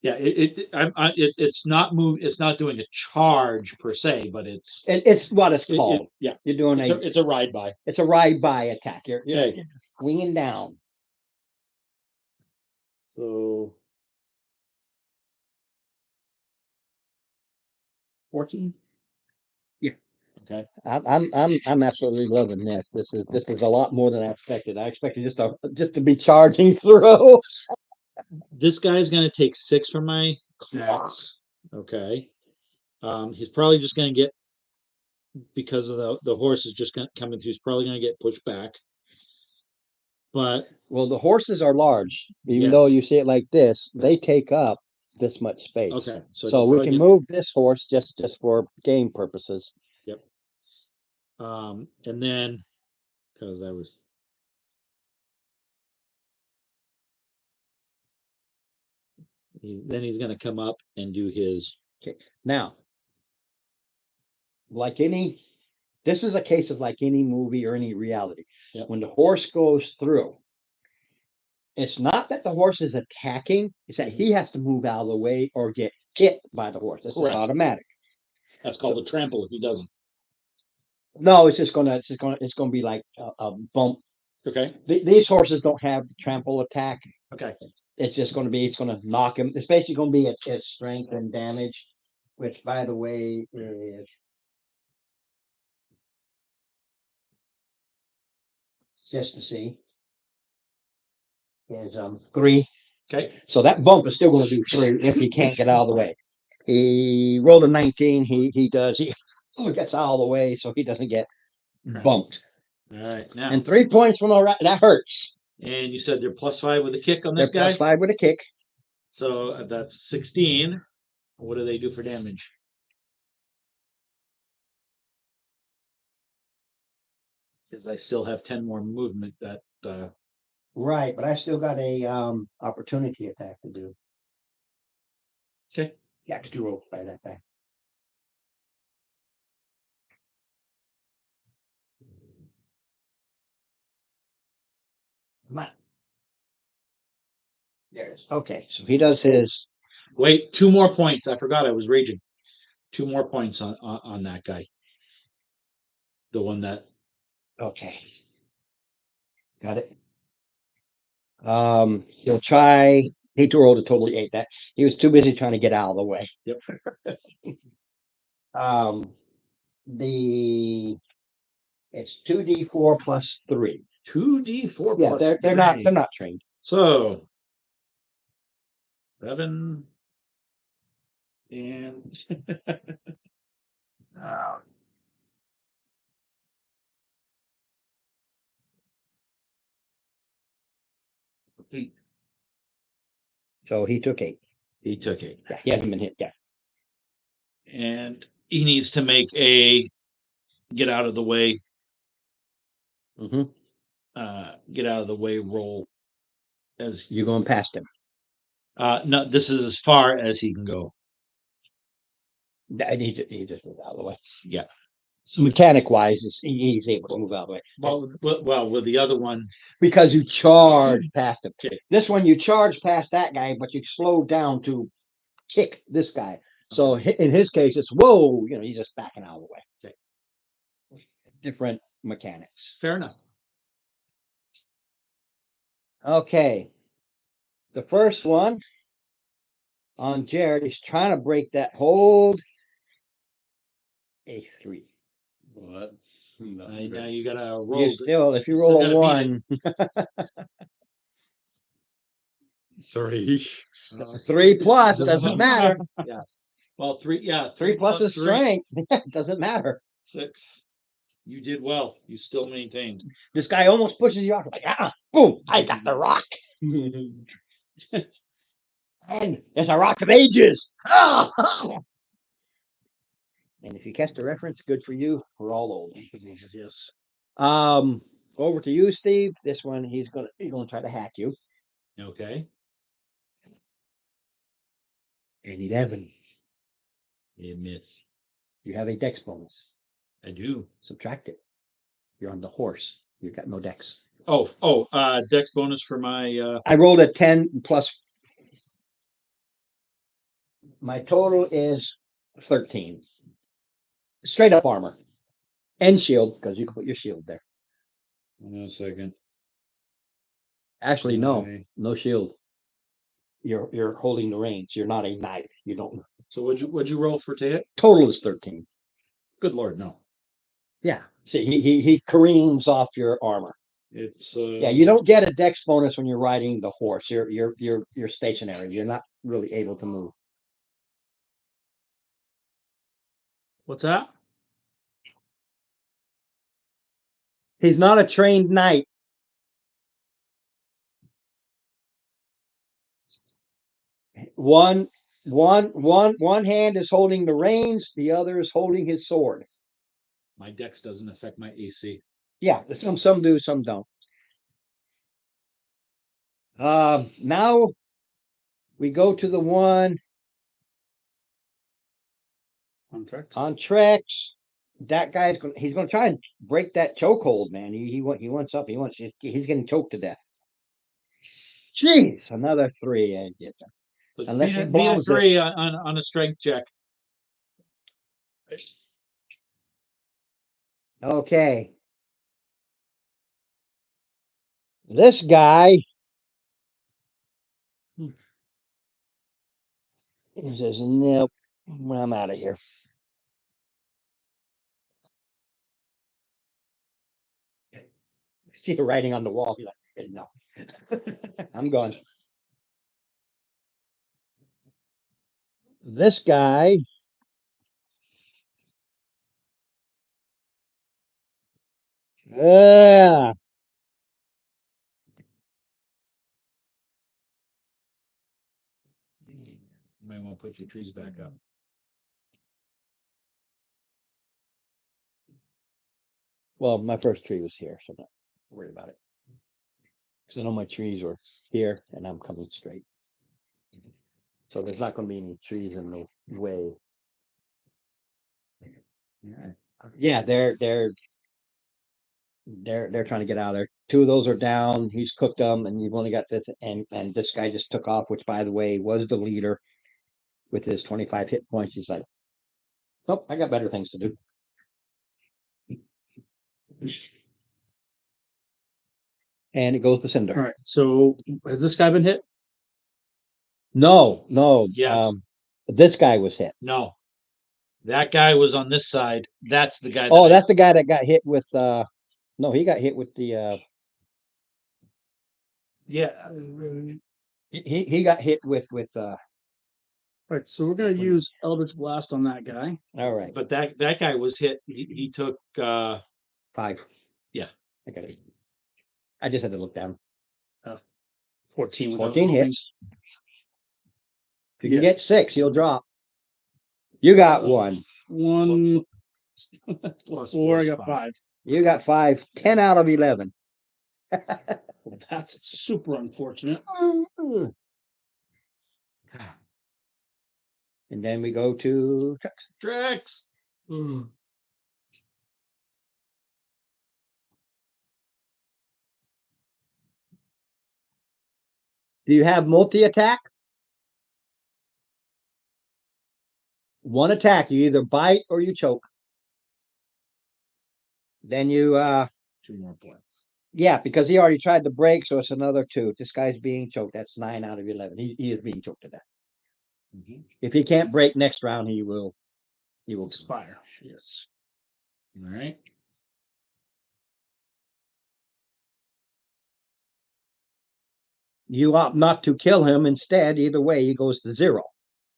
[SPEAKER 7] Yeah, it's not it's not doing a charge per se, but it's
[SPEAKER 3] It's what it's
[SPEAKER 7] it-
[SPEAKER 3] called.
[SPEAKER 7] yeah,
[SPEAKER 3] You're doing
[SPEAKER 7] it's a ride by.
[SPEAKER 3] it's a ride by attack. You're
[SPEAKER 7] Okay.
[SPEAKER 3] swinging down.
[SPEAKER 7] So 14.
[SPEAKER 3] Yeah.
[SPEAKER 7] Okay.
[SPEAKER 3] I'm absolutely loving this. This is a lot more than I expected. I expected just to be charging through.
[SPEAKER 7] This guy's gonna take 6 from my class. Okay. He's probably just gonna get, because of the horse is just gonna coming through, he's probably gonna get pushed back. But
[SPEAKER 3] Well, the horses are large. Even though
[SPEAKER 7] Yes.
[SPEAKER 3] you see it like this, they take up this much space.
[SPEAKER 7] okay, so
[SPEAKER 3] So
[SPEAKER 7] he'll
[SPEAKER 3] we
[SPEAKER 7] probably
[SPEAKER 3] can
[SPEAKER 7] get-
[SPEAKER 3] move this horse just for game purposes.
[SPEAKER 7] and then because that was then he's gonna come up and do his
[SPEAKER 3] Now, like this is a case of like any movie or any reality.
[SPEAKER 7] Yep.
[SPEAKER 3] When the horse goes through, it's not that the horse is attacking, it's that he has to move out of the way or get hit by the horse. It's
[SPEAKER 7] Correct.
[SPEAKER 3] automatic.
[SPEAKER 7] that's called a trample if he doesn't.
[SPEAKER 3] No, it's gonna be like a bump.
[SPEAKER 7] Okay.
[SPEAKER 3] These horses don't have the trample attack.
[SPEAKER 7] Okay.
[SPEAKER 3] It's gonna knock him. It's basically gonna be its strength and damage, which by the way is just to see is 3.
[SPEAKER 7] Okay.
[SPEAKER 3] So that bump is still gonna do 3 if he can't get out of the way. He rolled a 19. He gets out of the way so he doesn't get bumped.
[SPEAKER 7] All right. Now,
[SPEAKER 3] And 3 points from that hurts.
[SPEAKER 7] and you said they're +5 with a kick on
[SPEAKER 3] They're
[SPEAKER 7] this guy.
[SPEAKER 3] +5 with a kick.
[SPEAKER 7] So that's 16. What do they do for damage? Because I still have 10 more movement that
[SPEAKER 3] Right, but I still got a opportunity attack to do.
[SPEAKER 7] Okay.
[SPEAKER 3] Yeah, 'cause you rolled by that guy. Come on. There it is. Okay, so he does his.
[SPEAKER 7] wait, 2 more points. I forgot I was raging. 2 more points on that guy. The one that
[SPEAKER 3] Okay. Got it. He'll try. He rolled a totally 8. That he was too busy trying to get out of the way.
[SPEAKER 7] Yep.
[SPEAKER 3] It's 2d4 plus 3.
[SPEAKER 7] 2d4
[SPEAKER 3] Yeah,
[SPEAKER 7] plus
[SPEAKER 3] they're
[SPEAKER 7] 3.
[SPEAKER 3] not trained.
[SPEAKER 7] So 7 and
[SPEAKER 3] So he took 8.
[SPEAKER 7] he took 8.
[SPEAKER 3] Yeah, he hasn't been hit yet.
[SPEAKER 7] And he needs to make a get out of the way,
[SPEAKER 3] Mm-hmm.
[SPEAKER 7] get out of the way roll. As
[SPEAKER 3] You're going past him.
[SPEAKER 7] no, this is as far as he can go.
[SPEAKER 3] And he just moved out of the way.
[SPEAKER 7] Yeah.
[SPEAKER 3] So mechanic wise, he's able to move out of the way.
[SPEAKER 7] Well, with the other one,
[SPEAKER 3] Because you charge past him.
[SPEAKER 7] Okay.
[SPEAKER 3] This one, you charge past that guy, but you slow down to kick this guy. So in his case, it's whoa, he's just backing out of the way.
[SPEAKER 7] Okay.
[SPEAKER 3] Different mechanics.
[SPEAKER 7] fair enough.
[SPEAKER 3] Okay. The first one on Jared, he's trying to break that hold. A3.
[SPEAKER 1] Well, that's not
[SPEAKER 7] Now
[SPEAKER 1] good.
[SPEAKER 7] you gotta roll.
[SPEAKER 3] You still, if you
[SPEAKER 7] still
[SPEAKER 3] roll a
[SPEAKER 7] gotta beat
[SPEAKER 3] 1,
[SPEAKER 1] 3.
[SPEAKER 3] 3 plus, it doesn't matter.
[SPEAKER 7] Well, 3, yeah,
[SPEAKER 3] 3 plus is
[SPEAKER 7] 3,
[SPEAKER 3] strength. It doesn't matter.
[SPEAKER 7] 6. You did well. You still maintained.
[SPEAKER 3] This guy almost pushes you off. Like, boom, I got the rock. And it's a rock of ages. And if you catch the reference, good for you. We're all old.
[SPEAKER 7] Yes.
[SPEAKER 3] Over to you, Steve. This one, he's gonna try to hack you.
[SPEAKER 7] Okay.
[SPEAKER 3] And 11.
[SPEAKER 7] You miss.
[SPEAKER 3] You have a dex bonus.
[SPEAKER 7] I do.
[SPEAKER 3] Subtract it. You're on the horse. You've got no dex.
[SPEAKER 7] Dex bonus for my,
[SPEAKER 3] I rolled a 10 plus. My total is 13. Straight up armor and shield because you can put your shield there.
[SPEAKER 7] one second.
[SPEAKER 3] Actually, no,
[SPEAKER 7] Okay.
[SPEAKER 3] no shield. You're holding the range. You're not a knight. You don't.
[SPEAKER 7] So what'd you roll for to hit?
[SPEAKER 3] Total is 13.
[SPEAKER 7] Good lord, no.
[SPEAKER 3] Yeah. See, he careens off your armor.
[SPEAKER 7] It's,
[SPEAKER 3] Yeah, you don't get a dex bonus when you're riding the horse. You're stationary. You're not really able to move.
[SPEAKER 2] What's that?
[SPEAKER 3] He's not a trained knight. One hand is holding the reins, the other is holding his sword.
[SPEAKER 7] my Dex doesn't affect my AC.
[SPEAKER 3] Yeah, some do, some don't. Now we go to the one
[SPEAKER 2] Contract.
[SPEAKER 3] on Trex. That guy's he's gonna try and break that chokehold, man. He wants up. He's getting choked to death. Jeez, another 3. I get that.
[SPEAKER 7] But
[SPEAKER 3] Unless
[SPEAKER 7] beat
[SPEAKER 3] he
[SPEAKER 7] a
[SPEAKER 3] blows it.
[SPEAKER 7] 3 on a strength check.
[SPEAKER 3] Okay. This guy says, nope, I'm out of here. See the writing on the wall. He's like, no, I'm gone. This guy
[SPEAKER 7] You might want to put your trees back up.
[SPEAKER 3] well, my first tree was here, so I'm not worried about it. Because I know my trees were here and I'm coming straight. So there's not going to be any trees in the way. Yeah, they're trying to get out of there. 2 of those are down. He's cooked them, and you've only got this. And this guy just took off, which, by the way, was the leader with his 25 hit points. He's like, nope, I got better things to do. And it goes to Cinder.
[SPEAKER 2] All right. So has this guy been hit?
[SPEAKER 3] No.
[SPEAKER 7] Yes.
[SPEAKER 3] This guy was hit.
[SPEAKER 7] No. That guy was on this side. That's the guy.
[SPEAKER 3] Oh, that's the guy that got hit with. No, he got hit with the.
[SPEAKER 7] yeah.
[SPEAKER 3] He got hit with.
[SPEAKER 2] Right. So we're gonna use Eldritch Blast on that guy.
[SPEAKER 3] All right,
[SPEAKER 7] But that guy was hit. He took
[SPEAKER 3] 5.
[SPEAKER 7] Yeah.
[SPEAKER 3] I got it. I just had to look down.
[SPEAKER 2] 14. without
[SPEAKER 3] 14
[SPEAKER 2] moving.
[SPEAKER 3] hits. If you can get 6, you'll drop. You got 1.
[SPEAKER 2] 1
[SPEAKER 7] plus
[SPEAKER 2] 4. I
[SPEAKER 7] is
[SPEAKER 2] got
[SPEAKER 7] 5.
[SPEAKER 2] 5.
[SPEAKER 3] You got 5. 10 out of 11.
[SPEAKER 2] Well, that's super unfortunate.
[SPEAKER 3] And then we go to
[SPEAKER 7] Trex.
[SPEAKER 3] do you have multi-attack? One attack, you either bite or you choke. Then you
[SPEAKER 7] 2 more points.
[SPEAKER 3] yeah, because he already tried to break, so it's another 2. This guy's being choked. That's 9 out of 11. He is being choked to death. If he can't break next round, he will
[SPEAKER 2] Expire. Yes.
[SPEAKER 7] All right.
[SPEAKER 3] You opt not to kill him instead. Either way, he goes to 0.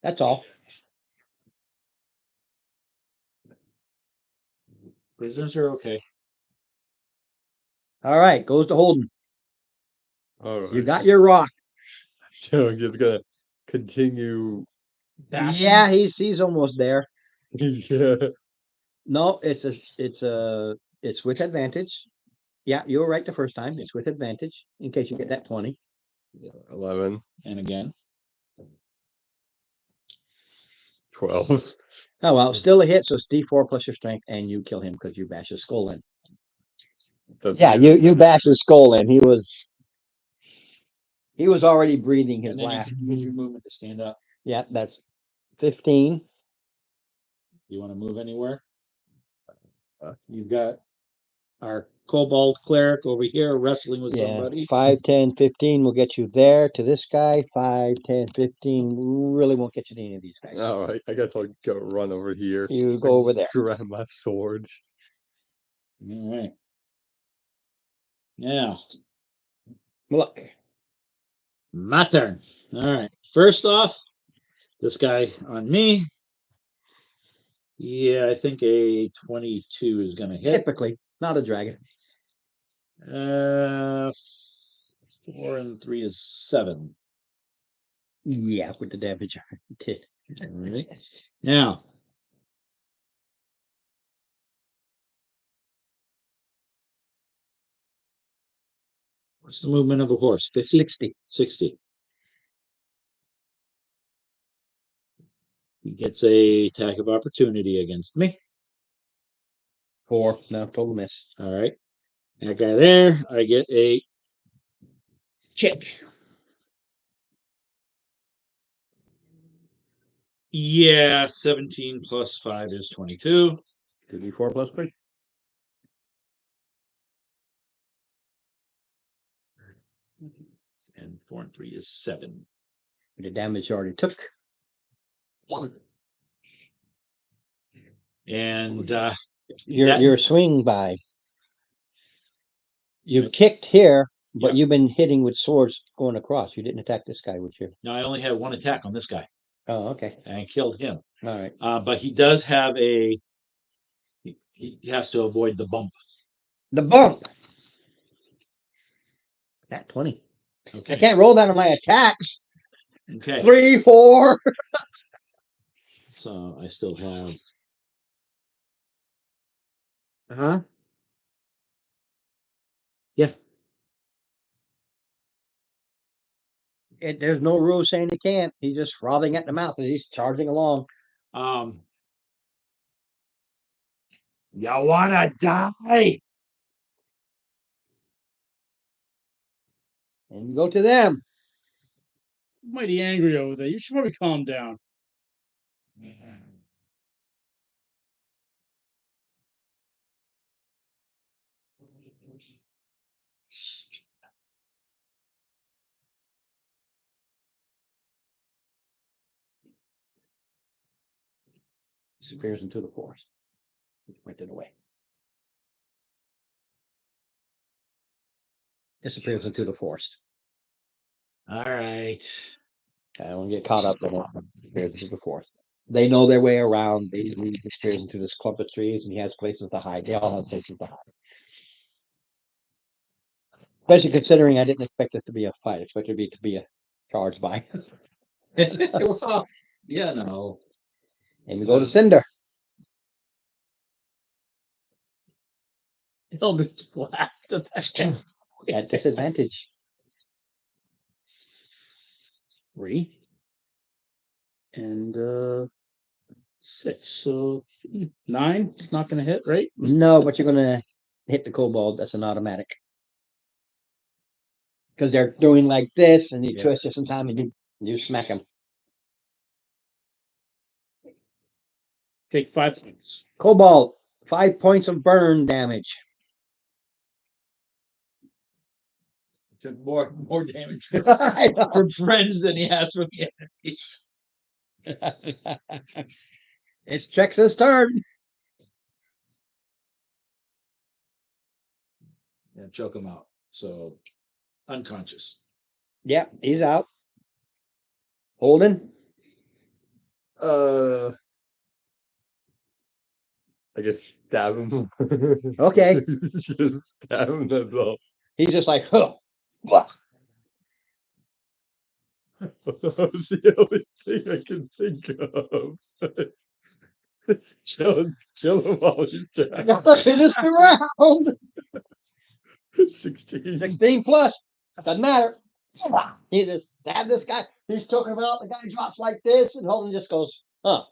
[SPEAKER 3] That's all.
[SPEAKER 7] Prisoners are okay.
[SPEAKER 3] All right, goes to Holden.
[SPEAKER 1] All right.
[SPEAKER 3] You got your rock.
[SPEAKER 1] So I'm just gonna continue.
[SPEAKER 3] Yeah, he's almost there.
[SPEAKER 1] Yeah.
[SPEAKER 3] No, it's with advantage. Yeah, you were right the first time. It's with advantage in case you get that 20.
[SPEAKER 1] 11,
[SPEAKER 7] And again.
[SPEAKER 1] 12.
[SPEAKER 3] Oh well, still a hit, so it's D4 plus your strength, and you kill him because you bash his skull in. Yeah, you bashed his skull in. He was already breathing his
[SPEAKER 7] And then you
[SPEAKER 3] last.
[SPEAKER 7] can use your movement to stand up.
[SPEAKER 3] Yeah, that's 15.
[SPEAKER 7] You want to move anywhere? You've got our kobold cleric over here wrestling with
[SPEAKER 3] Yeah,
[SPEAKER 7] somebody.
[SPEAKER 3] 5, 10, 15 will get you there to this guy. 5, 10, 15 really won't get you to any of these guys.
[SPEAKER 1] All right, I guess I'll go run over here.
[SPEAKER 3] You go over there.
[SPEAKER 1] Grab my sword.
[SPEAKER 7] All right. Now,
[SPEAKER 3] Look,
[SPEAKER 7] my turn. All right. First off, this guy on me. Yeah, I think a 22 is going to hit.
[SPEAKER 3] typically, not a dragon.
[SPEAKER 7] 4 and 3 is 7.
[SPEAKER 3] Yeah, with the damage I did.
[SPEAKER 7] All right. Now, what's the movement of a horse? 50?
[SPEAKER 3] 60.
[SPEAKER 7] 60. He gets a attack of opportunity against me.
[SPEAKER 3] 4. No, total miss.
[SPEAKER 7] All right. That guy there, I get a kick. Yeah, 17 plus 5 is 22.
[SPEAKER 3] 2d4 plus 3.
[SPEAKER 7] And 4 and 3 is 7.
[SPEAKER 3] The damage you already took.
[SPEAKER 7] And
[SPEAKER 3] Your swing by. You kicked here, but
[SPEAKER 7] Yep.
[SPEAKER 3] you've been hitting with swords going across. You didn't attack this guy with your.
[SPEAKER 7] now I only have one attack on this guy,
[SPEAKER 3] Oh, okay.
[SPEAKER 7] and I killed him.
[SPEAKER 3] All right.
[SPEAKER 7] But he does have a. He has to avoid the bump.
[SPEAKER 3] The bump. That 20. I
[SPEAKER 7] Okay.
[SPEAKER 3] can't roll that on my attacks.
[SPEAKER 7] Okay.
[SPEAKER 3] 3, 4.
[SPEAKER 7] So I still have.
[SPEAKER 3] Huh?
[SPEAKER 7] Yeah.
[SPEAKER 3] There's no rule saying he can't. He's just frothing at the mouth as he's charging along.
[SPEAKER 7] You wanna die?
[SPEAKER 3] And you go to them.
[SPEAKER 2] Mighty angry over there. You should probably calm down.
[SPEAKER 3] Disappears into the forest. Went it away. Disappears into the forest.
[SPEAKER 7] All right.
[SPEAKER 3] I don't get caught up in it. Disappears into the forest. They know their way around. He disappears into this clump of trees, and he has places to hide. They all have places to hide. Especially considering I didn't expect this to be a fight. I expected it to be a charge by.
[SPEAKER 7] Well, yeah, no.
[SPEAKER 3] And we go to Cinder.
[SPEAKER 2] Eldritch blast of that.
[SPEAKER 3] At disadvantage.
[SPEAKER 2] 3 and 6. So 9. It's not going to hit, right?
[SPEAKER 3] No, but you're gonna hit the kobold. That's an automatic. Because they're doing like this, and you
[SPEAKER 7] Yeah.
[SPEAKER 3] twist just in time, and you smack them.
[SPEAKER 2] Take 5 points.
[SPEAKER 3] Kobold, 5 points of burn damage.
[SPEAKER 7] Took more damage
[SPEAKER 3] I know.
[SPEAKER 7] from friends than he has from the enemies.
[SPEAKER 3] It's Trex's turn.
[SPEAKER 7] Yeah, choke him out. So unconscious.
[SPEAKER 3] Yep, he's out. Holden.
[SPEAKER 1] I guess stab him.
[SPEAKER 3] Okay.
[SPEAKER 1] Just stab him, that's all.
[SPEAKER 3] He's just like, huh. Blah.
[SPEAKER 1] That's the only thing I can think of. Kill him while he's down.
[SPEAKER 3] Finish the round.
[SPEAKER 1] 16.
[SPEAKER 3] 16 plus. Doesn't matter. He just stabbed this guy. He's talking about the guy drops like this, and Holden just goes, huh.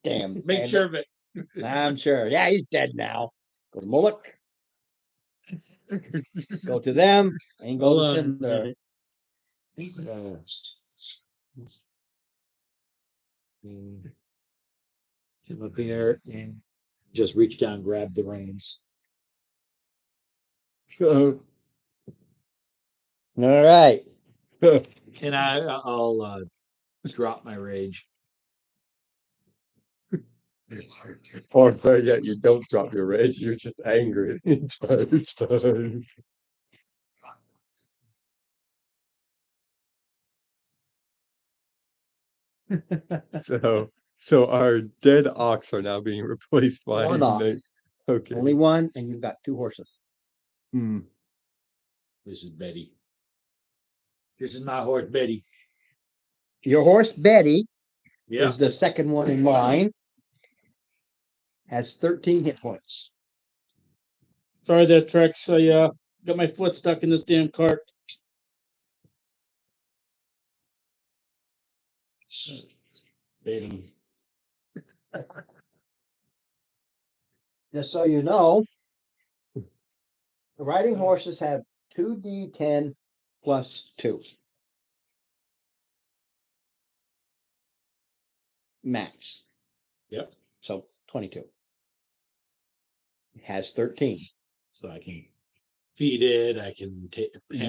[SPEAKER 3] Damn.
[SPEAKER 7] Make
[SPEAKER 3] damn
[SPEAKER 7] sure of it.
[SPEAKER 3] it. I'm sure. Yeah, he's dead now. Go to Mullock. Go to them and go
[SPEAKER 7] Hold
[SPEAKER 3] to
[SPEAKER 7] on a
[SPEAKER 3] Cinder.
[SPEAKER 7] minute. Come up here and just reach down, grab the reins.
[SPEAKER 3] All right.
[SPEAKER 7] And I'll drop my rage.
[SPEAKER 1] Or better yet, you don't drop your rage, you're just angry the entire time. So our dead ox are now being replaced by
[SPEAKER 3] One
[SPEAKER 1] na-
[SPEAKER 3] ox.
[SPEAKER 1] Okay.
[SPEAKER 3] Only one, and you've got 2 horses.
[SPEAKER 1] Hmm.
[SPEAKER 7] This is Betty. This is my horse, Betty.
[SPEAKER 3] Your horse, Betty,
[SPEAKER 7] Yeah.
[SPEAKER 3] is the second one in line. Has 13 hit points.
[SPEAKER 2] Sorry there, Trex. I got my foot stuck in this damn cart.
[SPEAKER 7] Betty.
[SPEAKER 3] Just so you know, riding horses have 2d10 plus 2. Max.
[SPEAKER 7] Yep.
[SPEAKER 3] So 22. It has 13.
[SPEAKER 7] So I can feed it. I can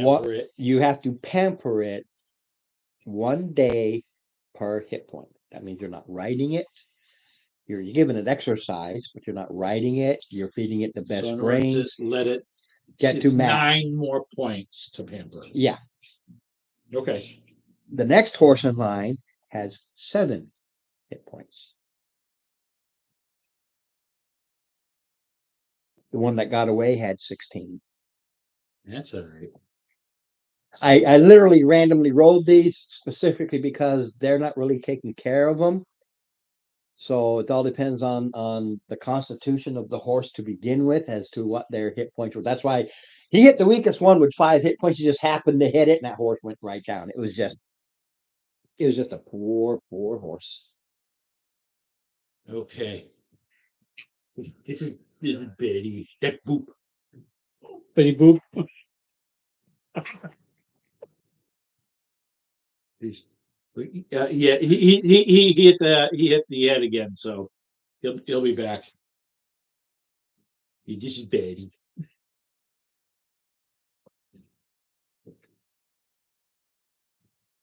[SPEAKER 3] What-
[SPEAKER 7] pamper it.
[SPEAKER 3] You have to pamper it 1 day per hit point. That means you're not riding it. You're giving it exercise, but you're not riding it. You're feeding it the best
[SPEAKER 7] So in order to
[SPEAKER 3] grains.
[SPEAKER 7] let it
[SPEAKER 3] Get to
[SPEAKER 7] it's
[SPEAKER 3] max.
[SPEAKER 7] 9 more points to pamper. it.
[SPEAKER 3] Yeah.
[SPEAKER 7] Okay.
[SPEAKER 3] The next horse in line has 7 hit points. The one that got away had 16.
[SPEAKER 7] That's all right.
[SPEAKER 3] I literally randomly rolled these specifically because they're not really taking care of them. So it all depends on the constitution of the horse to begin with as to what their hit points were. That's why he hit the weakest one with 5 hit points. He just happened to hit it, and that horse went right down. It was just a poor horse.
[SPEAKER 7] Okay. This is Betty. That boop.
[SPEAKER 2] Betty Boop.
[SPEAKER 7] Yeah, he hit the head again, so he'll be back. This is Betty.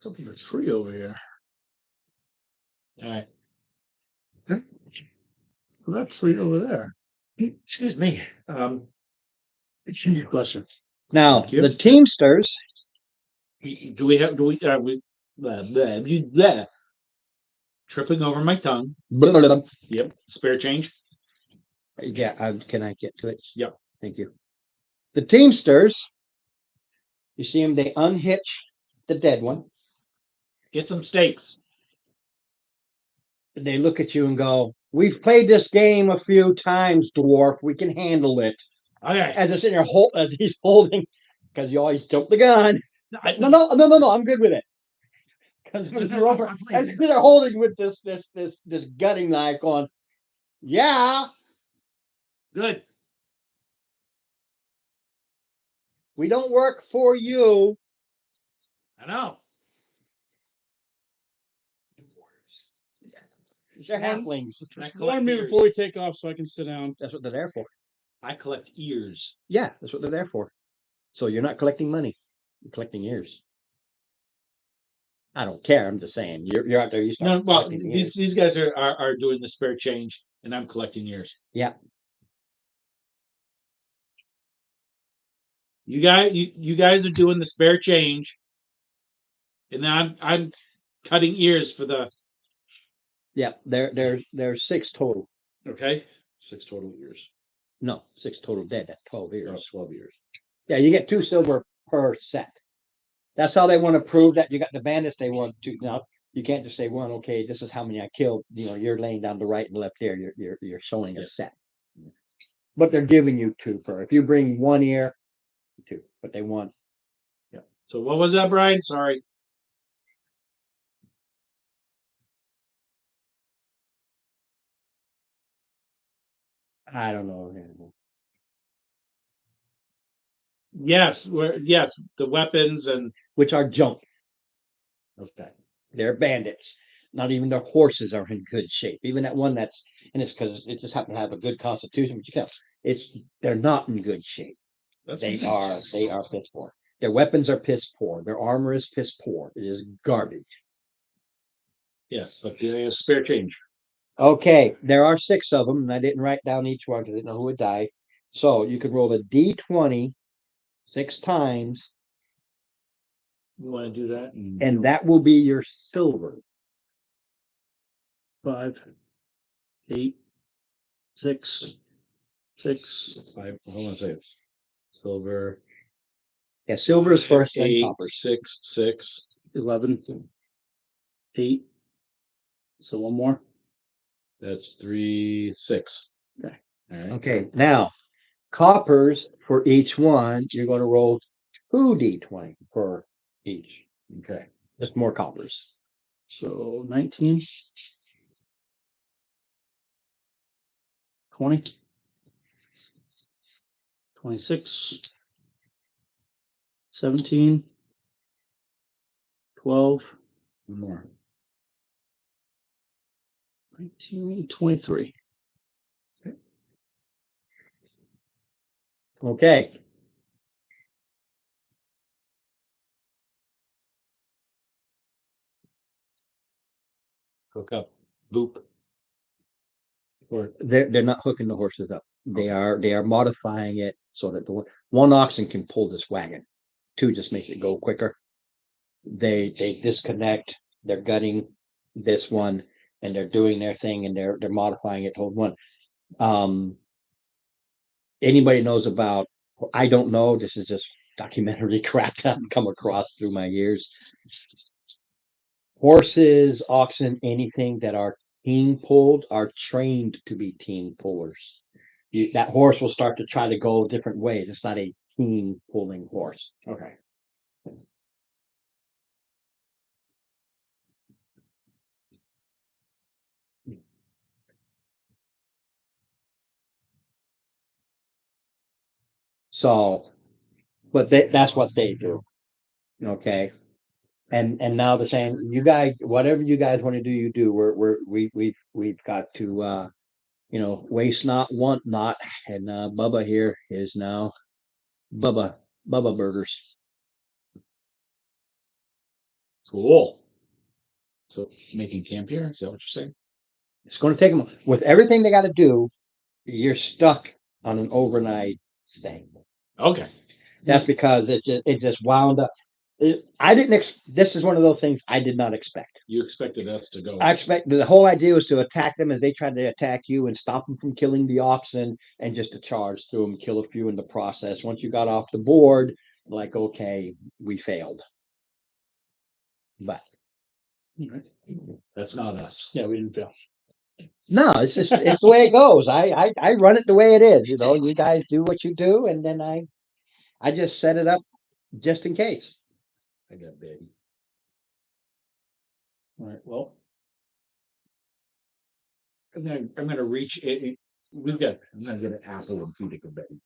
[SPEAKER 2] Something a tree over here.
[SPEAKER 7] All right.
[SPEAKER 2] That tree over there.
[SPEAKER 7] Excuse me.
[SPEAKER 2] Bless you.
[SPEAKER 3] Now
[SPEAKER 7] Thank you.
[SPEAKER 3] the Teamsters,
[SPEAKER 7] Do we blah, blah, blah. Tripping over my tongue. Yep. Spare change.
[SPEAKER 3] yeah, can I get to it?
[SPEAKER 7] Yep.
[SPEAKER 3] Thank you. The Teamsters, you see them, they unhitch the dead one.
[SPEAKER 7] Get some steaks.
[SPEAKER 3] They look at you and go, "We've played this game a few times, dwarf. We can handle it."
[SPEAKER 7] Okay.
[SPEAKER 3] As it's in your as he's holding, because you always jump the gun.
[SPEAKER 7] I-
[SPEAKER 3] No, I'm good with it. Because Robert, as they're holding with this gutting knife, going, "Yeah,
[SPEAKER 7] Good.
[SPEAKER 3] we don't work for you."
[SPEAKER 7] I know.
[SPEAKER 3] They're halflings.
[SPEAKER 7] I collect
[SPEAKER 2] Warn me
[SPEAKER 7] ears.
[SPEAKER 2] before we take off so I can sit down.
[SPEAKER 3] That's what they're there for.
[SPEAKER 7] I collect ears.
[SPEAKER 3] Yeah, that's what they're there for. So you're not collecting money. You're collecting ears. I don't care. I'm just saying. You're out there. You start
[SPEAKER 7] No, well,
[SPEAKER 3] collecting the ears.
[SPEAKER 7] these guys are doing the spare change, and I'm collecting ears.
[SPEAKER 3] Yeah.
[SPEAKER 7] You guys are doing the spare change, and then I'm cutting ears for the
[SPEAKER 3] Yeah, there's 6 total.
[SPEAKER 7] okay. 6 total ears.
[SPEAKER 3] No, 6 total dead. That's 12
[SPEAKER 7] Oh,
[SPEAKER 3] ears.
[SPEAKER 7] 12 ears.
[SPEAKER 3] Yeah, you get 2 silver per set. That's how they want to prove that you got the bandits. They want to now. You can't just say one. Okay, this is how many I killed. You know, you're laying down the right and left here. You're showing a
[SPEAKER 7] Yeah.
[SPEAKER 3] set. But they're giving you 2 per. If you bring 1 ear, 2. But they want.
[SPEAKER 7] So what was that, Brian? Sorry.
[SPEAKER 3] I don't know.
[SPEAKER 5] Yes, yes, the weapons and
[SPEAKER 3] which are junk.
[SPEAKER 7] Okay.
[SPEAKER 3] They're bandits. Not even their horses are in good shape. Even that one and it's because it just happened to have a good constitution, but you can they're not in good shape. They are piss poor. Their weapons are piss poor. Their armor is piss poor. It is garbage.
[SPEAKER 7] Yes, but they have spare change.
[SPEAKER 3] Okay, there are 6 of them, and I didn't write down each one because I didn't know who would die. So you could roll a D20 6 times,
[SPEAKER 7] You want to do that?
[SPEAKER 3] and that will be your silver.
[SPEAKER 2] 5, 8, 6, 6.
[SPEAKER 7] Hold on a second. Silver.
[SPEAKER 3] Yeah, silver is first, then
[SPEAKER 7] 8,
[SPEAKER 3] copper.
[SPEAKER 7] 6, 6.
[SPEAKER 2] 11, 8. So one more.
[SPEAKER 7] That's 3, 6.
[SPEAKER 2] Okay.
[SPEAKER 7] All right.
[SPEAKER 3] Okay, now coppers for each one, you're going to roll 2d20 for each.
[SPEAKER 7] Okay.
[SPEAKER 3] Just more coppers.
[SPEAKER 2] So 19, 20, 26, 17, 12,
[SPEAKER 7] One more.
[SPEAKER 2] 19, 23.
[SPEAKER 3] Okay.
[SPEAKER 7] Hook up. Boop. Or
[SPEAKER 3] They're not hooking the horses up. They are modifying it so that one oxen can pull this wagon. 2 just makes it go quicker. They disconnect. They're gutting this one, and they're doing their thing, and they're modifying it to hold one. Anybody knows about? I don't know. This is just documentary crap that I've come across through my years. Horses, oxen, anything that are team pulled are trained to be team pullers. That horse will start to try to go different ways. It's not a team pulling horse.
[SPEAKER 7] okay.
[SPEAKER 3] So, but that's what they do. Okay. And now they're saying, you guys, whatever you guys want to do, you do. We've got to waste not, want not. And Bubba here is now Bubba Burgers.
[SPEAKER 7] Cool. So making camp here? Is that what you're saying?
[SPEAKER 3] It's going to take them with everything they got to do. You're stuck on an overnight stay.
[SPEAKER 7] Okay.
[SPEAKER 3] That's because it just wound up. I didn't. This is one of those things I did not expect.
[SPEAKER 7] You expected us to go.
[SPEAKER 3] I expect the whole idea was to attack them as they tried to attack you and stop them from killing the oxen and just to charge through them, kill a few in the process. Once you got off the board, like, okay, we failed. But
[SPEAKER 7] That's not us.
[SPEAKER 2] Yeah, we didn't fail.
[SPEAKER 3] no, it's just it's the way it goes. I run it the way it is. You guys do what you do, and then I just set it up just in case.
[SPEAKER 7] I got big.
[SPEAKER 2] All right. Well,
[SPEAKER 7] I'm gonna reach it. I'm gonna get an apple and feed it to Betty.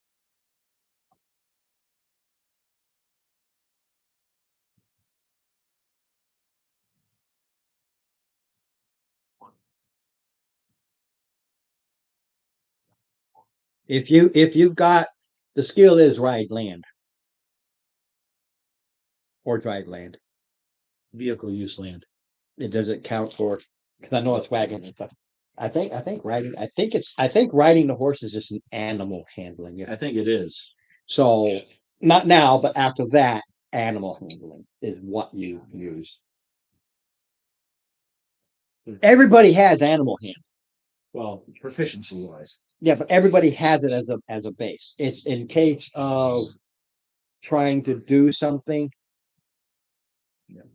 [SPEAKER 3] If you've got the skill is ride land or drive land.
[SPEAKER 7] Vehicle use land.
[SPEAKER 3] It doesn't count for because I know it's wagon and stuff. I think riding. I think riding the horse is just an animal handling. Yeah.
[SPEAKER 7] I think it is.
[SPEAKER 3] So not now, but after that, animal handling is what you use. Everybody has animal handling.
[SPEAKER 7] Well, proficiency wise.
[SPEAKER 3] Yeah, but everybody has it as a base. It's in case of trying to do something.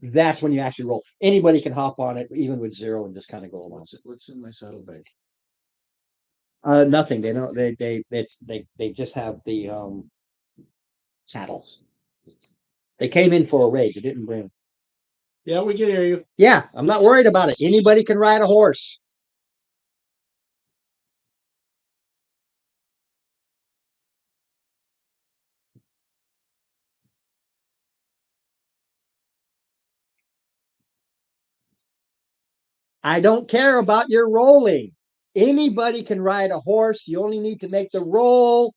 [SPEAKER 3] That's when you actually roll. Anybody can hop on it, even with 0, and just kind of go along.
[SPEAKER 7] What's in my saddlebag?
[SPEAKER 3] Nothing. They don't. They just have the saddles. They came in for a raid. They didn't bring.
[SPEAKER 7] Yeah, we can hear you.
[SPEAKER 3] Yeah, I'm not worried about it. Anybody can ride a horse. I don't care about your rolling. Anybody can ride a horse. You only need to make the roll.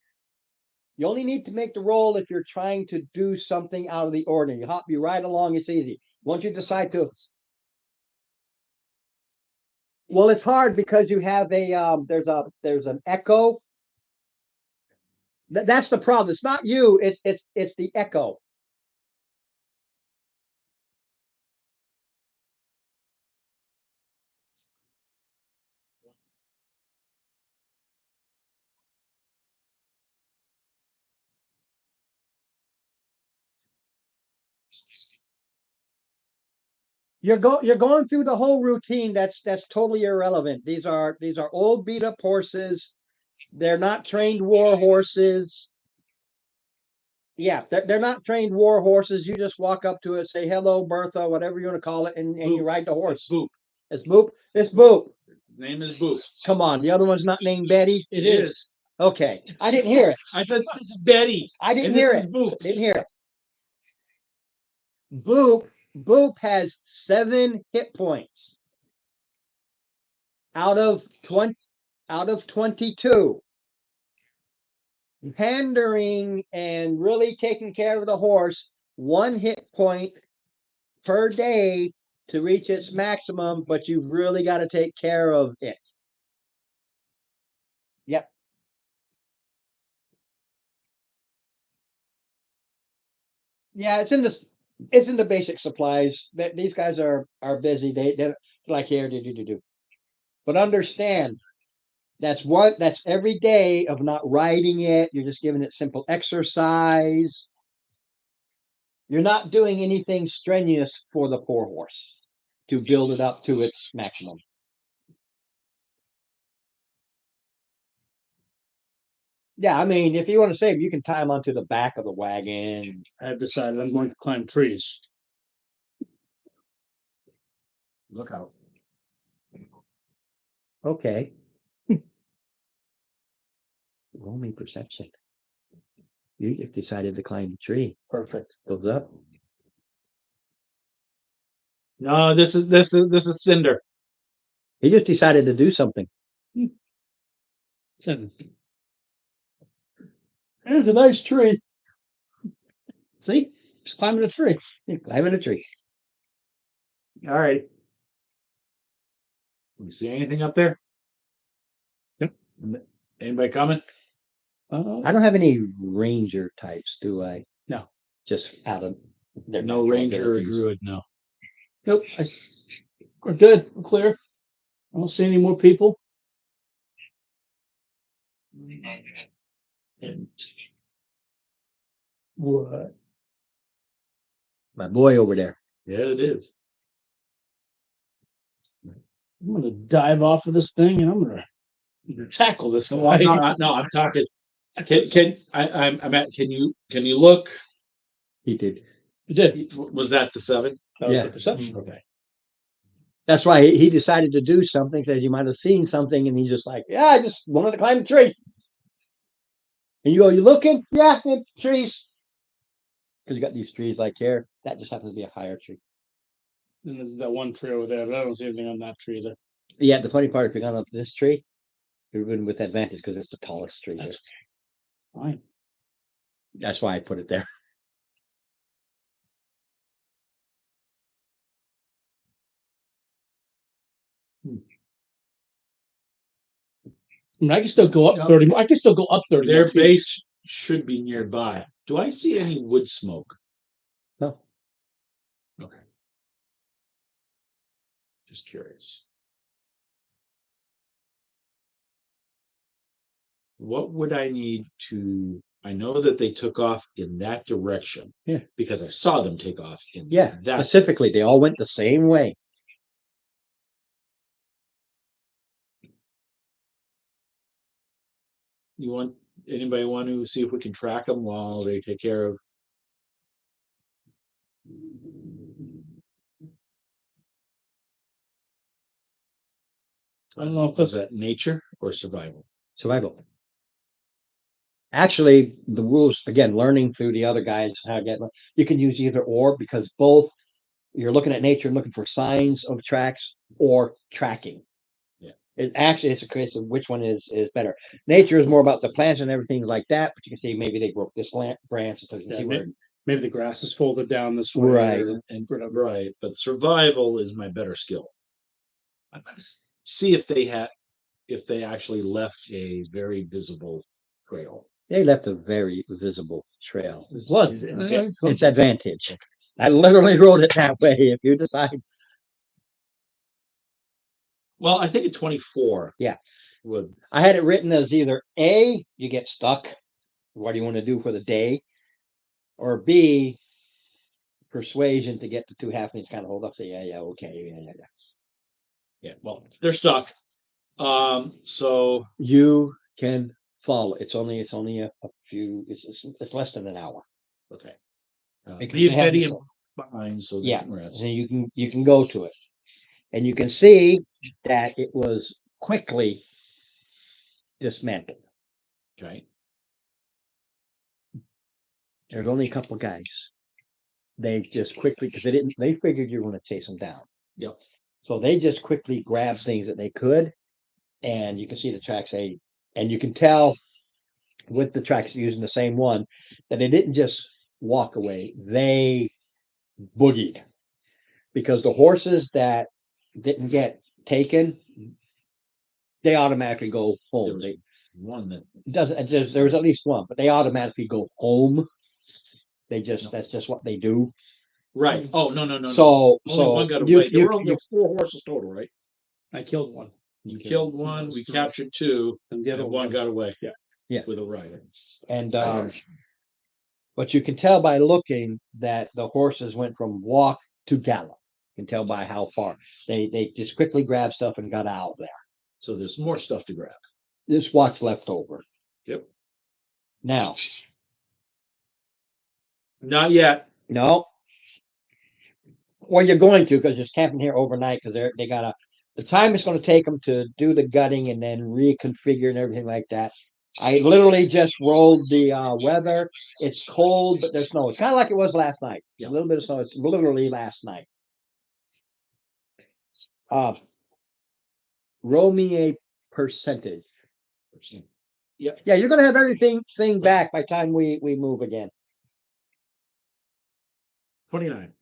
[SPEAKER 3] You only need to make the roll if you're trying to do something out of the ordinary. You hop, you ride along, it's easy. Once you decide to, well, it's hard because you have there's an echo. That's the problem. It's not you, it's the echo. You're going through the whole routine. That's totally irrelevant. These are old beat up horses. They're not trained war horses. Yeah, they're not trained war horses. You just walk up to it, say hello, Bertha, whatever you want to call it, and you
[SPEAKER 7] Boop.
[SPEAKER 3] ride the horse.
[SPEAKER 7] Boop.
[SPEAKER 3] It's Boop. It's Boop.
[SPEAKER 7] Name is Boop.
[SPEAKER 3] Come on, the other one's not named Betty.
[SPEAKER 2] It is.
[SPEAKER 3] Okay, I didn't hear it.
[SPEAKER 7] I said, this is Betty.
[SPEAKER 3] I didn't
[SPEAKER 7] And
[SPEAKER 3] hear
[SPEAKER 7] this
[SPEAKER 3] it.
[SPEAKER 7] is Boop.
[SPEAKER 3] Didn't hear it. Boop has 7 hit points out of 22. Pandering and really taking care of the horse, 1 hit point per day to reach its maximum, but you've really got to take care of it. Yep. Yeah, it's in the basic supplies. That these guys are busy. They're like, here, do. But understand, that's every day of not riding it. You're just giving it simple exercise. You're not doing anything strenuous for the poor horse to build it up to its maximum. Yeah, I mean, if you want to save, you can tie them onto the back of the wagon.
[SPEAKER 2] I've decided I'm going to climb trees.
[SPEAKER 7] Look out.
[SPEAKER 3] Okay. Roll me perception. You just decided to climb the tree.
[SPEAKER 2] Perfect.
[SPEAKER 3] Goes up.
[SPEAKER 7] No, this is Cinder.
[SPEAKER 3] He just decided to do something.
[SPEAKER 2] 7.
[SPEAKER 3] It's a nice tree.
[SPEAKER 2] See? Just climbing a tree.
[SPEAKER 3] You're climbing a tree.
[SPEAKER 7] All right. You see anything up there?
[SPEAKER 2] Yep.
[SPEAKER 7] Anybody coming?
[SPEAKER 3] I don't have any ranger types, do I?
[SPEAKER 2] No.
[SPEAKER 3] Just out of their
[SPEAKER 7] No
[SPEAKER 3] natural
[SPEAKER 7] ranger or
[SPEAKER 3] abilities.
[SPEAKER 7] druid, no.
[SPEAKER 2] Nope. We're good. We're clear. I don't see any more people.
[SPEAKER 7] And
[SPEAKER 2] What?
[SPEAKER 3] My boy over there.
[SPEAKER 7] yeah, it is.
[SPEAKER 2] I'm gonna dive off of this thing and I'm gonna tackle this
[SPEAKER 7] No,
[SPEAKER 2] guy.
[SPEAKER 7] I'm talking. Can you look?
[SPEAKER 3] He did.
[SPEAKER 2] You did.
[SPEAKER 7] Was that the 7?
[SPEAKER 2] That was
[SPEAKER 3] Yeah.
[SPEAKER 2] the perception.
[SPEAKER 7] Okay.
[SPEAKER 3] That's why he decided to do something. Says you might have seen something, and he's just like, yeah, I just wanted to climb a tree. And you go, you looking? Yeah, trees. Because you got these trees like here. That just happens to be a higher tree.
[SPEAKER 2] And there's that one tree over there, but I don't see anything on that tree either.
[SPEAKER 3] Yeah, the funny part, if you got up this tree, you're good with advantage because it's the tallest tree.
[SPEAKER 2] That's
[SPEAKER 3] Here.
[SPEAKER 2] fine.
[SPEAKER 3] That's why I put it there.
[SPEAKER 2] I mean, I can still go up
[SPEAKER 7] No.
[SPEAKER 2] 30 more. I can still go up 30
[SPEAKER 7] Their
[SPEAKER 2] more feet.
[SPEAKER 7] base should be nearby. Do I see any wood smoke?
[SPEAKER 3] No.
[SPEAKER 7] Okay. Just curious. What would I need to? I know that they took off in that direction.
[SPEAKER 3] Yeah.
[SPEAKER 7] Because I saw them take off in
[SPEAKER 3] Yeah,
[SPEAKER 7] that.
[SPEAKER 3] specifically, they all went the same way.
[SPEAKER 7] Anybody want to see if we can track them while they take care of?
[SPEAKER 2] I don't know if
[SPEAKER 7] Is
[SPEAKER 2] that's
[SPEAKER 7] that nature or survival?
[SPEAKER 3] Survival. Actually, the rules, again, learning through the other guys, how to get, you can use either or because both you're looking at nature and looking for signs of tracks or tracking.
[SPEAKER 7] Yeah.
[SPEAKER 3] It actually, it's a case of which one is better. Nature is more about the plants and everything like that, but you can see maybe they broke this branch, so you can
[SPEAKER 2] Yeah,
[SPEAKER 3] see where.
[SPEAKER 2] maybe the grass is folded down this way.
[SPEAKER 3] Right.
[SPEAKER 2] or
[SPEAKER 7] And
[SPEAKER 2] whatever.
[SPEAKER 7] right, but survival is my better skill. See if they actually left a very visible trail.
[SPEAKER 3] They left a very visible trail.
[SPEAKER 2] There's blood.
[SPEAKER 3] It's advantage. I literally wrote it that way. If you decide,
[SPEAKER 7] Well, I think at 24.
[SPEAKER 3] Yeah.
[SPEAKER 7] Would
[SPEAKER 3] I had it written as either A, you get stuck. What do you want to do for the day? Or B, persuasion to get the two halflings kind of hold up. Say, yeah, okay, yeah.
[SPEAKER 7] yeah, well, they're stuck. So
[SPEAKER 3] You can follow. It's only a few. It's less than an hour.
[SPEAKER 7] okay.
[SPEAKER 3] Because
[SPEAKER 7] Leave
[SPEAKER 3] they have
[SPEAKER 7] Betty
[SPEAKER 3] this-
[SPEAKER 7] behind so they
[SPEAKER 3] Yeah,
[SPEAKER 7] can rest.
[SPEAKER 3] so you can go to it, and you can see that it was quickly dismantled.
[SPEAKER 7] Okay.
[SPEAKER 3] There's only a couple guys. They just quickly, because they figured you were going to chase them down.
[SPEAKER 7] Yep.
[SPEAKER 3] So they just quickly grabbed things that they could, and you can see the tracks. And you can tell with the tracks using the same one that they didn't just walk away; they boogied, because the horses that didn't get taken, they automatically go
[SPEAKER 7] There
[SPEAKER 3] home.
[SPEAKER 7] was
[SPEAKER 3] They
[SPEAKER 7] one that
[SPEAKER 3] doesn't. There was at least one, but they automatically go home. That's just what they do.
[SPEAKER 7] right. Oh no.
[SPEAKER 3] So
[SPEAKER 7] Only one got
[SPEAKER 3] you-
[SPEAKER 7] away. There
[SPEAKER 3] you-
[SPEAKER 7] were only 4 horses total, right?
[SPEAKER 2] I killed one.
[SPEAKER 7] You
[SPEAKER 2] Okay.
[SPEAKER 7] killed one, we
[SPEAKER 2] So-
[SPEAKER 7] captured 2,
[SPEAKER 2] And the other
[SPEAKER 7] and one got away.
[SPEAKER 2] Yeah.
[SPEAKER 3] Yeah.
[SPEAKER 7] With a rider.
[SPEAKER 3] and but you can tell by looking that the horses went from walk to gallop. You can tell by how far they just quickly grabbed stuff and got out of there.
[SPEAKER 7] So there's more stuff to grab.
[SPEAKER 3] This is what's left over.
[SPEAKER 7] Yep.
[SPEAKER 3] Now,
[SPEAKER 7] Not yet.
[SPEAKER 3] no. Well, you're going to, because you're camping here overnight, because they got the time it's going to take them to do the gutting and then reconfigure and everything like that. I literally just rolled the weather. It's cold, but there's snow. It's kind of like it was last night.
[SPEAKER 7] Yeah.
[SPEAKER 3] A little bit of snow. It's literally last night. Roll me a percentage.
[SPEAKER 7] Yep.
[SPEAKER 3] Yeah, you're gonna have everything back by the time we move again.
[SPEAKER 7] 29.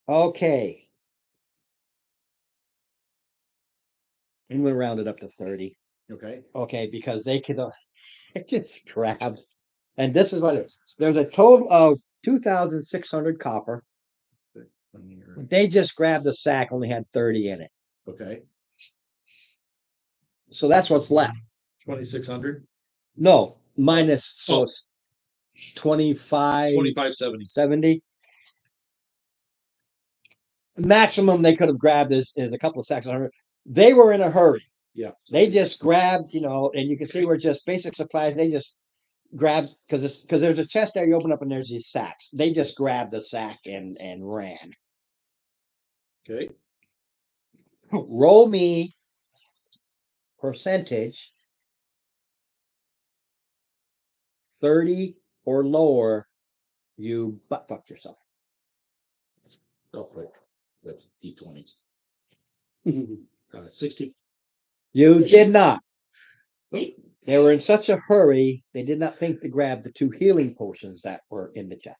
[SPEAKER 3] Okay. I'm gonna round it up to 30.
[SPEAKER 7] Okay.
[SPEAKER 3] Okay, because they could it just grabbed. And this is what it is. There's a total of 2,600 copper. They just grabbed the sack, only had 30 in it.
[SPEAKER 7] Okay.
[SPEAKER 3] So that's what's left.
[SPEAKER 7] 2,600.
[SPEAKER 3] No, minus, so
[SPEAKER 7] Oh.
[SPEAKER 3] it's 25,
[SPEAKER 7] 2570.
[SPEAKER 3] 70. Maximum they could have grabbed is a couple of sacks. They were in a hurry.
[SPEAKER 7] Yeah.
[SPEAKER 3] They just grabbed, and you can see where just basic supplies. They just grabbed because there's a chest there. You open up and there's these sacks. They just grabbed the sack and ran.
[SPEAKER 7] Okay.
[SPEAKER 3] Roll me percentage 30 or lower. You butt fucked yourself.
[SPEAKER 7] Oh, wait. That's D20. 60.
[SPEAKER 3] You did not. They were in such a hurry, they did not think to grab the 2 healing potions that were in the chest.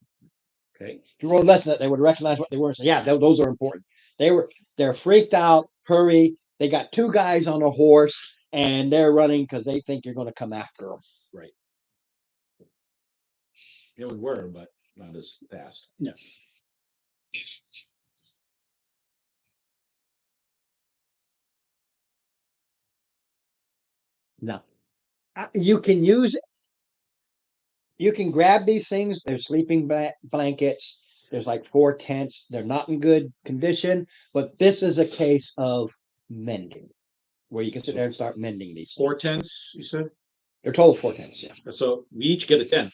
[SPEAKER 7] Okay.
[SPEAKER 3] If you rolled less than that, they would recognize what they were and say, yeah, those are important. They're freaked out, hurry. They got 2 guys on a horse and they're running because they think you're going to come after them.
[SPEAKER 7] Yeah, we were, but not as fast.
[SPEAKER 2] Yeah.
[SPEAKER 3] No. You can grab these things. There's sleeping blankets. There's like 4 tents. They're not in good condition, but this is a case of mending, where you can sit there and start mending these.
[SPEAKER 7] 4 tents, you said?
[SPEAKER 3] They're total 4 tents, yeah.
[SPEAKER 7] So we each get a 10.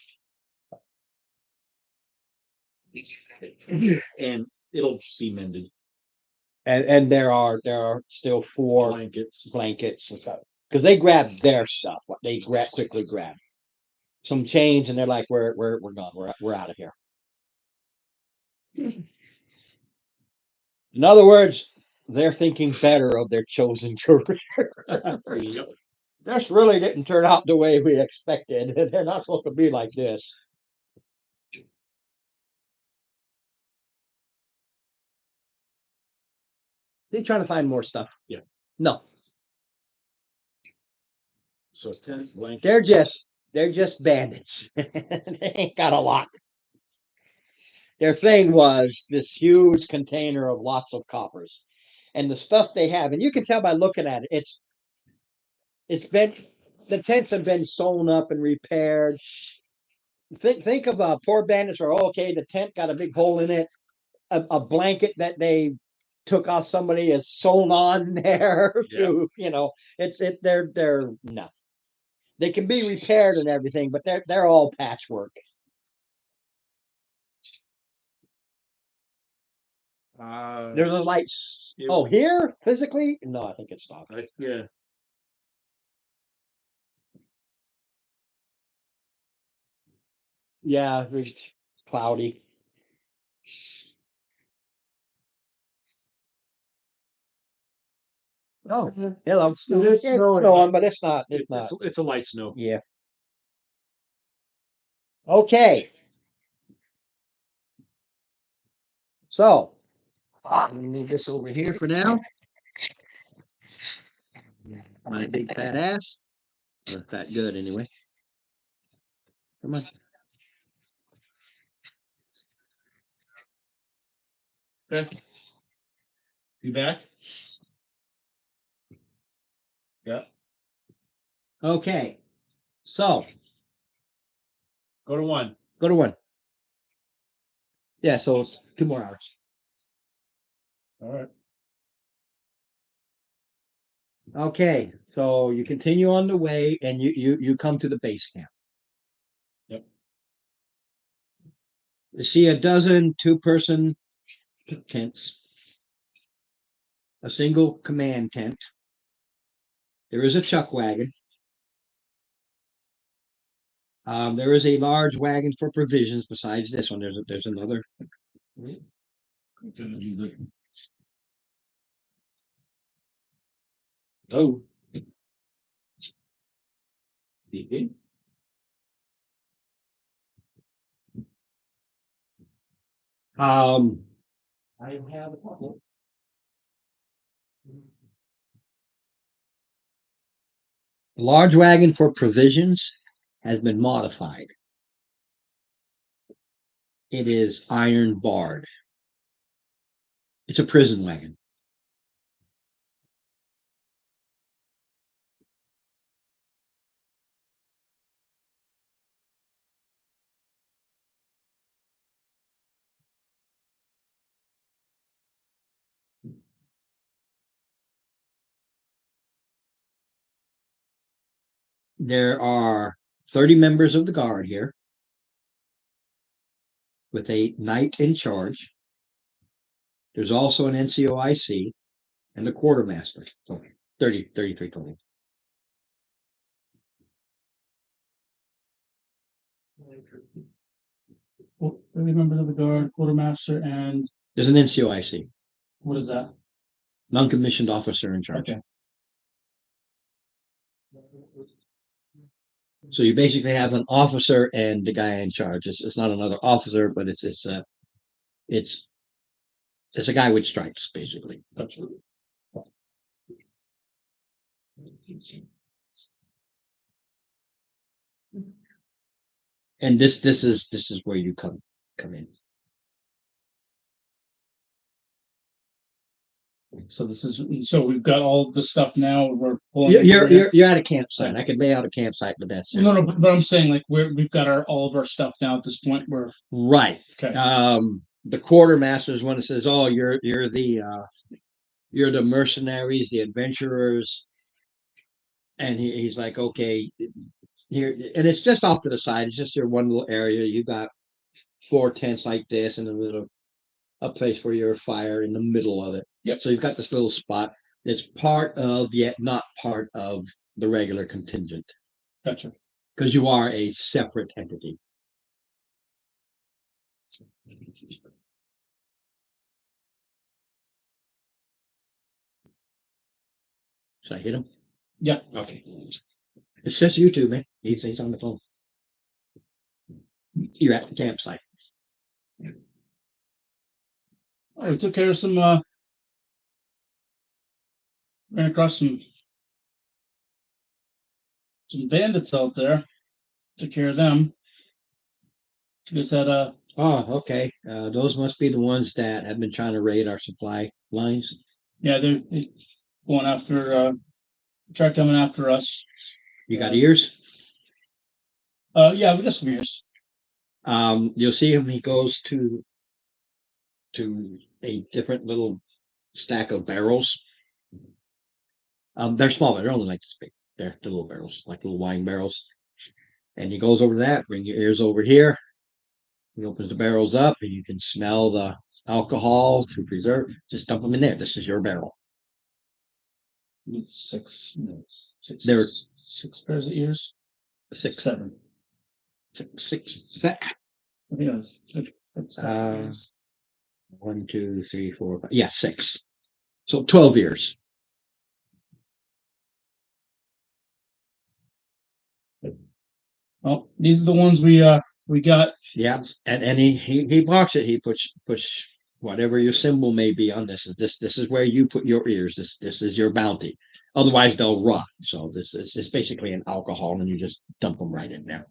[SPEAKER 7] And it'll be mended.
[SPEAKER 3] And there are still 4
[SPEAKER 7] Blankets.
[SPEAKER 3] blankets and stuff, because they grabbed their stuff. What they quickly grabbed some change, and they're like, we're gone. We're out of here. In other words, they're thinking better of their chosen career.
[SPEAKER 2] Yep.
[SPEAKER 3] This really didn't turn out the way we expected. They're not supposed to be like this. They're trying to find more stuff.
[SPEAKER 7] Yes.
[SPEAKER 3] No,
[SPEAKER 7] So 10 blank.
[SPEAKER 3] they're just bandits. They ain't got a lot. Their thing was this huge container of lots of coppers. And the stuff they have, and you can tell by looking at it, it's been the tents have been sewn up and repaired. Think of poor bandits or okay, the tent got a big hole in it, a blanket that they took off somebody is sewn on there to, they're no. They can be repaired and everything, but they're all patchwork. There's a lights.
[SPEAKER 7] it-
[SPEAKER 3] Oh, here physically? No, I think it stopped.
[SPEAKER 7] Yeah.
[SPEAKER 3] Yeah, it's cloudy. Oh, hello. It's
[SPEAKER 7] is snowing.
[SPEAKER 3] snowing, but it's not. It's not.
[SPEAKER 7] It's a light snow.
[SPEAKER 3] Yeah. Okay. So, let me move this over here for now. My big fat ass. Or fat good anyway. Come on.
[SPEAKER 5] Okay. You back? Yeah.
[SPEAKER 3] Okay. So,
[SPEAKER 5] Go to 1.
[SPEAKER 3] go to 1. Yeah, so it's 2 more hours.
[SPEAKER 5] All right.
[SPEAKER 3] Okay, so you continue on the way and you come to the base camp.
[SPEAKER 5] Yep.
[SPEAKER 3] You see a dozen 2-person tents, a single command tent. There is a chuck wagon. There is a large wagon for provisions besides this one. There's another.
[SPEAKER 7] Oh.
[SPEAKER 3] I have a couple. The large wagon for provisions has been modified. It is iron barred. It's a prison wagon. There are 30 members of the guard here with a knight in charge. There's also an NCOIC and a quartermaster. So 33 total.
[SPEAKER 2] Thirty members of the guard, quartermaster, and
[SPEAKER 3] There's an NCOIC,
[SPEAKER 2] what is that?
[SPEAKER 3] non-commissioned officer in charge.
[SPEAKER 2] Okay.
[SPEAKER 3] So you basically have an officer and the guy in charge. It's not another officer, but it's a guy with stripes, basically. And this is where you come in.
[SPEAKER 2] So we've got all the stuff now. We're pulling.
[SPEAKER 3] You're at a campsite. I could lay out a campsite, but that's it.
[SPEAKER 2] No, but I'm saying like we've got all of our stuff now at this point. We're
[SPEAKER 3] Right.
[SPEAKER 2] okay.
[SPEAKER 3] The quartermaster is one that says, "Oh, you're the mercenaries, the adventurers," and he's like, "Okay, here," and it's just off to the side. It's just your one little area. You got 4 tents like this, and a place for your fire in the middle of it.
[SPEAKER 2] Yep.
[SPEAKER 3] So you've got this little spot that's part of, yet not part of the regular contingent,
[SPEAKER 2] Gotcha.
[SPEAKER 3] because you are a separate entity. Should I hit him?
[SPEAKER 2] Yeah.
[SPEAKER 3] Okay. It says YouTube, man. He's on the phone. You're at the campsite.
[SPEAKER 2] Oh, we took care of some, ran across some bandits out there. Took care of them. You guys had
[SPEAKER 3] Oh, okay. Those must be the ones that have been trying to raid our supply lines.
[SPEAKER 2] yeah, they're going after, tried coming after us.
[SPEAKER 3] You got ears?
[SPEAKER 2] Yeah, we got some ears.
[SPEAKER 3] You'll see him. He goes to a different little stack of barrels. They're small. They're only like this big. They're the little barrels, like little wine barrels. And he goes over to that. Bring your ears over here. He opens the barrels up, and you can smell the alcohol to preserve. Just dump them in there. This is your barrel.
[SPEAKER 2] Six, no, six.
[SPEAKER 3] There-
[SPEAKER 2] Six pairs of ears.
[SPEAKER 3] Six,
[SPEAKER 2] Seven.
[SPEAKER 3] six.
[SPEAKER 2] I think it was six
[SPEAKER 3] Uh, 1, 2, 3, 4, 5. Yeah, 6. So 12 ears.
[SPEAKER 2] Oh, these are the ones we got.
[SPEAKER 3] Yeah, and he blocks it. He puts whatever your symbol may be on this. This is where you put your ears. This is your bounty. Otherwise, they'll rot. So this is it's basically an alcohol, and you just dump them right in there.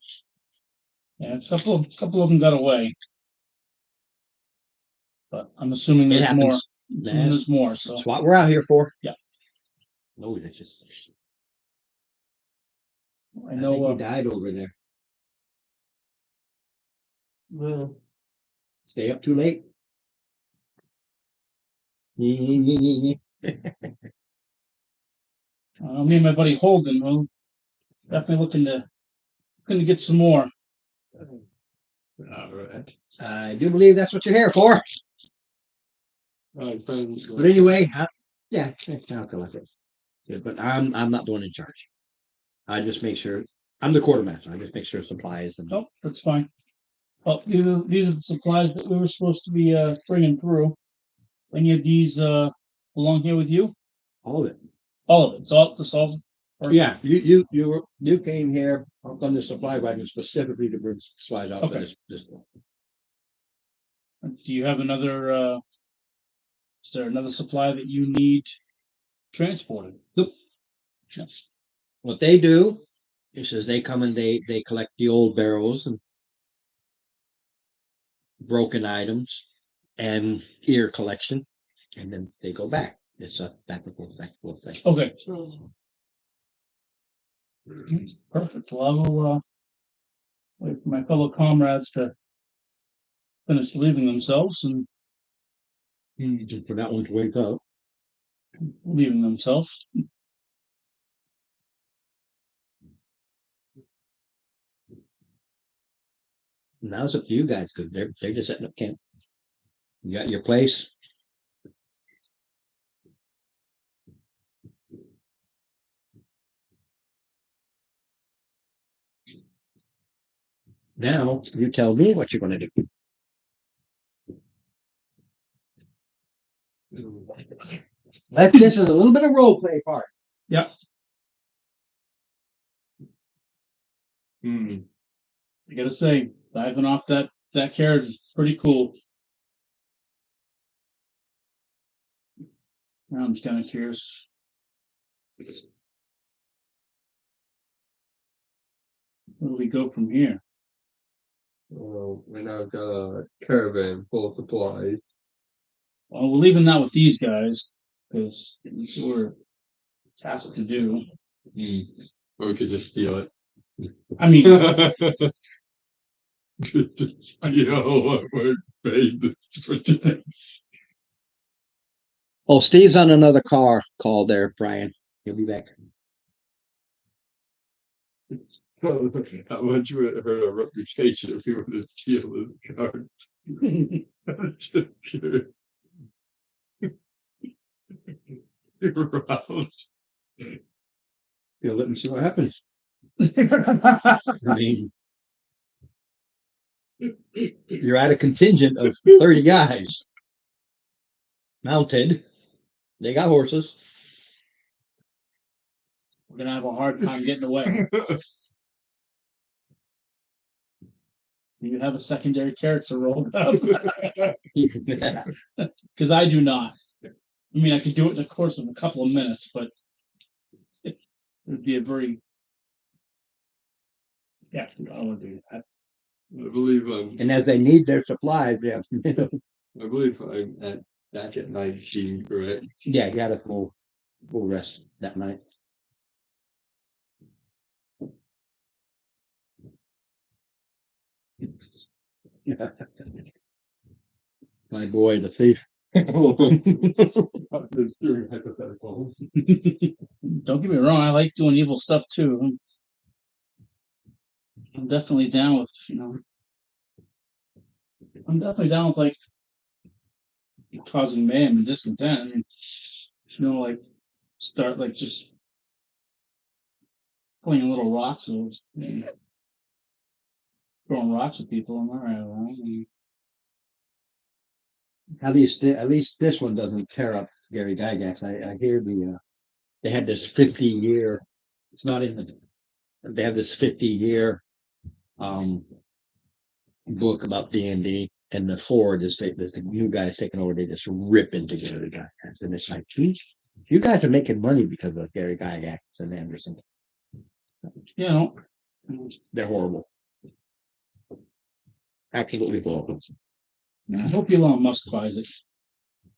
[SPEAKER 2] Yeah, a couple of them got away. But I'm assuming
[SPEAKER 3] It
[SPEAKER 2] there's more.
[SPEAKER 3] happens.
[SPEAKER 2] Assuming there's more. So
[SPEAKER 3] That's what we're out here for.
[SPEAKER 2] Yeah.
[SPEAKER 3] No, that's just.
[SPEAKER 2] I know.
[SPEAKER 3] think he died over there.
[SPEAKER 2] Well,
[SPEAKER 3] Stay up too late.
[SPEAKER 2] me and my buddy Holden will definitely looking to get some more.
[SPEAKER 1] All right.
[SPEAKER 3] I do believe that's what you're here for. But anyway, yeah, I'll collect it. Yeah, but I'm not the one in charge. I just make sure I'm the quartermaster. I just make sure supplies and
[SPEAKER 2] Nope, that's fine. Well, these are the supplies that we were supposed to be bringing through. Any of these belong here with you?
[SPEAKER 3] all of it.
[SPEAKER 2] All of it. It's all this all. or-
[SPEAKER 3] Yeah, you came here on the supply wagon specifically to bring supplies out for
[SPEAKER 2] Okay.
[SPEAKER 3] this.
[SPEAKER 2] Do you have another? Is there another supply that you need transported?
[SPEAKER 3] Nope.
[SPEAKER 2] Yes.
[SPEAKER 3] What they do is they come and they collect the old barrels and broken items and ear collection, and then they go back. It's a back and forth thing.
[SPEAKER 2] Okay. Perfect. Well, I will wait for my fellow comrades to finish leaving themselves and
[SPEAKER 3] Just for that one to wake up.
[SPEAKER 2] leaving themselves.
[SPEAKER 3] Now it's up to you guys because they're just setting up camp. You got your place. Now you tell me what you're gonna do. This is a little bit of role play part.
[SPEAKER 1] Hmm.
[SPEAKER 2] I gotta say, diving off that carrot is pretty cool. Now I'm just kind of curious. Where do we go from here?
[SPEAKER 1] Well, we now got a caravan full of supplies.
[SPEAKER 2] Well, we're leaving that with these guys because we're tasked to do.
[SPEAKER 1] Or we could just steal it.
[SPEAKER 2] I mean,
[SPEAKER 1] You know what we're paid for today.
[SPEAKER 3] Oh, Steve's on another call there, Brian. He'll be back.
[SPEAKER 1] How much would her reputation if we were to steal his cards? Just curious. Around.
[SPEAKER 3] You'll let me see what happens. I mean, you're at a contingent of 30 guys. Mounted. They got horses.
[SPEAKER 2] we're gonna have a hard time getting away. You have a secondary character role, because I do not. I mean, I could do it in the course of a couple of minutes, but it would be a very yeah. I don't want to do that.
[SPEAKER 1] I believe
[SPEAKER 3] And as they need their supplies, yeah.
[SPEAKER 1] I believe I'm at back at 19, correct?
[SPEAKER 3] Yeah, you got a full rest that night. My boy, the thief.
[SPEAKER 1] There's three hypotheticals.
[SPEAKER 2] Don't get me wrong, I like doing evil stuff too. I'm definitely down with, I'm definitely down with like causing mayhem and discontent. I mean, like start like just playing little rocks and throwing rocks at people. I'm all right. Well,
[SPEAKER 3] At least this one doesn't tear up Gary Gygax. I hear they had this 50-year. It's not in the. They have this 50-year book about D&D, and the forward is the new guys taking over. They just rip into Gary Gygax, and it's like, geez, you guys are making money because of Gary Gygax and Anderson. They're horrible. Absolutely horrible.
[SPEAKER 2] I hope Elon Musk buys it.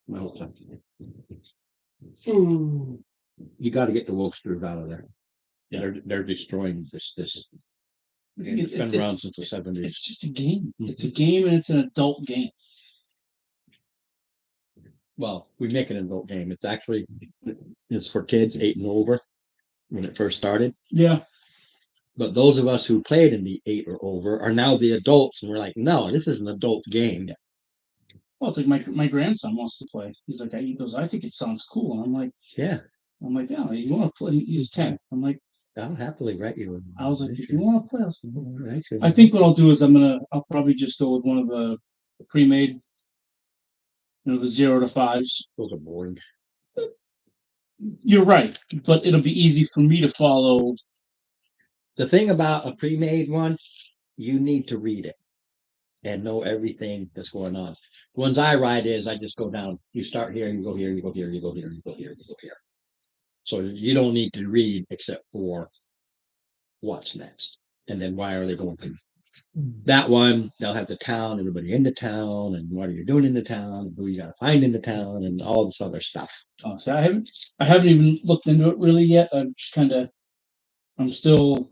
[SPEAKER 3] Well, you got to get the Wokesters out of there. They're destroying this. It's been around since the 70s.
[SPEAKER 2] It's just a game. It's a game, and it's an adult game.
[SPEAKER 3] Well, we make it an adult game. It's for kids 8 and over when it first started.
[SPEAKER 2] Yeah.
[SPEAKER 3] But those of us who played in the 8 or over are now the adults, and we're like, no, this is an adult game.
[SPEAKER 2] Well, it's like my grandson wants to play. He goes, I think it sounds cool. And I'm like,
[SPEAKER 3] yeah,
[SPEAKER 2] you want to play? He's 10. I'm like,
[SPEAKER 3] I'll happily write you.
[SPEAKER 2] I was like, if you want to play,
[SPEAKER 3] Actually,
[SPEAKER 2] I think what I'll do is I'll probably just go with one of the pre-made, the 0 to 5s.
[SPEAKER 3] those are boring.
[SPEAKER 2] You're right, but it'll be easy for me to follow.
[SPEAKER 3] The thing about a pre-made one, you need to read it and know everything that's going on. The ones I write is I just go down. You start here, you go here, you go here, you go here, you go here, you go here. So you don't need to read except for what's next, and then why are they going through. That one, they'll have the town, everybody in the town, and what are you doing in the town, and who you gotta find in the town, and all this other stuff.
[SPEAKER 2] Oh, so I haven't even looked into it really yet. I'm still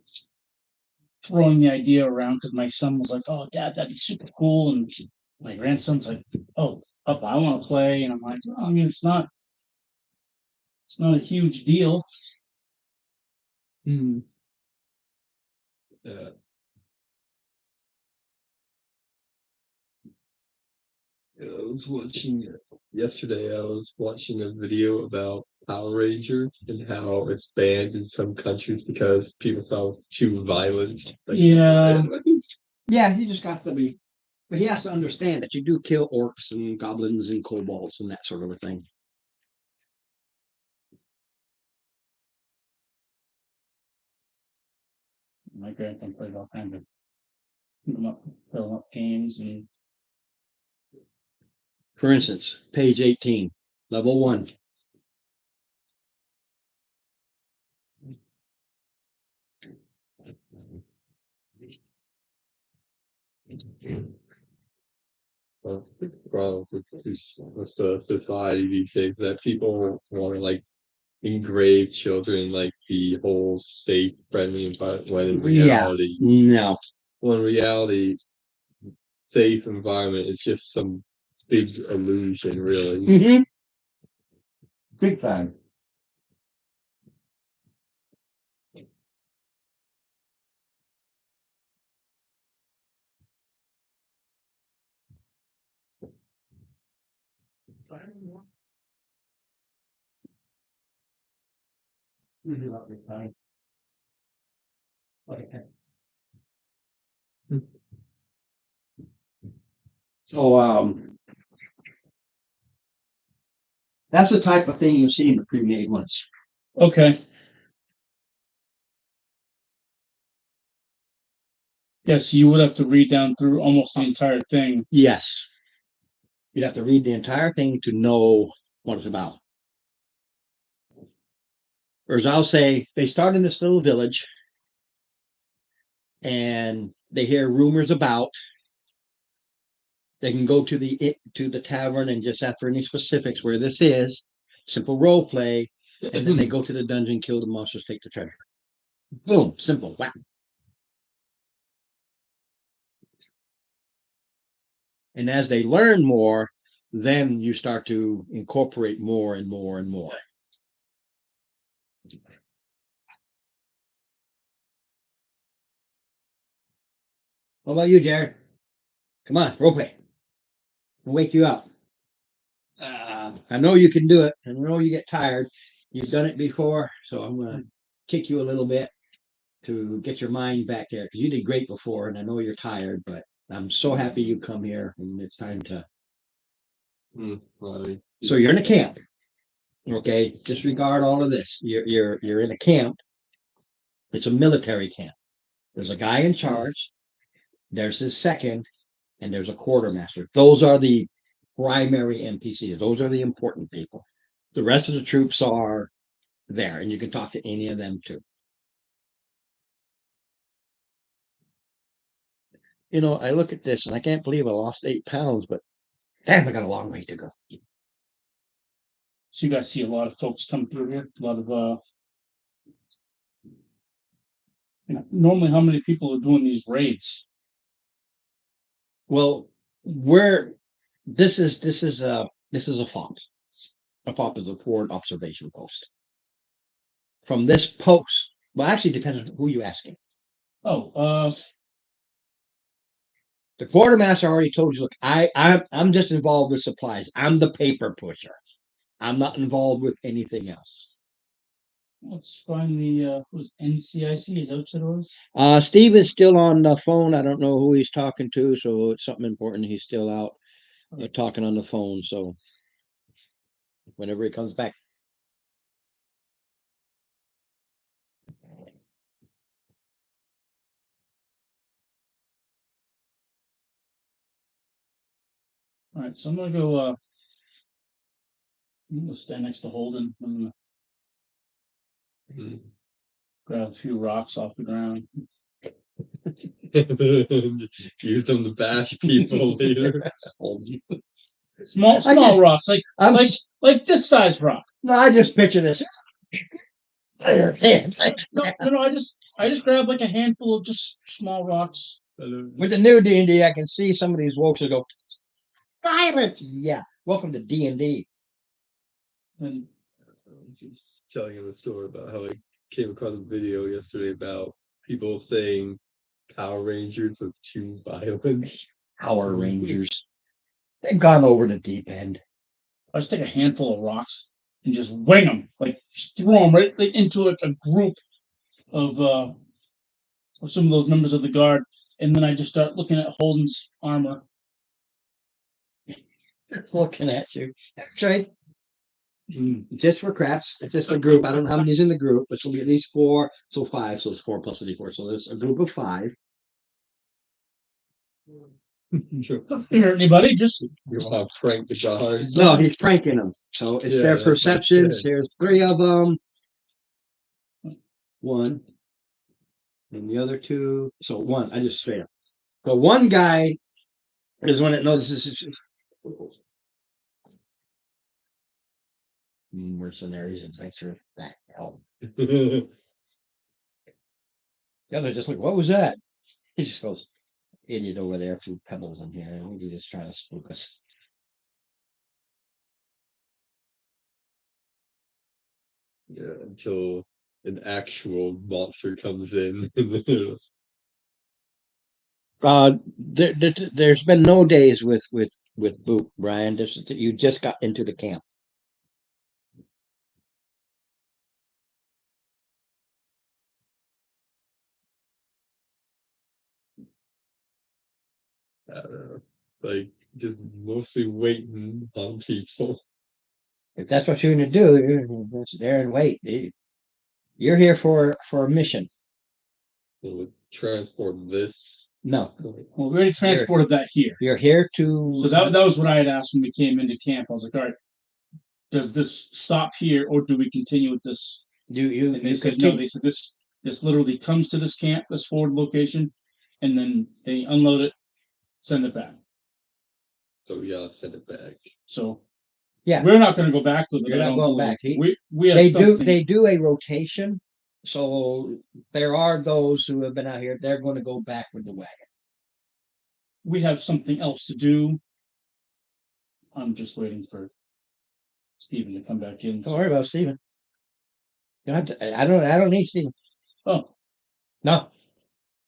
[SPEAKER 2] throwing the idea around because my son was like, "Oh, Dad, that'd be super cool," and my grandson's like, "Oh, Papa, I want to play," and I'm like, well, I mean, it's not a huge deal.
[SPEAKER 1] I was watching yesterday. I was watching a video about Power Ranger and how it's banned in some countries because people thought it was too violent.
[SPEAKER 2] Yeah.
[SPEAKER 3] Yeah, he just got to be, but he has to understand that you do kill orcs and goblins and kobolds and that sort of a thing.
[SPEAKER 2] My grandson plays all kinds of fill up games and.
[SPEAKER 3] For instance, page 18, level 1.
[SPEAKER 1] Well, I think the problem with the society these days that people want to like engrave children like the whole safe, friendly environment when in reality,
[SPEAKER 3] No.
[SPEAKER 1] well, in reality, safe environment is just some big illusion, really.
[SPEAKER 3] Mm-hmm. Big time. So that's the type of thing you see in the pre-made ones.
[SPEAKER 2] Okay. Yes, you would have to read down through almost the entire thing.
[SPEAKER 3] Yes. You'd have to read the entire thing to know what it's about. Or as I'll say, they start in this little village and they hear rumors about. They can go to the tavern and just ask for any specifics where this is. Simple role play, and then they go to the dungeon, kill the monsters, take the treasure. Boom, simple. Wow. And as they learn more, then you start to incorporate more and more and more. What about you, Jared? Come on, role play. I'll wake you up. I know you can do it. I know you get tired. You've done it before, so I'm gonna kick you a little bit to get your mind back there because you did great before, and I know you're tired, but I'm so happy you come here, and it's time to.
[SPEAKER 1] Well,
[SPEAKER 3] So you're in a camp. Okay, disregard all of this. You're in a camp. It's a military camp. There's a guy in charge. There's his second, and there's a quartermaster. Those are the primary NPCs. Those are the important people. The rest of the troops are there, and you can talk to any of them too. You know, I look at this and I can't believe I lost 8 pounds, but damn, I got a long way to go.
[SPEAKER 2] So you guys see a lot of folks come through here, a lot of normally how many people are doing these raids?
[SPEAKER 3] Well, this is a FOP. A FOP is a forward observation post. From this post, well, actually, it depends on who you're asking.
[SPEAKER 2] Oh,
[SPEAKER 3] The quartermaster already told you, look, I'm just involved with supplies. I'm the paper pusher. I'm not involved with anything else.
[SPEAKER 2] let's find the who's NCIC, is that what it was?
[SPEAKER 3] Steve is still on the phone. I don't know who he's talking to, so it's something important. He's still out talking on the phone. So whenever he comes back.
[SPEAKER 2] All right, so I'm gonna go I'm gonna stand next to Holden. I'm gonna
[SPEAKER 1] Mm.
[SPEAKER 2] grab a few rocks off the ground.
[SPEAKER 1] Use them to bash people later.
[SPEAKER 2] Small rocks, like
[SPEAKER 3] I'm
[SPEAKER 2] like this size rock.
[SPEAKER 3] no, I just picture this.
[SPEAKER 2] No, I just grabbed like a handful of just small rocks.
[SPEAKER 3] With the new D&D, I can see some of these folks that go violent. Yeah, welcome to D&D.
[SPEAKER 2] And
[SPEAKER 1] Telling him a story about how I came across a video yesterday about people saying Power Rangers are too violent.
[SPEAKER 3] Power Rangers. They've gone over the deep end.
[SPEAKER 2] I just take a handful of rocks and just wing them, like just throw them right into like a group of some of those members of the guard, and then I just start looking at Holden's armor.
[SPEAKER 3] Looking at you. Okay. Just for craps. It's just a group. I don't know how many's in the group, but it'll be at least 4. So 5. So it's 4 plus a D4. So there's a group of 5.
[SPEAKER 2] Doesn't hurt anybody, just
[SPEAKER 1] You want to prank the guards?
[SPEAKER 3] No, he's pranking them. So it's
[SPEAKER 1] Yeah,
[SPEAKER 3] their
[SPEAKER 1] that's what I
[SPEAKER 3] perceptions.
[SPEAKER 1] said.
[SPEAKER 3] There's 3 of them. 1. And the other 2. So 1. I just straight up. So one guy is one that notices mercenaries and thanks for that help. The other just like, what was that? He just goes, idiot over there, 2 pebbles in here. And we just trying to spook us.
[SPEAKER 1] Yeah, until an actual monster comes in.
[SPEAKER 3] There's been no days with Boot, Brian. You just got into the camp.
[SPEAKER 1] Like just mostly waiting on people.
[SPEAKER 3] If that's what you're gonna do, you're just there and wait. You're here for a mission.
[SPEAKER 1] It would transport this
[SPEAKER 3] No,
[SPEAKER 2] Well, we already transported that here.
[SPEAKER 3] you're here to.
[SPEAKER 2] So that was what I had asked when we came into camp. I was like, all right, does this stop here or do we continue with this?
[SPEAKER 3] You
[SPEAKER 2] And they said, no, they said this literally comes to this camp, this forward location, and then they unload it, send it back.
[SPEAKER 1] So we gotta send it back.
[SPEAKER 2] So
[SPEAKER 3] Yeah.
[SPEAKER 2] we're not gonna go back with it.
[SPEAKER 3] You're
[SPEAKER 2] I
[SPEAKER 3] not
[SPEAKER 2] don't
[SPEAKER 3] going back.
[SPEAKER 2] believe. We have
[SPEAKER 3] They do
[SPEAKER 2] something-
[SPEAKER 3] they do a rotation. So there are those who have been out here, they're going to go back with the wagon.
[SPEAKER 2] we have something else to do. I'm just waiting for Stephen to come back in.
[SPEAKER 3] Don't worry about Steven. I don't need Steven.
[SPEAKER 2] Oh,
[SPEAKER 3] No.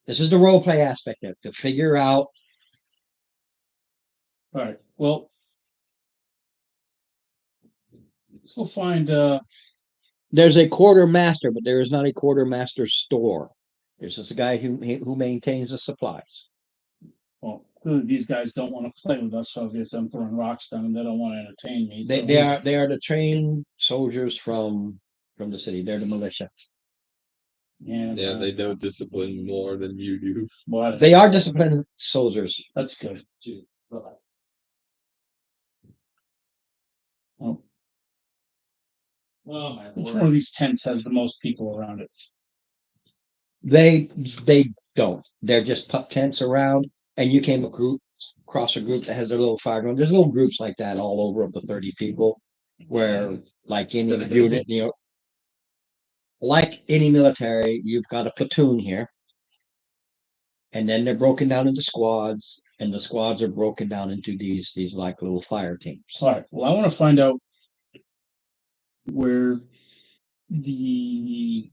[SPEAKER 3] This is the role play aspect of it, to figure out.
[SPEAKER 2] all right. Well, let's go find
[SPEAKER 3] There's a quartermaster, but there is not a quartermaster store. There's just a guy who maintains the supplies.
[SPEAKER 2] well, clearly these guys don't want to play with us, so I guess I'm throwing rocks down and they don't want to entertain me.
[SPEAKER 3] They
[SPEAKER 2] so
[SPEAKER 3] they are the trained soldiers from the city. They're the militia.
[SPEAKER 2] and,
[SPEAKER 1] Yeah, they know discipline more than you do.
[SPEAKER 2] well,
[SPEAKER 3] They are disciplined soldiers.
[SPEAKER 2] that's good. Oh,
[SPEAKER 5] Oh, my
[SPEAKER 2] which
[SPEAKER 5] word.
[SPEAKER 2] one of these tents has the most people around it?
[SPEAKER 3] They don't. They're just pup tents around, and you came across a group that has their little fire ground. There's little groups like that all over up to 30 people, where like any unit, like any military, you've got a platoon here, and then they're broken down into squads, and the squads are broken down into these like little fire teams.
[SPEAKER 2] All right. Well, I want to find out where the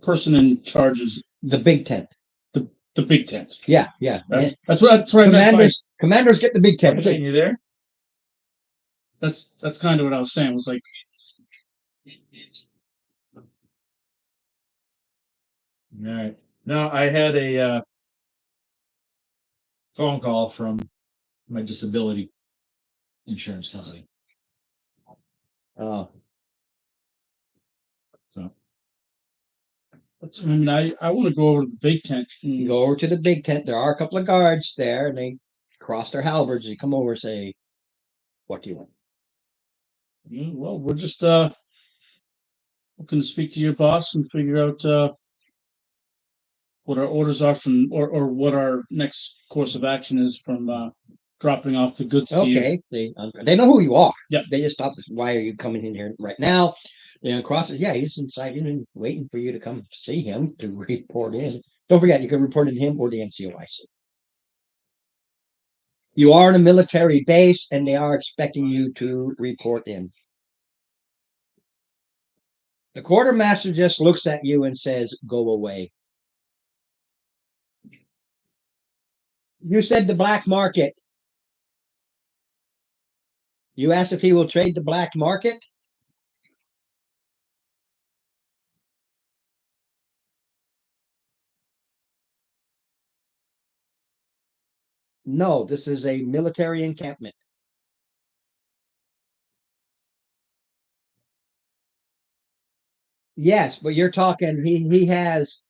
[SPEAKER 2] person in charge is
[SPEAKER 3] The big tent.
[SPEAKER 2] the big tent.
[SPEAKER 3] Yeah.
[SPEAKER 2] That's what I meant by
[SPEAKER 3] Commanders get the big tent.
[SPEAKER 5] Can you there?
[SPEAKER 2] that's kind of what I was saying. Was like
[SPEAKER 5] All right. No, I had a phone call from my disability insurance company.
[SPEAKER 3] Oh,
[SPEAKER 5] So
[SPEAKER 2] I mean, I want to go over to the big tent.
[SPEAKER 3] you go over to the big tent. There are a couple of guards there, and they cross their halberds. They come over and say, "What do you want?"
[SPEAKER 2] Yeah, well, we're just looking to speak to your boss and figure out what our orders are from, or what our next course of action is from dropping off the goods to you.
[SPEAKER 3] Okay, they know who you are.
[SPEAKER 2] Yep.
[SPEAKER 3] They just stop. Why are you coming in here right now? And cross it. Yeah, he's inside in and waiting for you to come see him to report in. Don't forget, you can report in him or the NCOIC. You are in a military base, and they are expecting you to report in. The quartermaster just looks at you and says, "Go away." You said the black market. You asked if he will trade the black market? No, this is a military encampment. Yes, but you're talking he has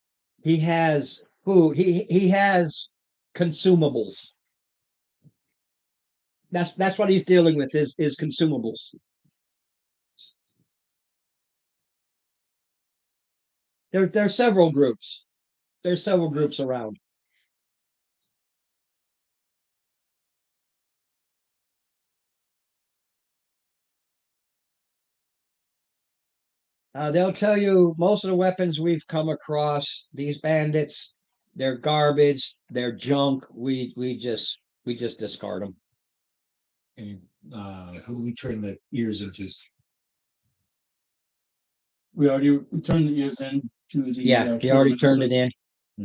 [SPEAKER 3] food. He has consumables. That's what he's dealing with is consumables. There's several groups. There's several groups around. They'll tell you most of the weapons we've come across, these bandits, they're garbage, they're junk. We just discard them.
[SPEAKER 7] And who do we turn the ears into?
[SPEAKER 2] We already turned the ears in to the.
[SPEAKER 3] Yeah, he already turned it in.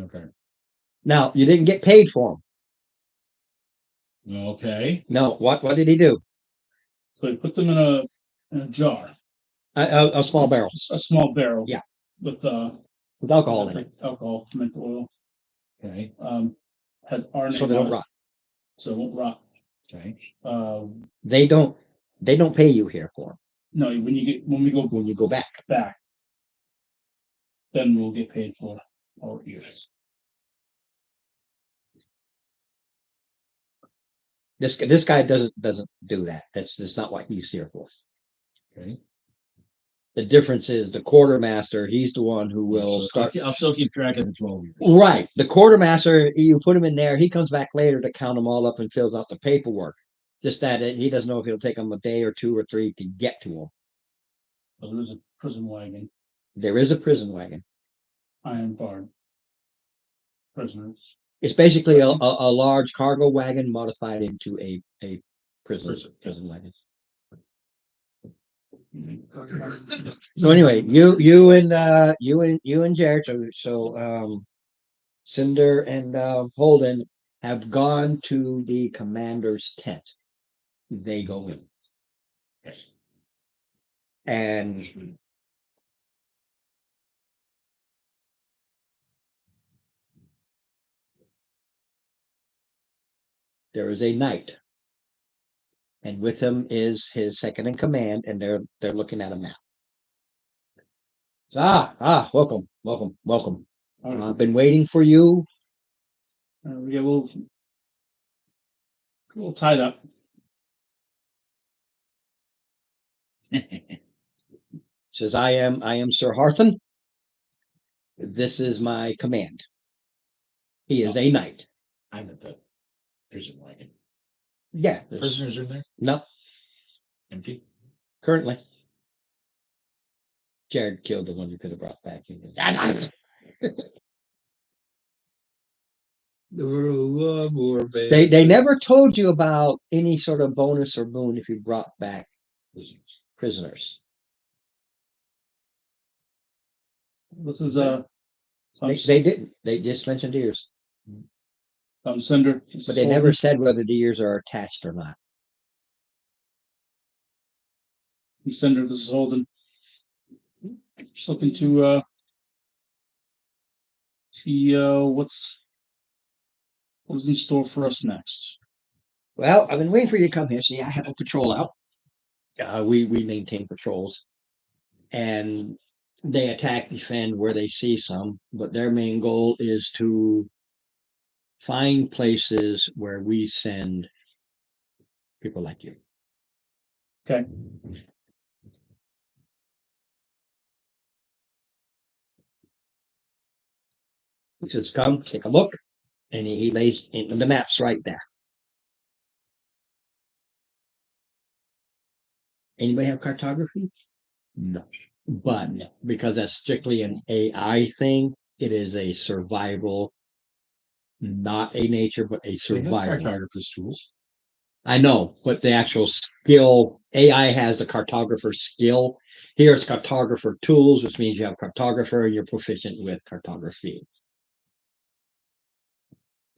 [SPEAKER 7] Okay.
[SPEAKER 3] Now you didn't get paid for them.
[SPEAKER 7] Okay.
[SPEAKER 3] No, what did he do?
[SPEAKER 2] So we put them in a jar,
[SPEAKER 3] A small barrel
[SPEAKER 2] a small barrel.
[SPEAKER 3] Yeah.
[SPEAKER 2] With
[SPEAKER 3] with alcohol in it,
[SPEAKER 2] alcohol, menthol oil.
[SPEAKER 7] Okay.
[SPEAKER 2] Had our name
[SPEAKER 3] so they
[SPEAKER 2] on
[SPEAKER 3] don't
[SPEAKER 2] it,
[SPEAKER 3] rot.
[SPEAKER 2] so it won't rot.
[SPEAKER 7] Okay.
[SPEAKER 3] They don't pay you here for them
[SPEAKER 2] No, when we go
[SPEAKER 3] when you go back.
[SPEAKER 2] back, then we'll get paid for our ears.
[SPEAKER 3] This guy doesn't do that. That's not what he's here for.
[SPEAKER 7] Okay.
[SPEAKER 3] The difference is the quartermaster, he's the one who will start.
[SPEAKER 5] I'll still keep track of the 12 years.
[SPEAKER 3] Right. The quartermaster, you put him in there, he comes back later to count them all up and fills out the paperwork. Just that he doesn't know if it'll take him a day or 2 or 3 to get to him.
[SPEAKER 5] So there's a prison wagon,
[SPEAKER 3] There is a prison wagon.
[SPEAKER 5] iron barred. Prisoners.
[SPEAKER 3] It's basically a large cargo wagon modified into a prison wagon. So anyway, you and Jared, so Cinder and Holden have gone to the commander's tent. They go in. And there is a knight. And with him is his second in command, and they're looking at a map. So, welcome. I've been waiting for you.
[SPEAKER 2] We get a little tied up.
[SPEAKER 3] Says, I am Sir Harthen. This is my command. He is a knight.
[SPEAKER 7] I'm at the prison wagon.
[SPEAKER 3] Yeah.
[SPEAKER 7] Prisoners in there,
[SPEAKER 3] No,
[SPEAKER 7] empty.
[SPEAKER 3] currently. Jared killed the one you could have brought back.
[SPEAKER 1] There were a lot more.
[SPEAKER 3] They never told you about any sort of bonus or boon if you brought back prisoners.
[SPEAKER 2] This is
[SPEAKER 3] They didn't. They just mentioned ears,
[SPEAKER 2] Cinder.
[SPEAKER 3] but they never said whether the ears are attached or not.
[SPEAKER 2] Cinder, this is Holden. Just looking to see what's in store for us next.
[SPEAKER 3] Well, I've been waiting for you to come here. See, I have a patrol out. We maintain patrols, and they attack, defend where they see some. But their main goal is to find places where we send people like you.
[SPEAKER 2] Okay.
[SPEAKER 3] He says, "Come, take a look," and he lays in the maps right there. Anybody have cartography? No. But because that's strictly an AI thing, it is a survival, not a nature, but a survival.
[SPEAKER 5] Cartographer's tools.
[SPEAKER 3] I know, but the actual skill, AI has the cartographer skill. Here it's cartographer tools, which means you have a cartographer and you're proficient with cartography.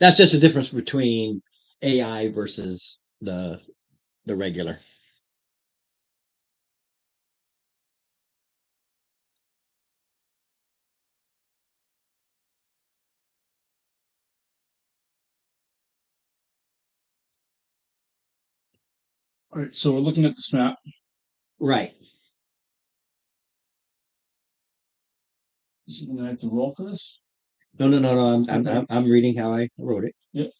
[SPEAKER 3] That's just the difference between AI versus the regular.
[SPEAKER 2] All right, so we're looking at this map.
[SPEAKER 3] Right.
[SPEAKER 2] Is it gonna have to roll for this?
[SPEAKER 3] No.
[SPEAKER 2] Okay.
[SPEAKER 3] I'm reading how I wrote it.
[SPEAKER 2] Yep.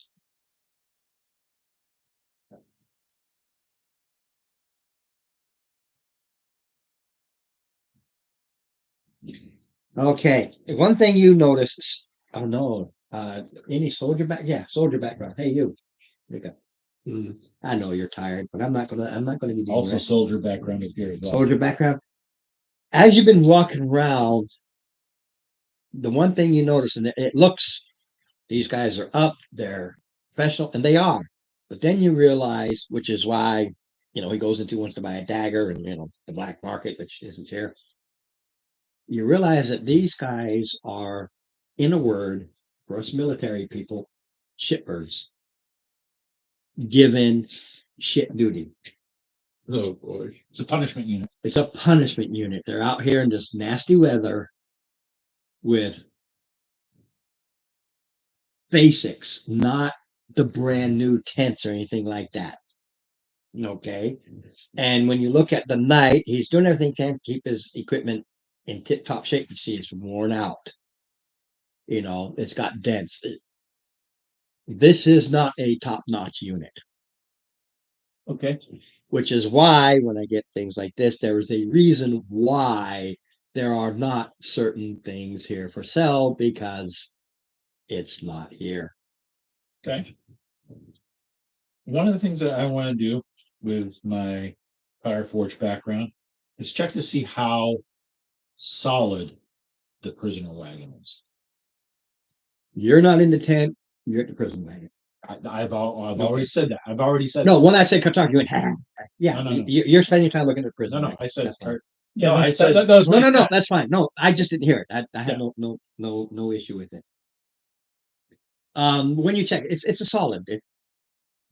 [SPEAKER 3] Okay. One thing you notice. Oh no. Any soldier back? Yeah, soldier background. Hey, you. Here you go. I know you're tired, but I'm not gonna give you
[SPEAKER 5] Also
[SPEAKER 3] rest.
[SPEAKER 5] soldier background up here as well.
[SPEAKER 3] Soldier background. As you've been walking around, the one thing you notice, and it looks, these guys are up, they're professional, and they are. But then you realize, which is why, he goes into wants to buy a dagger and the black market, which isn't here. You realize that these guys are, in a word, for us military people, shitbirds, given shit duty.
[SPEAKER 1] Oh boy.
[SPEAKER 5] It's a punishment unit.
[SPEAKER 3] It's a punishment unit. They're out here in this nasty weather with basics, not the brand new tents or anything like that. Okay. And when you look at the knight, he's doing everything he can to keep his equipment in tip top shape. You see, it's worn out. It's got dents. This is not a top notch unit.
[SPEAKER 5] Okay,
[SPEAKER 3] which is why when I get things like this, there is a reason why there are not certain things here for sale because it's not here.
[SPEAKER 5] okay. One of the things that I want to do with my Fireforge background is check to see how solid the prisoner wagon is.
[SPEAKER 3] You're not in the tent, you're at the prison wagon.
[SPEAKER 5] I've already said that. I've already said
[SPEAKER 3] No, when I said Qatar, you went, yeah,
[SPEAKER 5] No, no, no.
[SPEAKER 3] you're spending time looking at the
[SPEAKER 5] that.
[SPEAKER 3] prison.
[SPEAKER 5] No, no,
[SPEAKER 3] wagon.
[SPEAKER 5] I said.
[SPEAKER 3] That's fine.
[SPEAKER 5] Yeah,
[SPEAKER 2] Yeah,
[SPEAKER 5] I
[SPEAKER 2] that-
[SPEAKER 5] said.
[SPEAKER 2] that was
[SPEAKER 3] No,
[SPEAKER 2] what
[SPEAKER 3] no,
[SPEAKER 2] I
[SPEAKER 3] no,
[SPEAKER 2] said.
[SPEAKER 3] that's fine. No, I just didn't hear it. I had
[SPEAKER 5] Yeah.
[SPEAKER 3] no issue with it. When you check, it's a solid.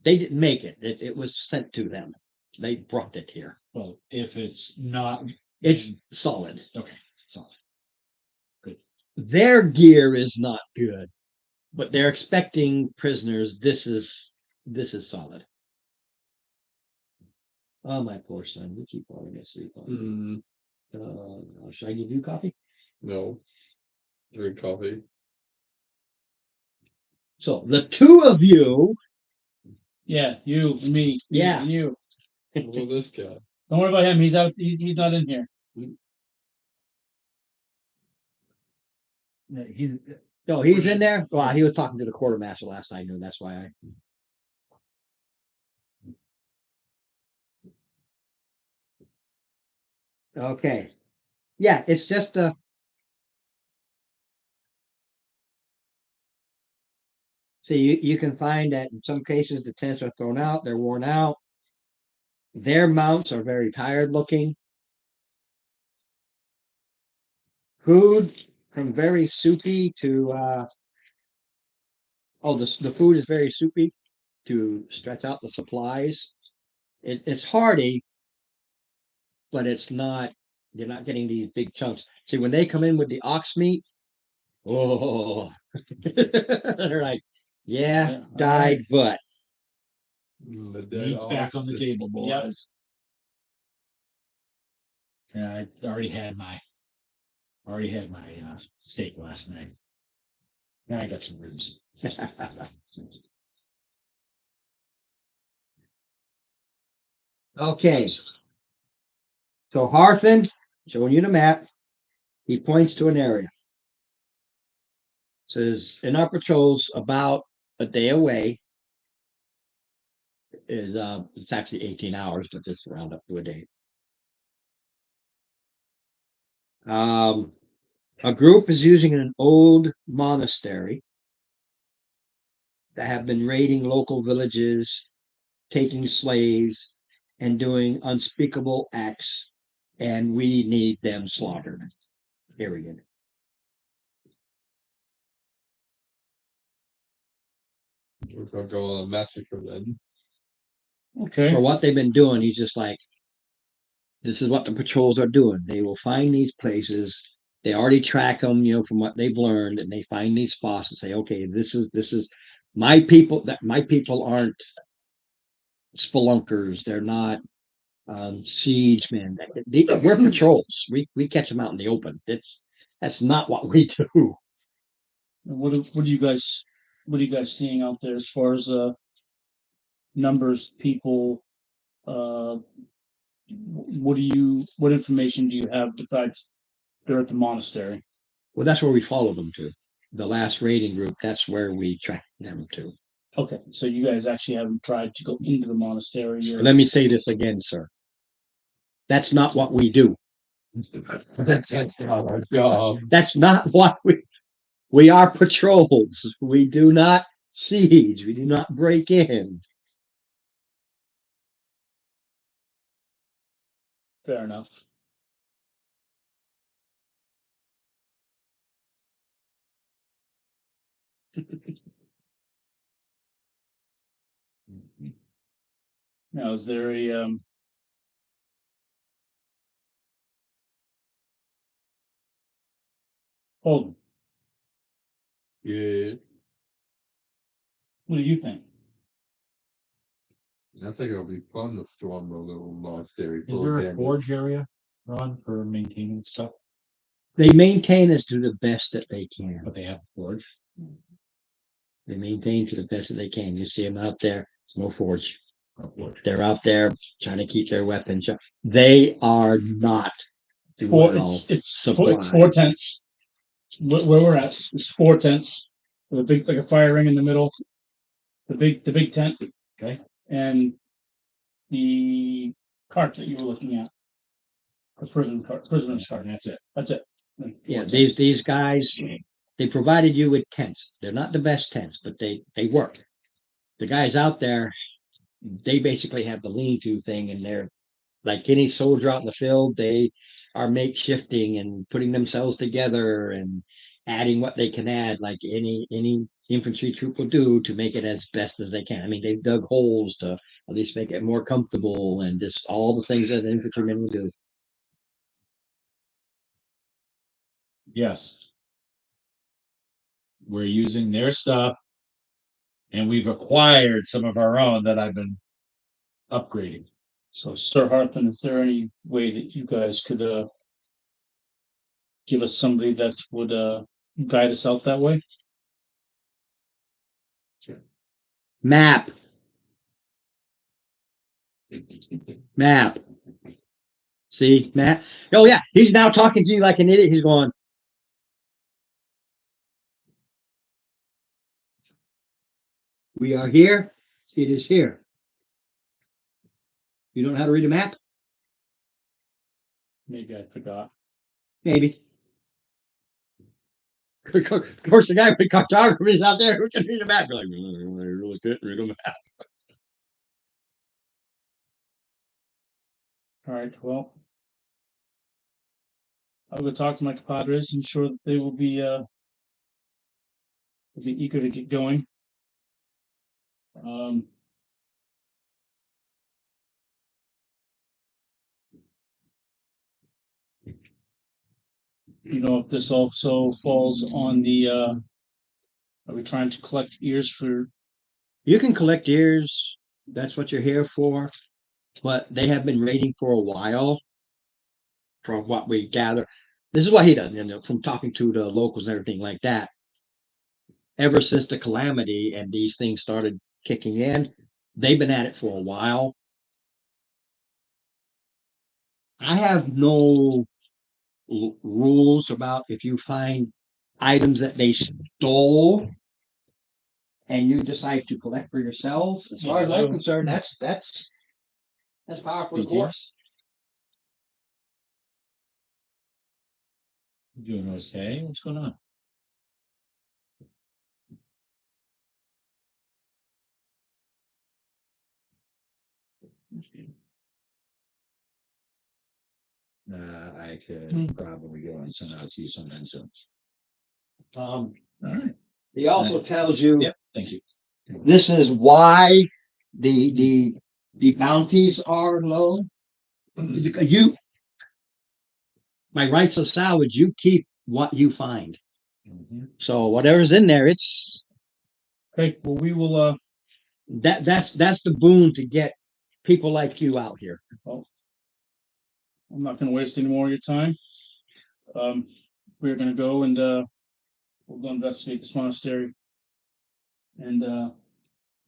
[SPEAKER 3] They didn't make it. It was sent to them. They brought it here.
[SPEAKER 5] Well, if it's not,
[SPEAKER 3] It's solid.
[SPEAKER 5] okay, solid.
[SPEAKER 3] Their gear is not good, but they're expecting prisoners. This is solid. Oh, my poor son, we keep falling asleep on. Should I give you coffee?
[SPEAKER 1] No. Drink coffee.
[SPEAKER 3] So the two of you,
[SPEAKER 5] Yeah, you, me,
[SPEAKER 3] Yeah.
[SPEAKER 5] and you.
[SPEAKER 1] Well, this guy.
[SPEAKER 5] Don't worry about him. He's out. He's not in here. Yeah, he's.
[SPEAKER 3] no, he's in there. Well, he was talking to the quartermaster last night, and that's why I. Okay, yeah, it's just a. So you can find that in some cases the tents are thrown out, they're worn out. Their mounts are very tired looking. Food from very soupy to the food is very soupy to stretch out the supplies. It's hearty, but it's not, you're not getting these big chunks. See, when they come in with the ox meat, oh, they're like, yeah,
[SPEAKER 5] Yeah,
[SPEAKER 3] died, but
[SPEAKER 1] The dead
[SPEAKER 5] Meat's back
[SPEAKER 1] ox.
[SPEAKER 5] on the table,
[SPEAKER 2] Yep.
[SPEAKER 5] boys. Yeah, I already had my steak last night. Now I got some ribs.
[SPEAKER 3] okay. So Harthen, showing you the map, he points to an area. Says in our patrols about a day away is it's actually 18 hours, but just round up to a day. A group is using an old monastery that have been raiding local villages, taking slaves, and doing unspeakable acts, and we need them slaughtered. Period.
[SPEAKER 1] We're gonna go on a massacre then.
[SPEAKER 5] Okay.
[SPEAKER 3] For what they've been doing, he's just like, this is what the patrols are doing. They will find these places. They already track them, from what they've learned, and they find these spots and say, okay, this is my people. That my people aren't spelunkers. They're not siege men. We're patrols. We catch them out in the open. That's not what we do.
[SPEAKER 2] What are you guys seeing out there as far as numbers, people? What information do you have besides they're at the monastery?
[SPEAKER 3] Well, that's where we follow them to. The last raiding group. That's where we track them to.
[SPEAKER 2] Okay, so you guys actually haven't tried to go into the monastery or
[SPEAKER 3] Let me say this again, sir. That's not what we do.
[SPEAKER 1] That's not our job.
[SPEAKER 3] That's not what we are patrols. We do not siege. We do not break in.
[SPEAKER 2] fair enough. Now, is there a Holden,
[SPEAKER 1] Yeah,
[SPEAKER 2] what do you think?
[SPEAKER 1] I think it'll be fun to storm the little monastery.
[SPEAKER 5] Is
[SPEAKER 1] full
[SPEAKER 5] there
[SPEAKER 1] of
[SPEAKER 5] a
[SPEAKER 1] bandits.
[SPEAKER 5] forge area, Ron, for maintaining stuff?
[SPEAKER 3] They maintain us to the best that they can.
[SPEAKER 5] But they have a forge.
[SPEAKER 3] They maintain to the best that they can. You see them out there. It's no forge. They're out there trying to keep their weapons. They are not well
[SPEAKER 2] It's
[SPEAKER 3] supplied.
[SPEAKER 2] 4 tents. Where we're at, it's 4 tents with a big, like a fire ring in the middle. The big tent.
[SPEAKER 3] Okay.
[SPEAKER 2] And the cart that you were looking at. The prisoner's cart.
[SPEAKER 7] That's it.
[SPEAKER 2] That's it.
[SPEAKER 3] Yeah,
[SPEAKER 2] 4 tents.
[SPEAKER 3] these guys, they provided you with tents. They're not the best tents, but they work. The guys out there, they basically have the lean-to thing, and they're like any soldier out in the field. They are makeshifting and putting themselves together and adding what they can add, like any infantry troop will do to make it as best as they can. I mean, they've dug holes to at least make it more comfortable, and just all the things that an infantryman will do.
[SPEAKER 7] Yes. We're using their stuff. And we've acquired some of our own that I've been upgrading.
[SPEAKER 2] So, Sir Hartman, is there any way that you guys could give us somebody that would guide us out that way?
[SPEAKER 3] Map. See, Matt? Oh yeah, he's now talking to you like an idiot. He's going, we are here. It is here. You don't know how to read a map?
[SPEAKER 2] Maybe I forgot.
[SPEAKER 3] Maybe. Of course, the guy with cartography is out there who can read a map. You're like, I really can't read a map.
[SPEAKER 2] All right. Well, I'll go talk to my compadres. I'm sure that they will be eager to get going. You know, if this also falls on the, are we trying to collect ears for?
[SPEAKER 3] You can collect ears. That's what you're here for. But they have been raiding for a while. From what we gather, this is what he does. From talking to the locals and everything like that. Ever since the calamity and these things started kicking in, they've been at it for a while. I have no rules about if you find items that they stole and you decide to collect for yourselves. As far as I'm concerned, that's powerful, of course.
[SPEAKER 7] Doing okay? What's going on? I could probably go and send out to you sometime soon. All right.
[SPEAKER 3] He also tells you
[SPEAKER 7] Yep. Thank you.
[SPEAKER 3] this is why the bounties are low. You, by rights of salvage, you keep what you find.
[SPEAKER 7] Mhm.
[SPEAKER 3] So whatever's in there, it's
[SPEAKER 2] Okay. Well, we will.
[SPEAKER 3] that's the boon to get people like you out here.
[SPEAKER 2] I'm not going to waste any more of your time. We're going to go and we'll go investigate this monastery. And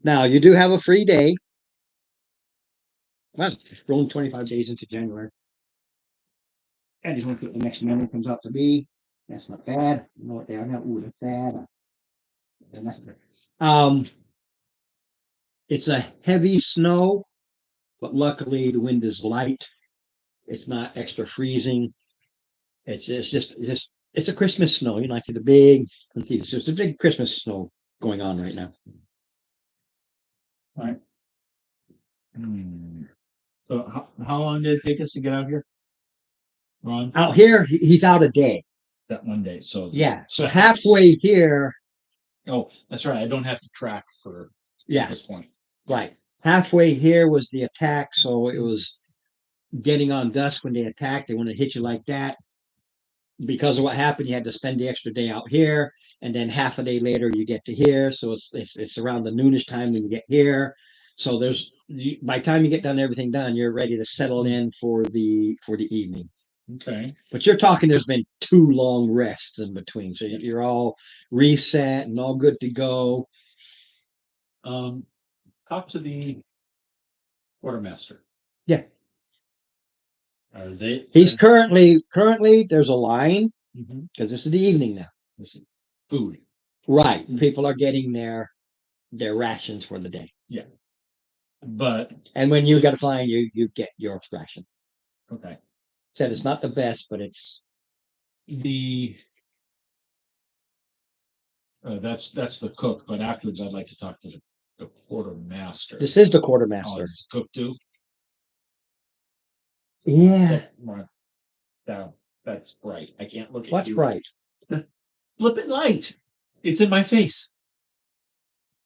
[SPEAKER 3] Now you do have a free day. Well, it's rolling 25 days into January. And just want to see what the next number comes out to be. That's not bad. You know what they are now? Ooh, that's bad. It's a heavy snow, but luckily the wind is light. It's not extra freezing. It's just it's a Christmas snow. You know, like the big, it's just a big Christmas snow going on right now.
[SPEAKER 7] So how long did it take us to get out here? Ron,
[SPEAKER 3] Out here, he's out a day.
[SPEAKER 7] that one day. So
[SPEAKER 3] Yeah. So halfway here,
[SPEAKER 7] oh, that's right. I don't have to track for
[SPEAKER 3] yeah,
[SPEAKER 7] this point.
[SPEAKER 3] right. Halfway here was the attack. So it was getting on dusk when they attacked. They want to hit you like that. Because of what happened, you had to spend the extra day out here, and then half a day later you get to here. So it's around the noonish time when you get here. So by the time you get done everything done, you're ready to settle in for the evening.
[SPEAKER 7] Okay.
[SPEAKER 3] But you're talking there's been 2 long rests in between, so you're all reset and all good to go.
[SPEAKER 7] Talk to the
[SPEAKER 5] quartermaster.
[SPEAKER 3] Yeah.
[SPEAKER 5] Are they?
[SPEAKER 3] He's currently there's a line
[SPEAKER 5] Mhm.
[SPEAKER 3] because this is the evening now.
[SPEAKER 5] This is food.
[SPEAKER 3] Right. People are getting their rations for the day.
[SPEAKER 5] But,
[SPEAKER 3] And when you get a flying, you get your rations.
[SPEAKER 5] okay,
[SPEAKER 3] Said it's not the best, but it's
[SPEAKER 5] the. That's the cook, but afterwards I'd like to talk to the quartermaster.
[SPEAKER 3] this is the
[SPEAKER 5] Oh,
[SPEAKER 3] quartermaster.
[SPEAKER 5] it's cook too?
[SPEAKER 3] Yeah.
[SPEAKER 5] That, that's bright. I can't look at
[SPEAKER 3] What's
[SPEAKER 5] you.
[SPEAKER 3] right?
[SPEAKER 5] Flip it light. It's in my face.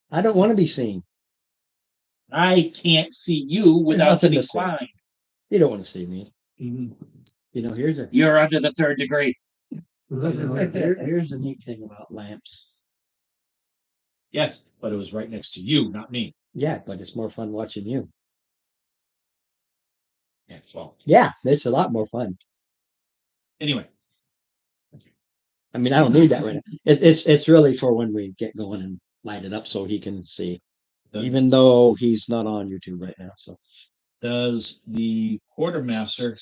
[SPEAKER 3] I don't want to be seen.
[SPEAKER 5] I can't see you without
[SPEAKER 3] nothing
[SPEAKER 5] getting
[SPEAKER 3] to see.
[SPEAKER 5] blind.
[SPEAKER 3] You don't want to see me.
[SPEAKER 5] Mhm.
[SPEAKER 3] You know, here's a
[SPEAKER 5] You're under the 3rd degree.
[SPEAKER 3] here's the neat thing about lamps.
[SPEAKER 5] Yes, but it was right next to you, not me.
[SPEAKER 3] Yeah, but it's more fun watching you.
[SPEAKER 5] Yeah, well,
[SPEAKER 3] Yeah, it's a lot more fun.
[SPEAKER 5] anyway,
[SPEAKER 3] I mean, I don't need that right now. It's really for when we get going and light it up so he can see.
[SPEAKER 5] does,
[SPEAKER 3] Even though he's not on YouTube right now. So
[SPEAKER 5] does the quartermaster,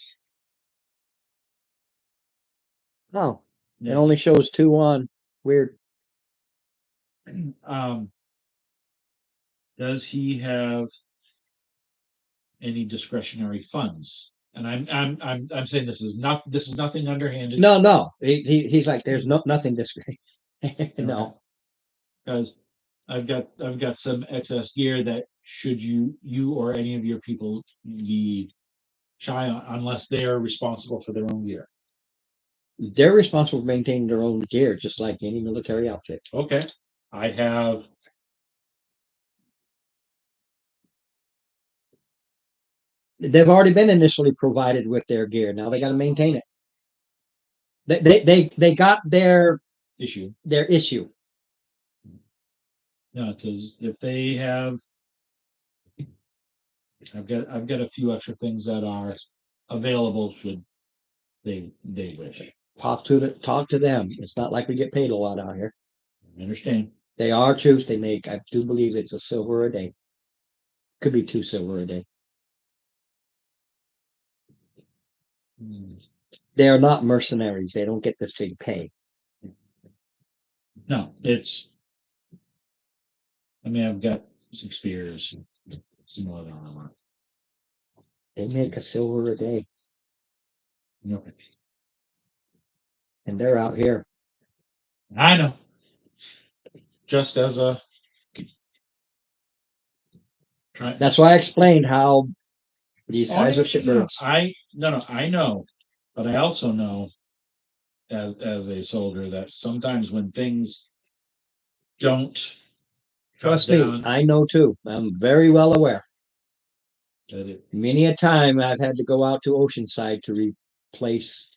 [SPEAKER 3] oh, it
[SPEAKER 5] Yeah.
[SPEAKER 3] only shows 2 on. Weird.
[SPEAKER 5] um, does he have any discretionary funds? And I'm saying this is nothing underhanded.
[SPEAKER 3] No. He's like there's nothing this great. No.
[SPEAKER 5] Because I've got some excess gear that should you or any of your people be shy on unless they are responsible for their own gear.
[SPEAKER 3] They're responsible for maintaining their own gear, just like any military outfit.
[SPEAKER 5] Okay. I have
[SPEAKER 3] They've already been initially provided with their gear. Now they got to maintain it. They got their
[SPEAKER 5] issue.
[SPEAKER 3] issue.
[SPEAKER 5] No, because if they have I've got a few extra things that are available should they wish.
[SPEAKER 3] Talk to them. It's not like we get paid a lot out here.
[SPEAKER 5] I understand.
[SPEAKER 3] They are troops. They make. I do believe it's a silver a day. Could be 2 silver a day. They are not mercenaries. They don't get this big pay.
[SPEAKER 5] No, it's I mean I've got some spears, some other armor.
[SPEAKER 3] They make a silver a day,
[SPEAKER 5] Okay.
[SPEAKER 3] and they're out here.
[SPEAKER 5] I know. Just as a try.
[SPEAKER 3] That's why I explained how these
[SPEAKER 5] Oh,
[SPEAKER 3] guys
[SPEAKER 5] no,
[SPEAKER 3] are shitbirds.
[SPEAKER 5] I know, but I also know as a soldier that sometimes when things don't
[SPEAKER 3] Trust
[SPEAKER 5] down,
[SPEAKER 3] me, I know too. I'm very well aware.
[SPEAKER 5] that it
[SPEAKER 3] Many a time I've had to go out to Oceanside to replace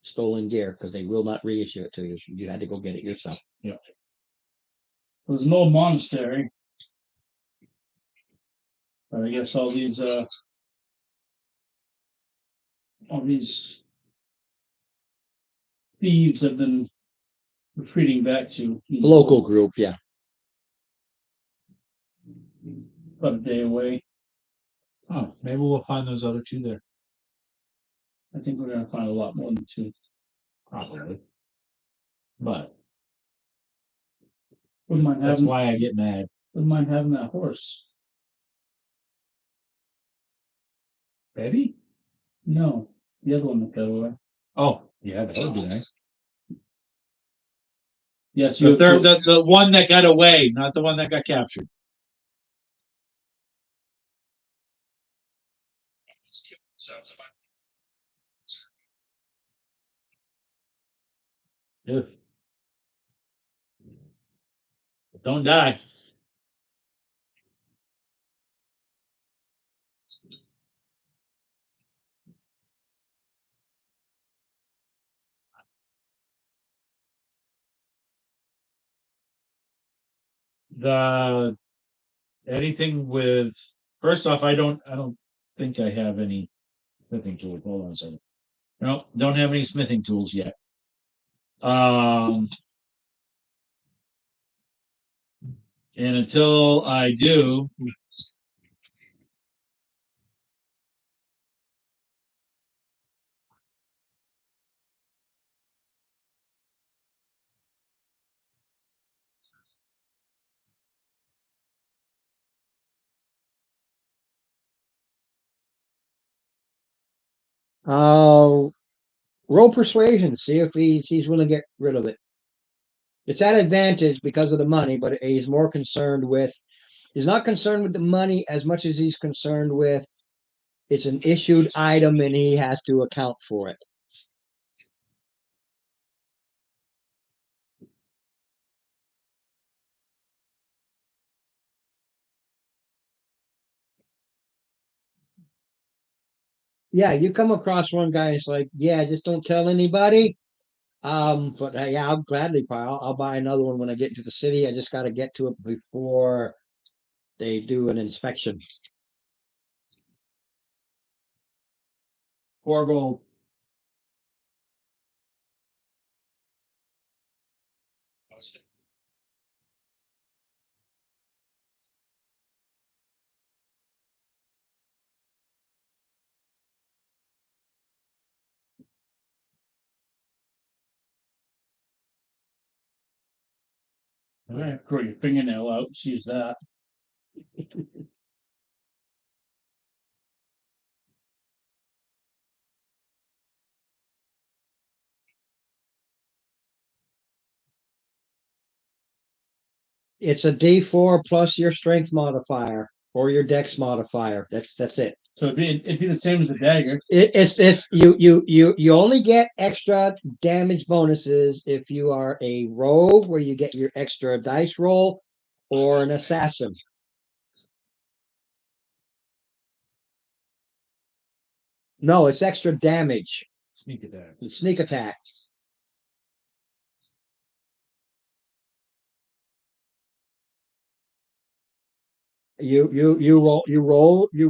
[SPEAKER 3] stolen gear because they will not reissue it to you. You had to go get it yourself.
[SPEAKER 2] There's no monastery. But I guess all these thieves have been retreating back to
[SPEAKER 3] Local group, yeah.
[SPEAKER 2] about a day away.
[SPEAKER 5] oh, maybe we'll find those other two there.
[SPEAKER 2] I think we're gonna find a lot more than 2.
[SPEAKER 5] Probably. But
[SPEAKER 2] Wouldn't mind
[SPEAKER 5] that's
[SPEAKER 2] having
[SPEAKER 5] why I get mad.
[SPEAKER 2] that horse.
[SPEAKER 5] Betty?
[SPEAKER 2] No, the other one that got away.
[SPEAKER 5] Oh, yeah, that would be nice.
[SPEAKER 2] Yes,
[SPEAKER 5] The one that got away, not the one that got captured. Yeah. Don't die. The anything with first off, I don't think I have any smithing tools. Hold on a second. No, don't have any smithing tools yet. And until I do,
[SPEAKER 3] Roll persuasion, see if he's willing to get rid of it. It's at advantage because of the money, but he's more concerned with, he's not concerned with the money as much as he's concerned with it's an issued item and he has to account for it. Yeah, you come across one guy, it's like, yeah, just don't tell anybody. But yeah, I'll gladly buy. I'll buy another one when I get to the city. I just got to get to it before they do an inspection.
[SPEAKER 5] 4 gold. All right, grow your fingernail out, use that.
[SPEAKER 3] It's a D4 plus your strength modifier or your dex modifier. That's it.
[SPEAKER 5] So it'd be the same as a dagger.
[SPEAKER 3] It's you only get extra damage bonuses if you are a rogue where you get your extra dice roll or an assassin. No, it's extra damage.
[SPEAKER 5] Sneak attack.
[SPEAKER 3] It's sneak attack. You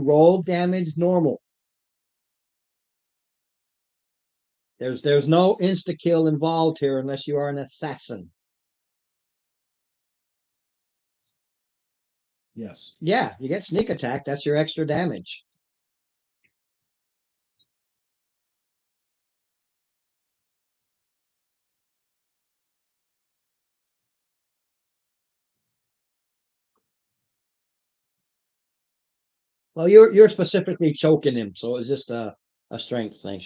[SPEAKER 3] roll damage normal. There's no insta kill involved here unless you are an assassin.
[SPEAKER 5] Yes.
[SPEAKER 3] Yeah, you get sneak attack. That's your extra damage. Well, you're specifically choking him, so it's just a strength thing.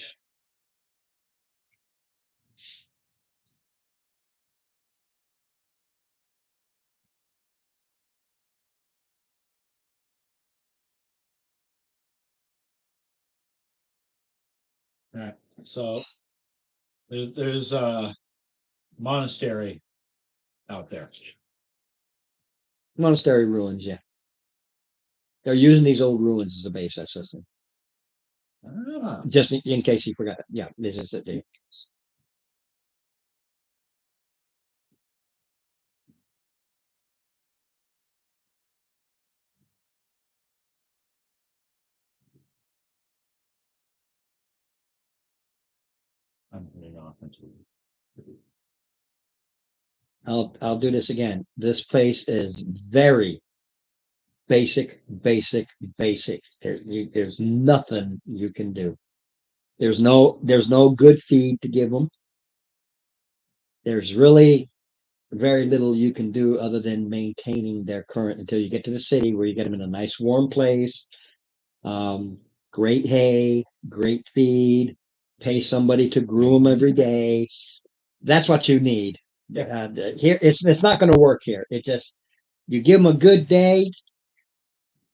[SPEAKER 7] All right, so there's a monastery out there.
[SPEAKER 3] Monastery ruins, yeah. They're using these old ruins as a base. That's just it.
[SPEAKER 7] Ah,
[SPEAKER 3] Just in case you forgot. Yeah, this is it.
[SPEAKER 7] I'm heading off into the city.
[SPEAKER 3] I'll do this again. This place is very basic. There's nothing you can do. There's no good feed to give them. There's really very little you can do other than maintaining their current until you get to the city where you get them in a nice warm place. Great hay, great feed, pay somebody to groom every day. That's what you need. Here, it's not going to work here. It just, you give them a good day,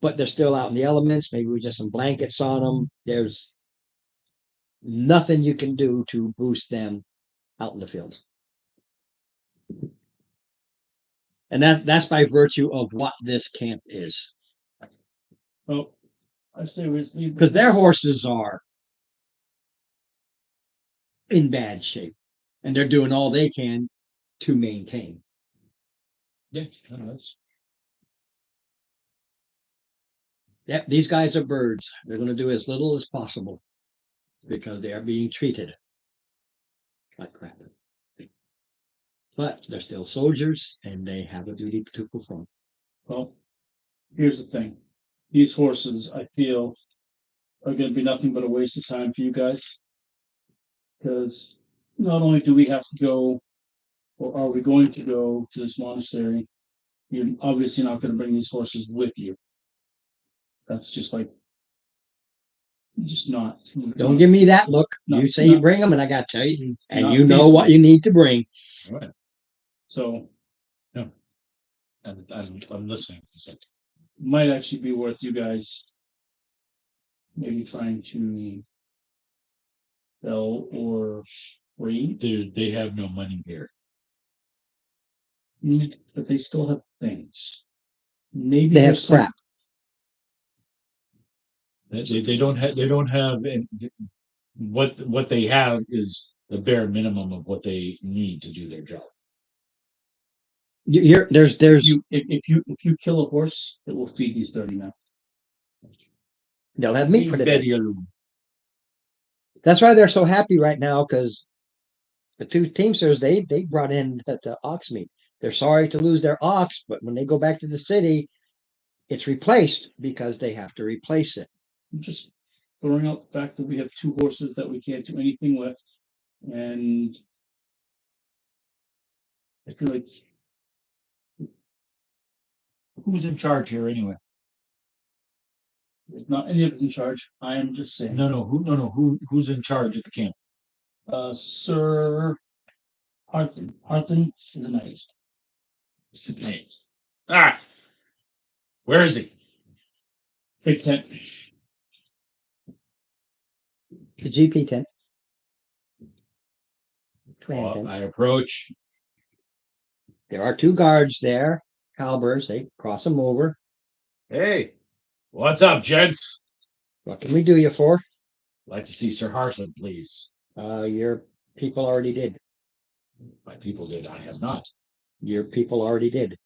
[SPEAKER 3] but they're still out in the elements. Maybe we just some blankets on them. There's nothing you can do to boost them out in the field. And that's by virtue of what this camp is.
[SPEAKER 5] Oh, I say we just leave.
[SPEAKER 3] Because their horses are in bad shape. And they're doing all they can to maintain.
[SPEAKER 7] Yeah, that's
[SPEAKER 3] Yep, these guys are birds. They're going to do as little as possible because they are being treated like crap. But they're still soldiers and they have a duty to perform.
[SPEAKER 5] Well, here's the thing. These horses, I feel, are going to be nothing but a waste of time for you guys. Because not only do we have to go, or are we going to go to this monastery, you're obviously not going to bring these horses with you. That's just like
[SPEAKER 2] just not.
[SPEAKER 3] Don't give me that look.
[SPEAKER 2] No,
[SPEAKER 3] You say you
[SPEAKER 2] no.
[SPEAKER 3] bring them and I gotta tell you, and
[SPEAKER 2] Not
[SPEAKER 3] you know what
[SPEAKER 2] feasible.
[SPEAKER 3] you need to bring.
[SPEAKER 7] Alright,
[SPEAKER 2] So
[SPEAKER 7] I'm listening. So,
[SPEAKER 2] might actually be worth you guys maybe trying to sell or trade,
[SPEAKER 7] they have no money here.
[SPEAKER 2] but they still have things. Maybe
[SPEAKER 3] They have
[SPEAKER 2] there's some-
[SPEAKER 3] crap.
[SPEAKER 7] They don't have, and what they have is the bare minimum of what they need to do their job.
[SPEAKER 3] There's
[SPEAKER 2] If you kill a horse, it will feed these 30 men.
[SPEAKER 3] they'll have meat for the day.
[SPEAKER 7] Betty alone.
[SPEAKER 3] That's why they're so happy right now, because the two Teamsters, they brought in the ox meat. They're sorry to lose their ox, but when they go back to the city, it's replaced because they have to replace it.
[SPEAKER 2] I'm just throwing out the fact that we have two horses that we can't do anything with, and I feel like
[SPEAKER 7] Who's in charge here anyway?
[SPEAKER 2] it's not any of us in charge. I am just saying.
[SPEAKER 7] Who's in charge at the camp?
[SPEAKER 2] Sir Hartman. Hartman is a knight.
[SPEAKER 7] What's his name? Ah, where is he?
[SPEAKER 2] Big tent.
[SPEAKER 3] The GP tent. Command
[SPEAKER 7] Well,
[SPEAKER 3] tent.
[SPEAKER 7] I approach.
[SPEAKER 3] There are two guards there, halberds. They cross them over.
[SPEAKER 7] Hey, what's up, gents?
[SPEAKER 3] What can we do you for?
[SPEAKER 7] Like to see Sir Hartland, please.
[SPEAKER 3] Your people already did.
[SPEAKER 7] My people did. I have not.
[SPEAKER 3] Your people already did.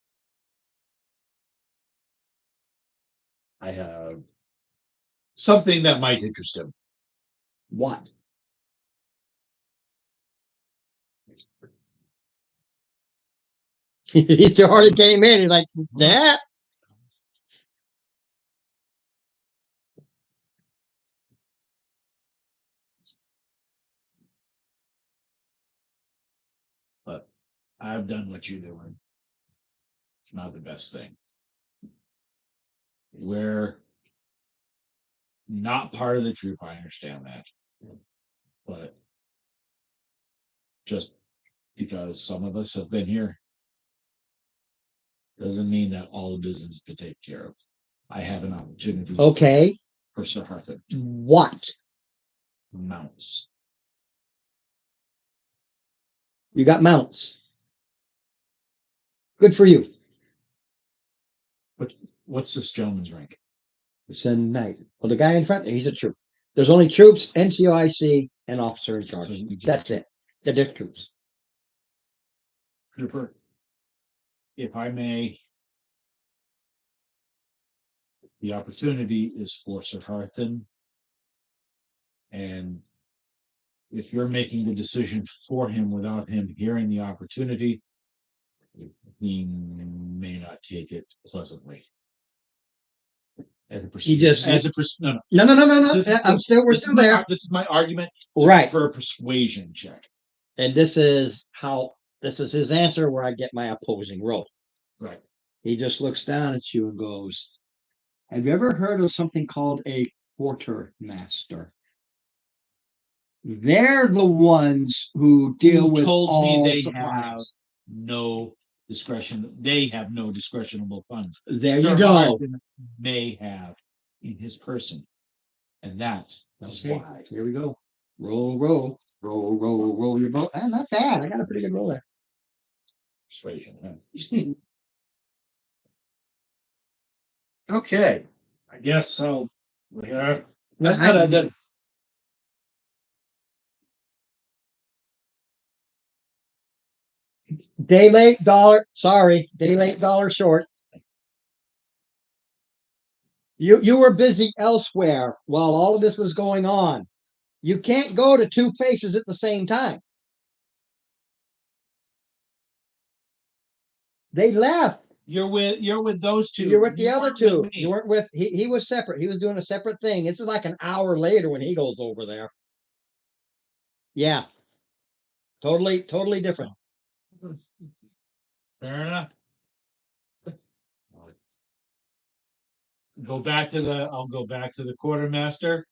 [SPEAKER 7] I have something that might interest him.
[SPEAKER 3] What? He already came in. He's like, that.
[SPEAKER 7] I've done what you're doing. It's not the best thing. We're not part of the troop. I understand that. But just because some of us have been here doesn't mean that all the business is to take care of. I have an opportunity
[SPEAKER 3] Okay.
[SPEAKER 7] for Sir Harthan.
[SPEAKER 3] What?
[SPEAKER 7] Mounts.
[SPEAKER 3] You got mounts. Good for you.
[SPEAKER 7] What's this gentleman's rank?
[SPEAKER 3] It's a knight. Well, the guy in front, he's a troop. There's only troops, NCOIC, and officer in charge. That's it. The dick troops.
[SPEAKER 7] Trooper, if I may, the opportunity is for Sir Harthan. And if you're making the decision for him without him hearing the opportunity, he may not take it pleasantly. As a
[SPEAKER 3] He just-
[SPEAKER 7] no,
[SPEAKER 3] No.
[SPEAKER 7] This is
[SPEAKER 3] We're
[SPEAKER 7] this is
[SPEAKER 3] still
[SPEAKER 7] my
[SPEAKER 3] there.
[SPEAKER 7] ar- This is my argument
[SPEAKER 3] Right.
[SPEAKER 7] for a persuasion check.
[SPEAKER 3] And this is his answer where I get my opposing roll.
[SPEAKER 7] Right.
[SPEAKER 3] He just looks down at you and goes, have you ever heard of something called a quartermaster? They're the ones who deal
[SPEAKER 7] Who
[SPEAKER 3] with
[SPEAKER 7] told
[SPEAKER 3] all
[SPEAKER 7] me they
[SPEAKER 3] supplies.
[SPEAKER 7] have no discretion. They have no discretionable funds.
[SPEAKER 3] There
[SPEAKER 7] Sir
[SPEAKER 3] you go.
[SPEAKER 7] Harthan may have in his person, and that is
[SPEAKER 3] Okay,
[SPEAKER 7] why.
[SPEAKER 3] here we go. Roll your boat. Ah, not bad. I got a pretty good roll there.
[SPEAKER 7] Persuasion. Huh?
[SPEAKER 2] Okay. I guess I'll. Yeah.
[SPEAKER 3] Day late, dollar. Sorry, day late, dollar short. You were busy elsewhere while all of this was going on. You can't go to two places at the same time. They left.
[SPEAKER 7] You're with those two.
[SPEAKER 3] You're with the
[SPEAKER 7] You
[SPEAKER 3] other
[SPEAKER 7] weren't with
[SPEAKER 3] two.
[SPEAKER 7] me.
[SPEAKER 3] You weren't with. He was separate. He was doing a separate thing. This is like an hour later when he goes over there. Yeah. Totally different.
[SPEAKER 7] Fair enough. I'll go back to the quartermaster.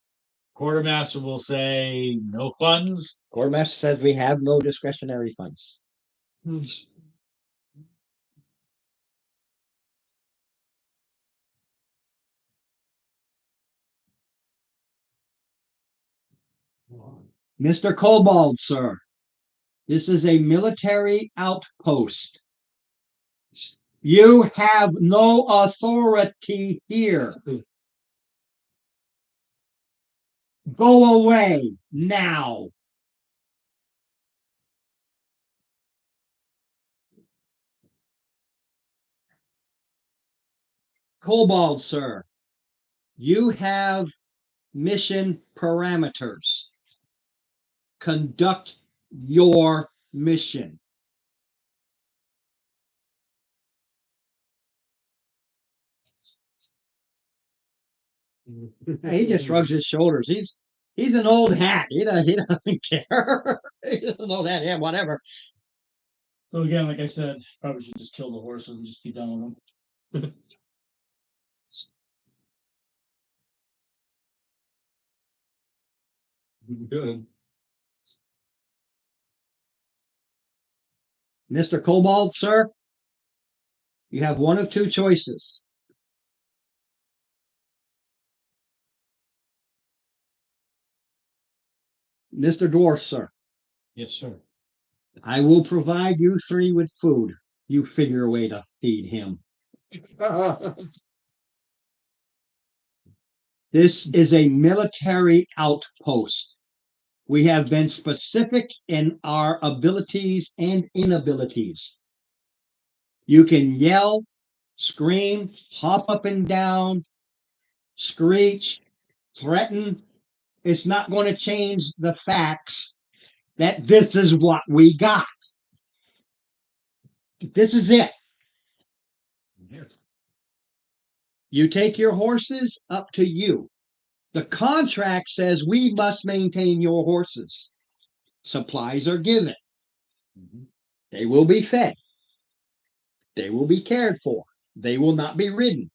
[SPEAKER 7] Quartermaster will say no funds.
[SPEAKER 3] Quartermaster says we have no discretionary funds. Mr. Cobalt, sir, this is a military outpost. You have no authority here. Go away now. Cobalt, sir, you have mission parameters. Conduct your mission. He just shrugs his shoulders. He's an old hat. He doesn't care. He's just an old hat. Yeah, whatever.
[SPEAKER 2] So again, like I said, probably should just kill the horses and just be done with them.
[SPEAKER 1] Good.
[SPEAKER 3] Mr. Cobalt, sir, you have one of two choices. Mr. Dwarf, sir,
[SPEAKER 7] Yes, sir.
[SPEAKER 3] I will provide you three with food. You figure a way to feed him. This is a military outpost. We have been specific in our abilities and inabilities. You can yell, scream, hop up and down, screech, threaten. It's not going to change the facts that this is what we got. This is it. You take your horses, up to you. The contract says we must maintain your horses. Supplies are given. They will be fed. They will be cared for. They will not be ridden.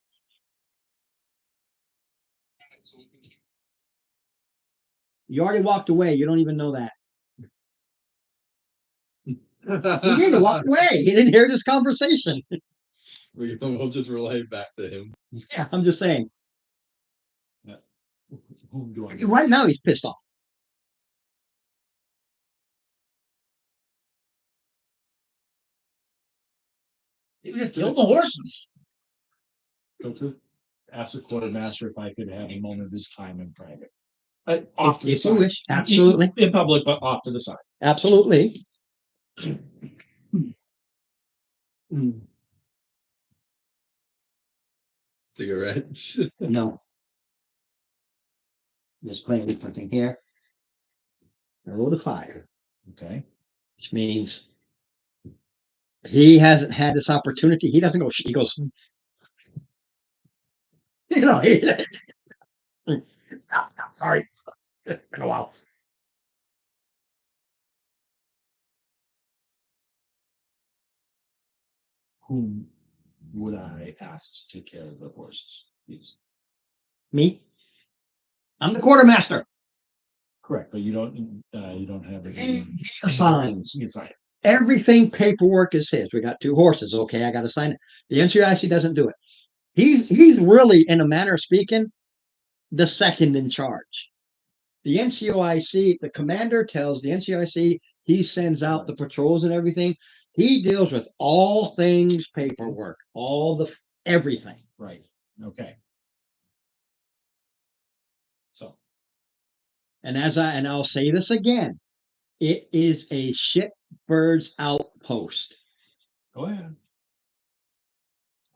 [SPEAKER 3] You already walked away. You don't even know that. He didn't walk away. He didn't hear this conversation.
[SPEAKER 1] We'll just relay it back to him.
[SPEAKER 3] Yeah, I'm just saying.
[SPEAKER 7] Whom do I?
[SPEAKER 3] Right now, he's pissed off.
[SPEAKER 2] You just killed the horses.
[SPEAKER 7] Ask the quartermaster if I could have a moment of his time in private.
[SPEAKER 3] If you wish. Absolutely.
[SPEAKER 7] In public, but off to the side.
[SPEAKER 3] Absolutely.
[SPEAKER 1] Cigarettes.
[SPEAKER 3] No. Just playing with something here. Roll the fire,
[SPEAKER 7] Okay.
[SPEAKER 3] which means he hasn't had this opportunity. He doesn't go, he goes, you know, sorry. It's been a while.
[SPEAKER 7] Whom would I ask to take care of the horses? Please.
[SPEAKER 3] Me? I'm the quartermaster.
[SPEAKER 7] Correct, but you don't have any.
[SPEAKER 3] Assigns.
[SPEAKER 7] You sign it.
[SPEAKER 3] Everything paperwork is his. We got two horses. Okay, I got to sign it. The NCIC doesn't do it. He's really, in a manner of speaking, the second in charge. The NCOIC, the commander tells the NCIC, he sends out the patrols and everything. He deals with all things paperwork, everything.
[SPEAKER 7] Right, okay. So,
[SPEAKER 3] And I'll say this again, it is a shitbird's outpost.
[SPEAKER 7] go ahead.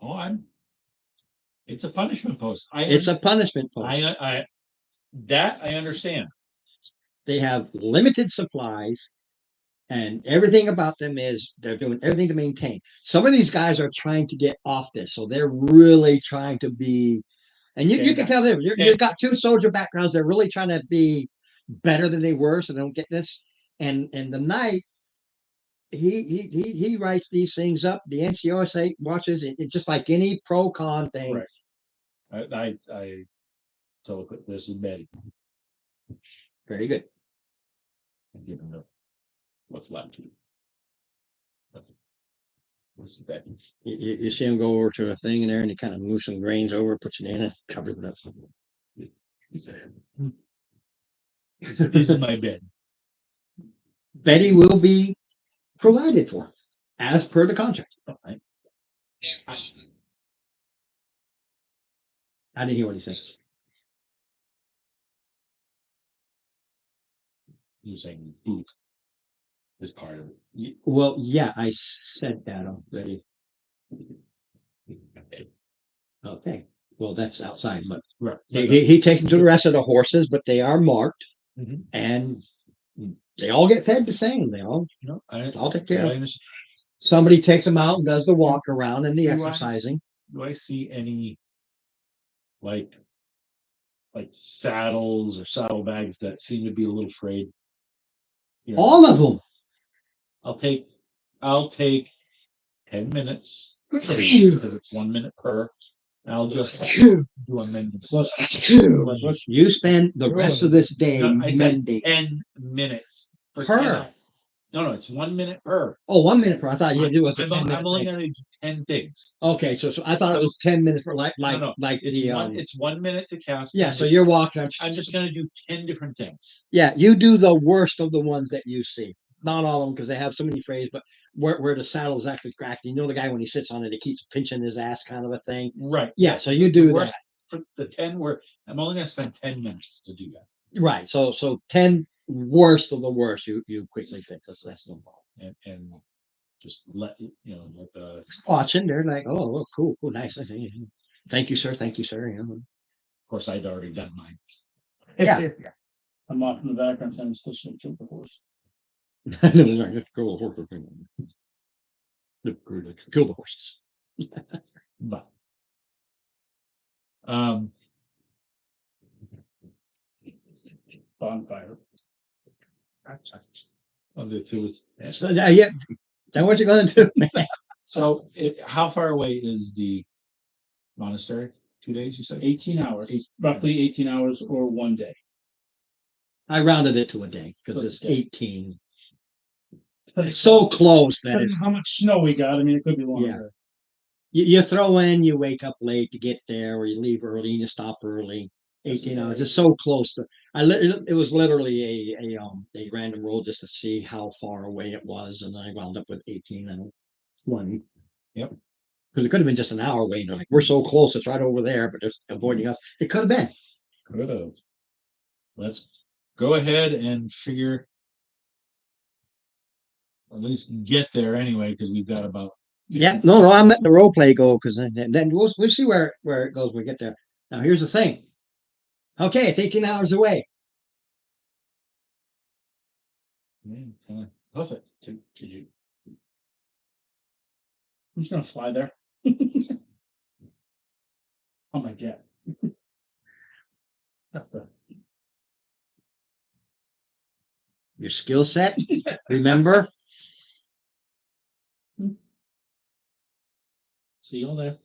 [SPEAKER 7] Go on. It's a punishment post.
[SPEAKER 3] It's a punishment post.
[SPEAKER 7] I that I understand.
[SPEAKER 3] They have limited supplies, and everything about them is they're doing everything to maintain. Some of these guys are trying to get off this, so they're really trying to be. And you can tell them you've got two soldier backgrounds. They're really trying to be better than they were, so they don't get this. And the knight, he writes these things up. The NCOSA watches it. It's just like any pro con thing.
[SPEAKER 7] Right. I so this is Betty.
[SPEAKER 3] Very good.
[SPEAKER 2] What's left?
[SPEAKER 3] You see him go over to a thing in there and he kind of moves some grains over, puts it in it, covers it up.
[SPEAKER 5] This is my bed.
[SPEAKER 3] Betty will be provided for as per the contract. Right? I didn't hear what he said.
[SPEAKER 7] You're saying food is part of it.
[SPEAKER 3] Well, yeah, I said that already. Okay, well, that's outside, but
[SPEAKER 7] Right.
[SPEAKER 3] he takes them to the rest of the horses, but they are marked
[SPEAKER 7] Mhm.
[SPEAKER 3] and they all get fed the same. They all,
[SPEAKER 7] No,
[SPEAKER 3] I'll take care
[SPEAKER 7] I
[SPEAKER 3] of.
[SPEAKER 7] understand.
[SPEAKER 3] Somebody takes them out and does the walk around and the
[SPEAKER 7] Do I-
[SPEAKER 3] exercising.
[SPEAKER 7] Do I see any like saddles or saddlebags that seem to be a little frayed? You know,
[SPEAKER 3] All of them.
[SPEAKER 7] I'll take 10 minutes because it's 1 minute per. I'll just do a mending.
[SPEAKER 3] You spend the rest of this day
[SPEAKER 7] No, I said
[SPEAKER 3] mending.
[SPEAKER 7] 10 minutes
[SPEAKER 3] Per.
[SPEAKER 7] 10. No, it's 1 minute per.
[SPEAKER 3] Oh, 1 minute per. I thought you had to do was a
[SPEAKER 7] I'm
[SPEAKER 3] 10-minute
[SPEAKER 7] only
[SPEAKER 3] thing.
[SPEAKER 7] gonna do 10 things.
[SPEAKER 3] Okay, so I thought it was 10 minutes for like
[SPEAKER 7] No.
[SPEAKER 3] like
[SPEAKER 7] It's
[SPEAKER 3] the
[SPEAKER 7] it's 1 minute to cast.
[SPEAKER 3] yeah. So you're walking.
[SPEAKER 7] I'm just gonna do 10 different things.
[SPEAKER 3] Yeah, you do the worst of the ones that you see. Not all of them because they have so many phrases, but where the saddle's actually cracked. You know the guy when he sits on it, he keeps pinching his ass, kind of a thing.
[SPEAKER 7] Right.
[SPEAKER 3] Yeah, so you do
[SPEAKER 7] worst-
[SPEAKER 3] that.
[SPEAKER 7] For the 10 where I'm only gonna spend 10 minutes to do that.
[SPEAKER 3] Right. So 10 worst of the worst, you quickly fix. That's no problem.
[SPEAKER 7] And just let the
[SPEAKER 3] Watching, they're like, oh, cool, nice. Okay. Thank you, sir. Thank you, sir. You know.
[SPEAKER 7] of course I'd already done mine.
[SPEAKER 3] Yeah.
[SPEAKER 2] I'm off in the background saying still should kill the horse.
[SPEAKER 3] Kill the horses.
[SPEAKER 7] But
[SPEAKER 2] Bonfire.
[SPEAKER 7] if it was
[SPEAKER 3] So, yeah. Then what you gonna do?
[SPEAKER 7] so how far away is the monastery? 2 days, you said?
[SPEAKER 2] 18 hours, roughly 18 hours or 1 day.
[SPEAKER 3] I rounded it to a day because it's
[SPEAKER 2] Okay.
[SPEAKER 3] 18. It's so close that
[SPEAKER 2] Depending
[SPEAKER 3] it's,
[SPEAKER 2] on how much snow we got, I mean, it could be longer.
[SPEAKER 3] you throw in, you wake up late to get there, or you leave early and you stop early. 18 hours. It's so close to. It was literally a random roll just to see how far away it was, and I wound up with 18 and 20.
[SPEAKER 7] Yep.
[SPEAKER 3] Because it could have been just an hour away. And they're like, we're so close, it's right over there, but it's avoiding us. It could have been.
[SPEAKER 7] Could have. Let's go ahead and figure. At least get there anyway, because we've got about.
[SPEAKER 3] Yeah, no, I'm letting the role play go because then we'll see where it goes when we get there. Now, here's the thing. Okay, it's 18 hours away.
[SPEAKER 7] Yeah, perfect.
[SPEAKER 2] Did you? Who's gonna fly there? Oh my god.
[SPEAKER 3] Your skill set, remember?
[SPEAKER 2] See you all there.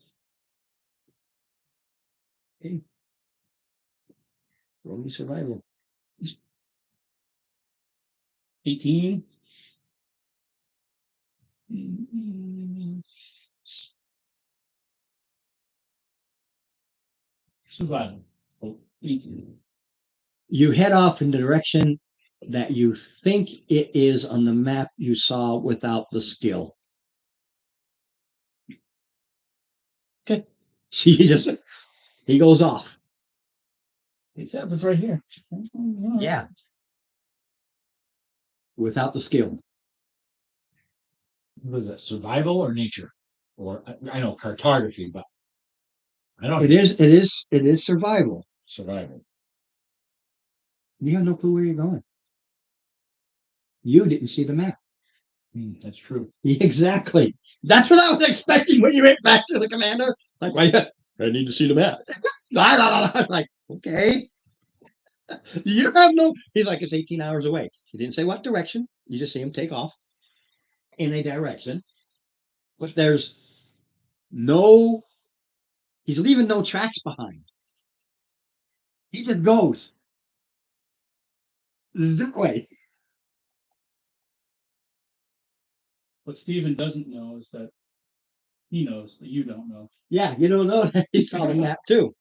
[SPEAKER 3] Roll me survival.
[SPEAKER 2] 18. Survival. Oh, 18.
[SPEAKER 3] You head off in the direction that you think it is on the map you saw without the skill. Okay. See, he goes off.
[SPEAKER 2] He said it was right here.
[SPEAKER 3] Yeah. Without the skill.
[SPEAKER 7] Was that survival or nature? Or I know cartography, but I don't.
[SPEAKER 3] It is survival.
[SPEAKER 7] Survival.
[SPEAKER 3] You have no clue where you're going. You didn't see the map.
[SPEAKER 7] That's true.
[SPEAKER 3] Exactly. That's what I was expecting when you went back to the commander. Like, why? I need to see the map. I was like, okay. You have no. He's like, it's 18 hours away. He didn't say what direction. You just see him take off in a direction, but there's no. He's leaving no tracks behind. He just goes. That way.
[SPEAKER 2] What Steven doesn't know is that he knows that you don't know.
[SPEAKER 3] Yeah, you don't know that. He saw the map too.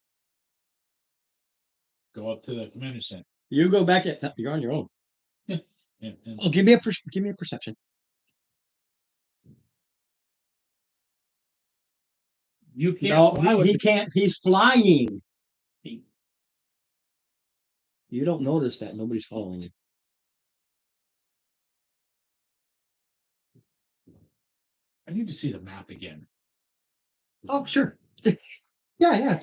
[SPEAKER 7] Go up to the commander center.
[SPEAKER 3] You go back at, you're on your own.
[SPEAKER 7] And
[SPEAKER 3] Oh, give me a perception.
[SPEAKER 2] You can't
[SPEAKER 3] No,
[SPEAKER 2] fly with
[SPEAKER 3] he
[SPEAKER 2] the-
[SPEAKER 3] can't, he's flying.
[SPEAKER 2] He-
[SPEAKER 3] You don't notice that nobody's following you.
[SPEAKER 7] I need to see the map again.
[SPEAKER 3] Oh, sure. Yeah.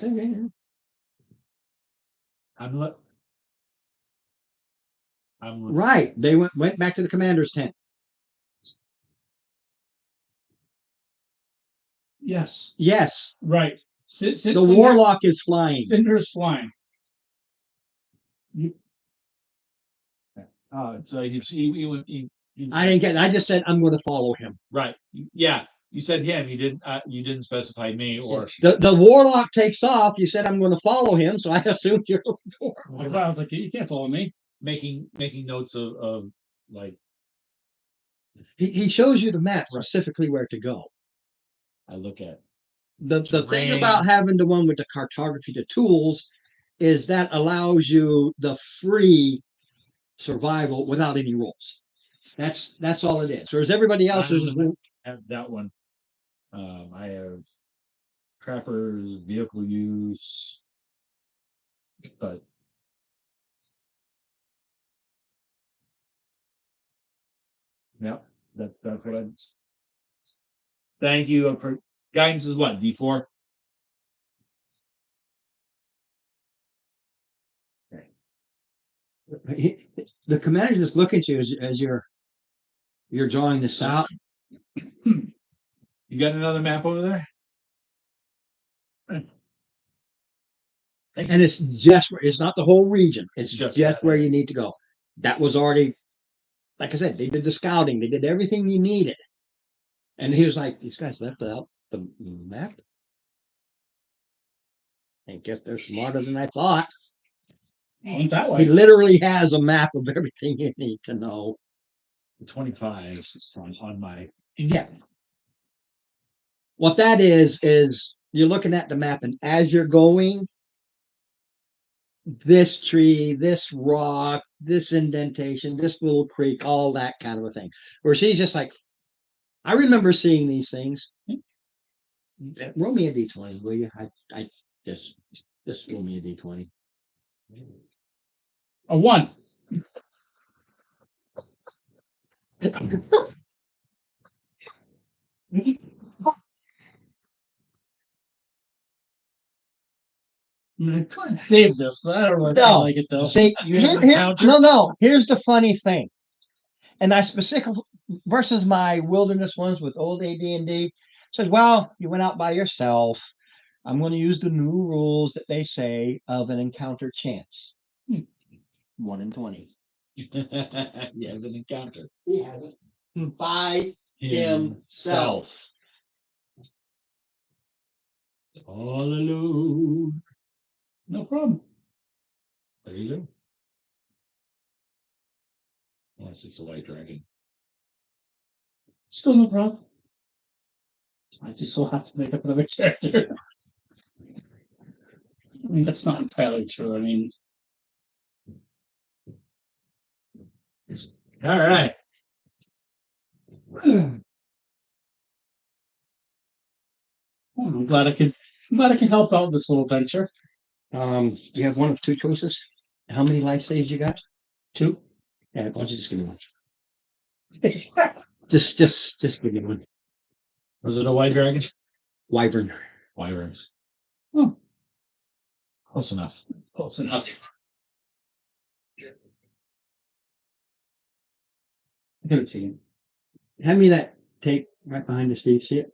[SPEAKER 7] I'm let. I'm
[SPEAKER 3] Right. They went back to the commander's tent.
[SPEAKER 2] Yes,
[SPEAKER 3] Yes,
[SPEAKER 2] right.
[SPEAKER 3] the warlock is flying.
[SPEAKER 2] Cinder's flying.
[SPEAKER 7] so he
[SPEAKER 3] I didn't get, I just said, I'm going to follow him.
[SPEAKER 7] right. Yeah, you said him. You didn't specify me or
[SPEAKER 3] The warlock takes off. You said, I'm going to follow him. So I assumed you're the warlock.
[SPEAKER 2] I was like, you can't follow me.
[SPEAKER 7] making notes of like
[SPEAKER 3] He shows you the map specifically where to go.
[SPEAKER 7] I look at.
[SPEAKER 3] The thing
[SPEAKER 7] Terrain.
[SPEAKER 3] about having the one with the cartography, the tools, is that allows you the free survival without any rules. That's all it is. Whereas everybody else is,
[SPEAKER 7] Have that one. I have trappers, vehicle use, but yep, that's what I'm. Thank you for guidance. Is what D4?
[SPEAKER 3] the commander just looking at you as you're drawing this out.
[SPEAKER 7] You got another map over there?
[SPEAKER 3] And it's just, it's not the whole region. It's
[SPEAKER 7] Just
[SPEAKER 3] just
[SPEAKER 7] that
[SPEAKER 3] where you need to go. That was already, like I said, they did the scouting. They did everything you needed. And he was like, these guys left out the map. I guess they're smarter than I thought.
[SPEAKER 2] Went that
[SPEAKER 3] He
[SPEAKER 2] way.
[SPEAKER 3] literally has a map of everything you need to know.
[SPEAKER 7] 25 is on my.
[SPEAKER 3] Yeah. What that is you're looking at the map, and as you're going, this tree, this rock, this indentation, this little creek, all that kind of a thing. Whereas he's just like, I remember seeing these things. Roll me a d20, will you? I just roll me a d20.
[SPEAKER 2] A 1. I mean, I could save this, but I don't really
[SPEAKER 3] No.
[SPEAKER 2] like it though.
[SPEAKER 3] See,
[SPEAKER 2] You have an encounter?
[SPEAKER 3] no. Here's the funny thing, and I specifically versus my wilderness ones with old AD&D says, well, you went out by yourself. I'm going to use the new rules that they say of an encounter chance. 1 in 20.
[SPEAKER 7] He has an encounter.
[SPEAKER 3] He has it by himself.
[SPEAKER 7] All alone.
[SPEAKER 2] No problem.
[SPEAKER 7] There you go. Unless it's a white dragon.
[SPEAKER 2] Still no problem. I just will have to make up another character. I mean, that's not entirely true. I mean,
[SPEAKER 7] All right.
[SPEAKER 2] I'm glad I could help out with this little venture.
[SPEAKER 3] You have one of two choices. How many life saves you got?
[SPEAKER 2] 2.
[SPEAKER 3] Yeah, why don't you just give me one? Just give me one.
[SPEAKER 7] Was it a white dragon?
[SPEAKER 3] Wyvern.
[SPEAKER 7] Wyverns.
[SPEAKER 2] Oh.
[SPEAKER 7] Close enough.
[SPEAKER 2] Close enough. I could have taken.
[SPEAKER 3] Hand me that tape right behind the Steve. See it?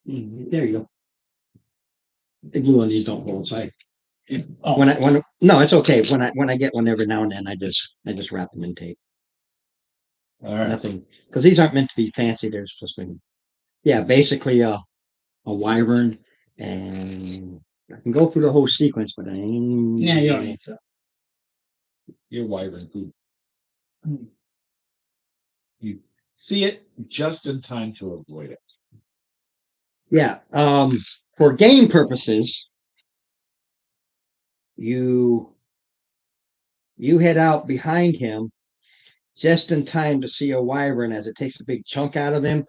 [SPEAKER 3] There you go. The glue on these don't hold, so
[SPEAKER 2] Oh,
[SPEAKER 3] no, it's okay. When I get one every now and then, I just wrap them in tape.
[SPEAKER 7] All right.
[SPEAKER 3] Nothing, because these aren't meant to be fancy. They're supposed to be, yeah, basically a wyvern, and I can go through the whole sequence, but I ain't.
[SPEAKER 2] yeah, you don't need to.
[SPEAKER 7] your wyvern poop. You see it just in time to avoid it.
[SPEAKER 3] Yeah, for game purposes, you head out behind him just in time to see a wyvern as it takes a big chunk out of him,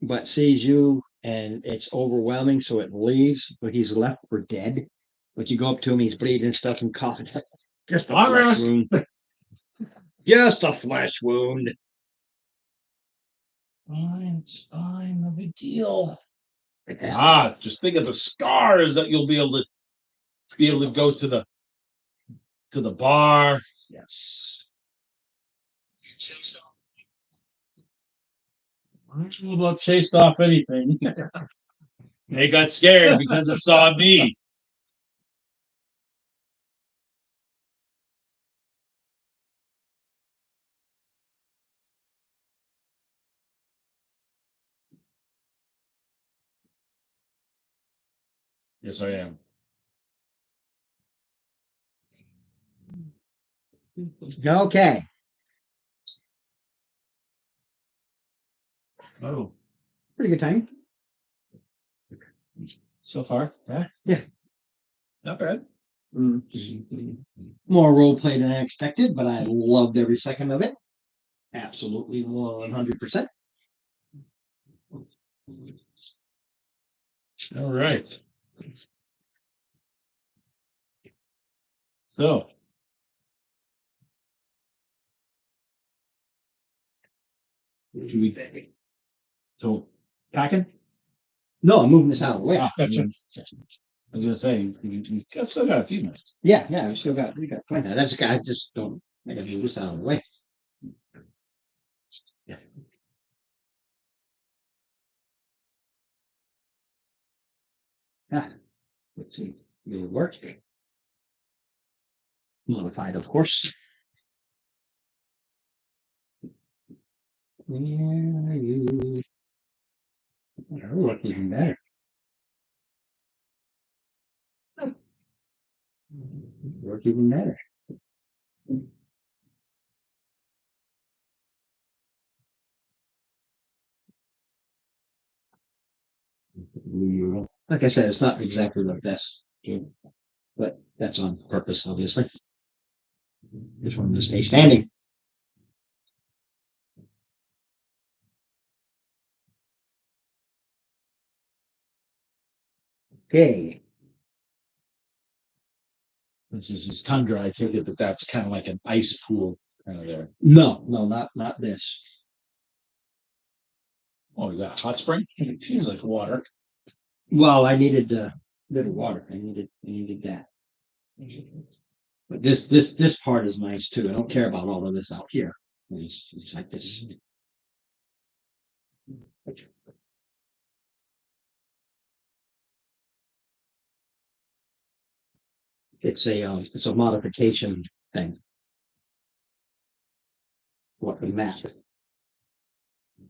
[SPEAKER 3] but sees you and it's overwhelming, so it leaves, but he's left for dead. But you go up to him, he's bleeding and stuff and coughing. Just a flesh
[SPEAKER 7] Arrest!
[SPEAKER 3] wound. Just a flesh wound.
[SPEAKER 7] Fine, no big deal. Ah, just think of the scars that you'll be able to go to the bar. Yes.
[SPEAKER 5] I don't know about chased off anything. They got scared because it saw me. Yes, I am.
[SPEAKER 3] Okay.
[SPEAKER 5] Oh,
[SPEAKER 3] Pretty good time.
[SPEAKER 5] so far, yeah.
[SPEAKER 3] Yeah.
[SPEAKER 5] Not bad.
[SPEAKER 3] More role play than I expected, but I loved every second of it. Absolutely 100%.
[SPEAKER 5] All right. So. Do we? So, packing?
[SPEAKER 3] No, I'm moving this out of the way.
[SPEAKER 5] Ah, gotcha. I was gonna say, we still got a few minutes.
[SPEAKER 3] Yeah, we got plenty. That's I just don't I gotta move this out of the way. Yeah. Ah, let's see. Will it work? Modified, of course. Where are you? That'll work even better. Work even better. Like I said, it's not exactly the best game, but that's on purpose, obviously. Just wanted to stay standing. Okay.
[SPEAKER 7] Since this is tundra, I take it that's kind of like an ice pool kind of there.
[SPEAKER 3] No, not this.
[SPEAKER 7] Oh, you got a hot spring?
[SPEAKER 5] It feels like water.
[SPEAKER 3] Well, I needed a bit of water. I needed that. But this part is nice too. I don't care about all of this out here. It's like this. It's a modification thing. What the map it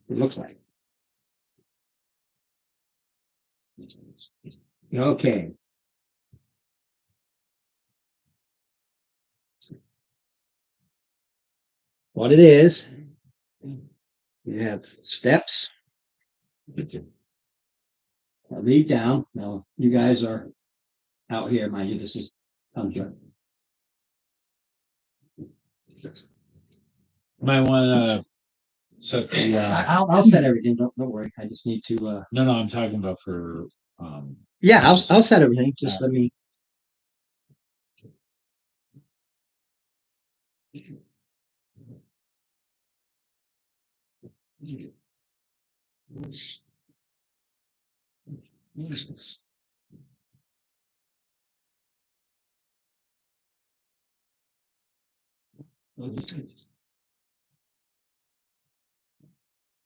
[SPEAKER 3] looks like. Okay. What it is, you have steps. I'll lead down. Now, you guys are out here, mind you, this is tundra.
[SPEAKER 7] Might want to set the.
[SPEAKER 3] I'll set everything. Don't worry. I just need to.
[SPEAKER 7] No, I'm talking about for.
[SPEAKER 3] Yeah, I'll set everything. Just let me.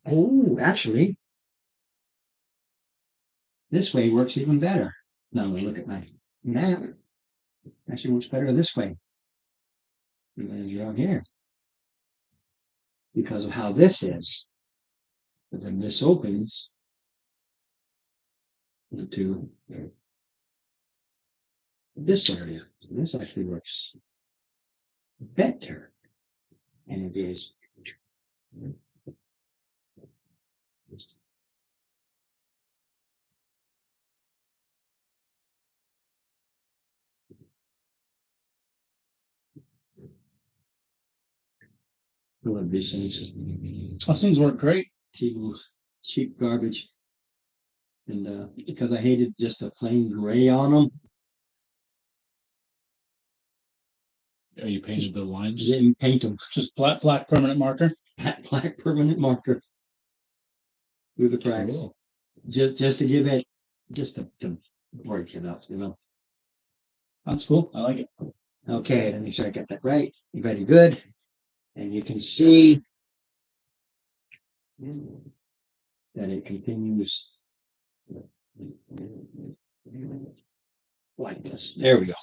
[SPEAKER 3] Oh, actually, this way works even better. Now we look at my map. Actually works better this way. Than you're out here. Because of how this is. But then this opens into this area. So this actually works better. And it is. One of these things.
[SPEAKER 2] Those things work great.
[SPEAKER 3] Cheap garbage. And because I hated just a plain gray on them,
[SPEAKER 7] Are you painted the lines?
[SPEAKER 3] didn't paint them.
[SPEAKER 2] Just black permanent marker.
[SPEAKER 3] Black permanent marker through the cracks.
[SPEAKER 7] Cool.
[SPEAKER 3] Just to give it, just to break it up, you know.
[SPEAKER 2] That's cool. I like it.
[SPEAKER 3] Okay, let me make sure I got that right. Very good. And you can see that it continues like this. There we go.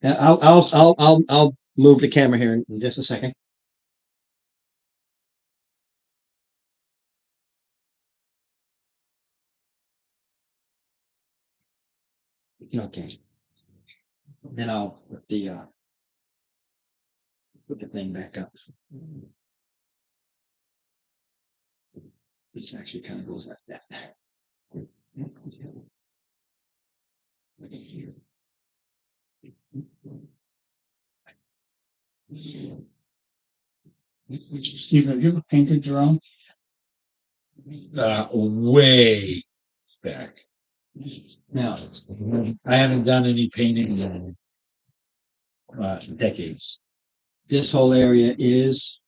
[SPEAKER 3] Yeah, I'll move the camera here in just a second. Okay. Then I'll put the thing back up. This actually kind of goes like that. Look at here.
[SPEAKER 2] Steve, have you ever painted your own?
[SPEAKER 7] Way back.
[SPEAKER 3] Now,
[SPEAKER 7] I haven't done any painting in decades.
[SPEAKER 3] this whole area is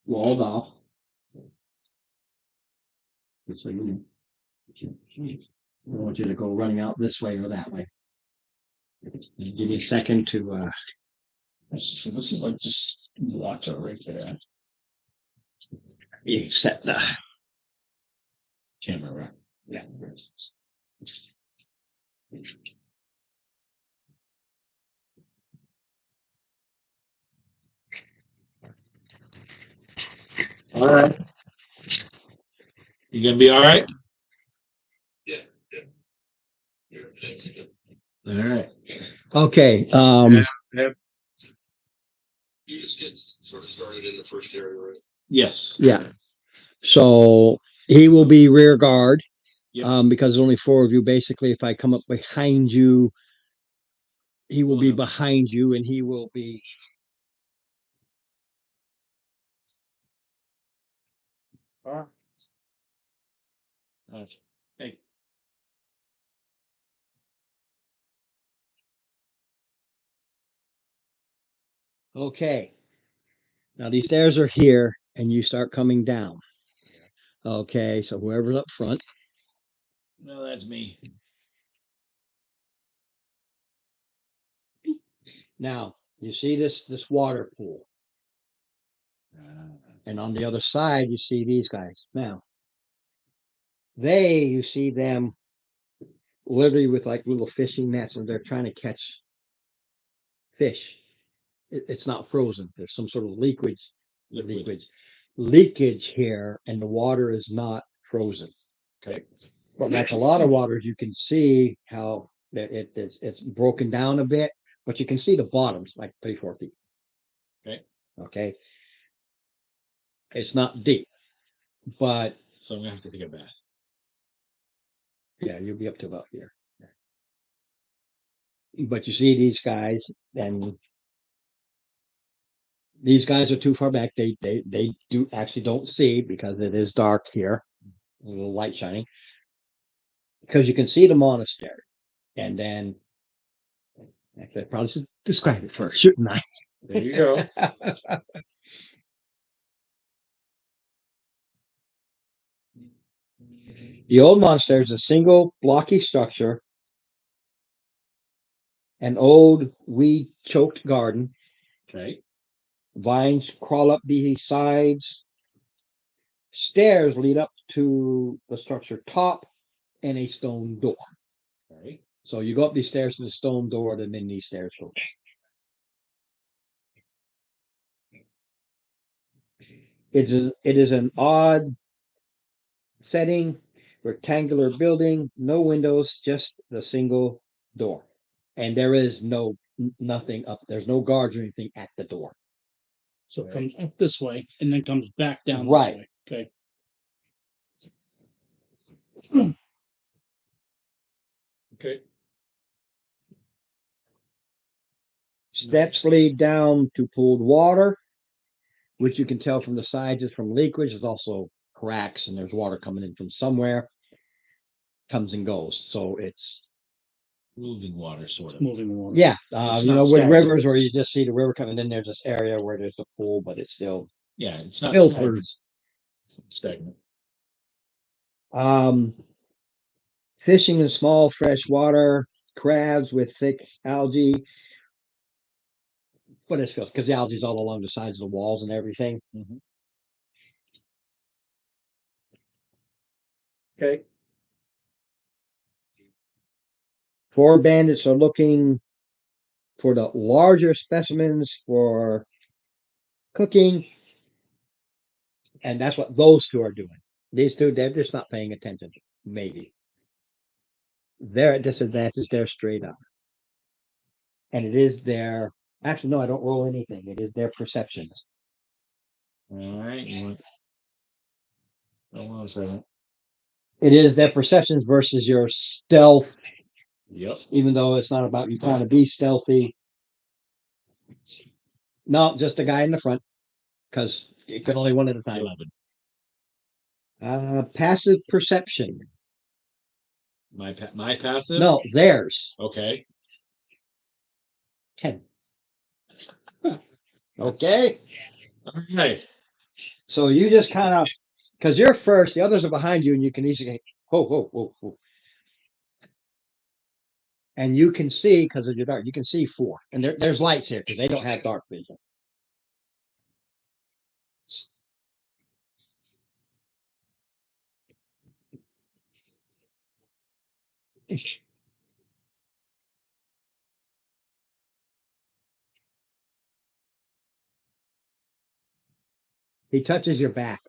[SPEAKER 3] walled off. So you don't want you to go running out this way or that way. Give me a second to
[SPEAKER 2] So this is like just water right there.
[SPEAKER 3] set the
[SPEAKER 7] Camera.
[SPEAKER 3] yeah.
[SPEAKER 7] All right. You gonna be all right? All right.
[SPEAKER 3] Okay.
[SPEAKER 1] You just get sort of started in the first area, right?
[SPEAKER 7] Yes.
[SPEAKER 3] Yeah. So he will be rear guard.
[SPEAKER 7] Yep.
[SPEAKER 3] Because there's only four of you. Basically, if I come up behind you, he will be
[SPEAKER 7] Okay.
[SPEAKER 3] behind you, and he will be.
[SPEAKER 7] Hey.
[SPEAKER 3] Okay. Now these stairs are here, and you start coming down. Okay, so whoever's up front.
[SPEAKER 7] No, that's me.
[SPEAKER 3] Now you see this water pool, and on the other side you see these guys. Now you see them literally with like little fishing nets, and they're trying to catch fish. It's not frozen. There's some sort of leakage here, and the water is not frozen.
[SPEAKER 7] Okay.
[SPEAKER 3] But like a lot of waters, you can see how it's broken down a bit, but you can see the bottoms like 3-4 feet.
[SPEAKER 7] Okay.
[SPEAKER 3] Okay. It's not deep, but
[SPEAKER 7] So I'm gonna have to take a bath.
[SPEAKER 3] yeah, you'll be up to about here. But you see these guys, and these guys are too far back. They do actually don't see because it is dark here, a little light shining. Because you can see the monastery, and then actually I probably should describe it first, shouldn't I?
[SPEAKER 7] There you go.
[SPEAKER 3] The old monastery is a single blocky structure, an old weed choked garden.
[SPEAKER 7] Okay.
[SPEAKER 3] Vines crawl up the sides. Stairs lead up to the structure top, and a stone door.
[SPEAKER 7] Okay.
[SPEAKER 3] So you go up these stairs to the stone door, then these stairs go down. It is an odd setting, rectangular building, no windows, just the single door. And there is nothing up, there's no guards or anything at the door.
[SPEAKER 2] So it comes up this way and then comes back down. this
[SPEAKER 3] Right.
[SPEAKER 2] way. Okay.
[SPEAKER 5] Okay.
[SPEAKER 3] Steps lead down to pooled water, which you can tell from the sides is from leakage. There's also cracks and there's water coming in from somewhere. Comes and goes. So it's,
[SPEAKER 7] Moving water, sort of.
[SPEAKER 2] Moving water.
[SPEAKER 3] yeah,
[SPEAKER 7] It's
[SPEAKER 3] you
[SPEAKER 7] not
[SPEAKER 3] know, with
[SPEAKER 7] stagnant.
[SPEAKER 3] rivers where you just see the river coming in, there's this area where there's a pool, but it's still
[SPEAKER 7] Yeah, it's not
[SPEAKER 3] filters.
[SPEAKER 7] stagnant.
[SPEAKER 3] Fishing in small fresh water, crabs with thick algae. But it's because the algae is all along the sides of the walls and everything.
[SPEAKER 7] Mhm.
[SPEAKER 3] Okay. 4 bandits are looking for the larger specimens for cooking. And that's what those two are doing. These two, they're just not paying attention, maybe. They're at disadvantage, they're straight up. And it is their, actually, no, I don't roll anything. It is their perceptions.
[SPEAKER 7] All right. Hold on a second.
[SPEAKER 3] It is their perceptions versus your stealth,
[SPEAKER 7] Yep.
[SPEAKER 3] even though it's not about you trying to be stealthy. No, just the guy in the front, because it could only one at a time.
[SPEAKER 7] 11.
[SPEAKER 3] Passive perception.
[SPEAKER 7] My passive.
[SPEAKER 3] No, theirs.
[SPEAKER 7] Okay.
[SPEAKER 3] 10. Okay.
[SPEAKER 7] All right.
[SPEAKER 3] So you just kind of, because you're first, the others are behind you, and you can easily, whoa, whoa, whoa, whoa. And you can see, because of your dark, you can see 4. And there's lights here, because they don't have dark vision. He touches your back.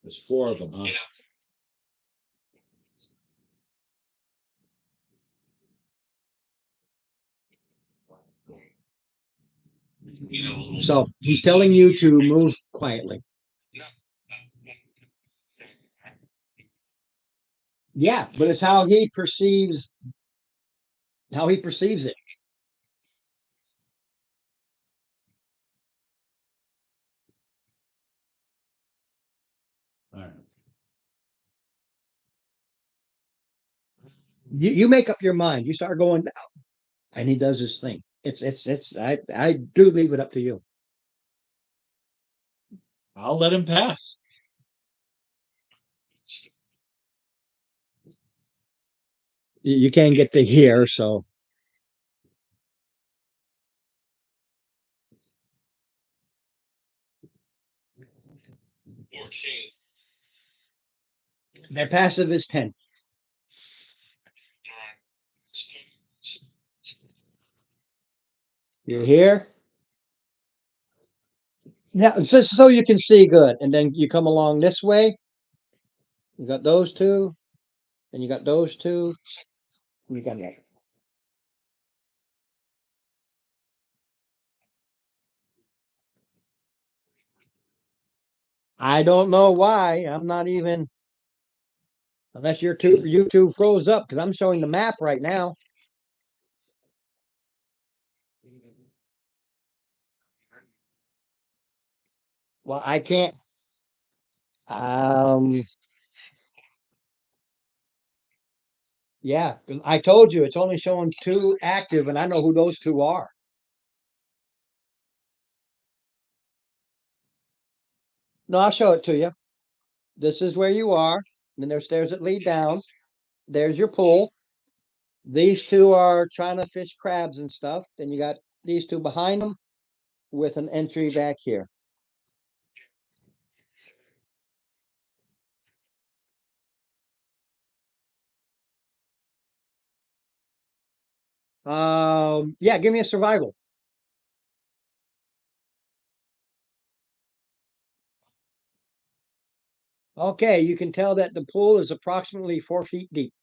[SPEAKER 7] There's 4 of them, huh?
[SPEAKER 3] So he's telling you to move quietly. Yeah, but it's how he perceives it.
[SPEAKER 7] All right.
[SPEAKER 3] You make up your mind. You start going down, and he does his thing. I do leave it up to you.
[SPEAKER 7] I'll let him pass.
[SPEAKER 3] You can't get to here, so their passive is 10. You're here. Yeah, just so you can see good, and then you come along this way. You got those two, and you got those two. And you got that. I don't know why. I'm not even, unless you two froze up, because I'm showing the map right now. Well, I can't. Yeah, I told you it's only showing 2 active, and I know who those 2 are. No, I'll show it to you. This is where you are. Then there's stairs that lead down. There's your pool. These 2 are trying to fish crabs and stuff. Then you got these 2 behind them with an entry back here. Yeah, give me a survival. Okay, you can tell that the pool is approximately 4 feet deep.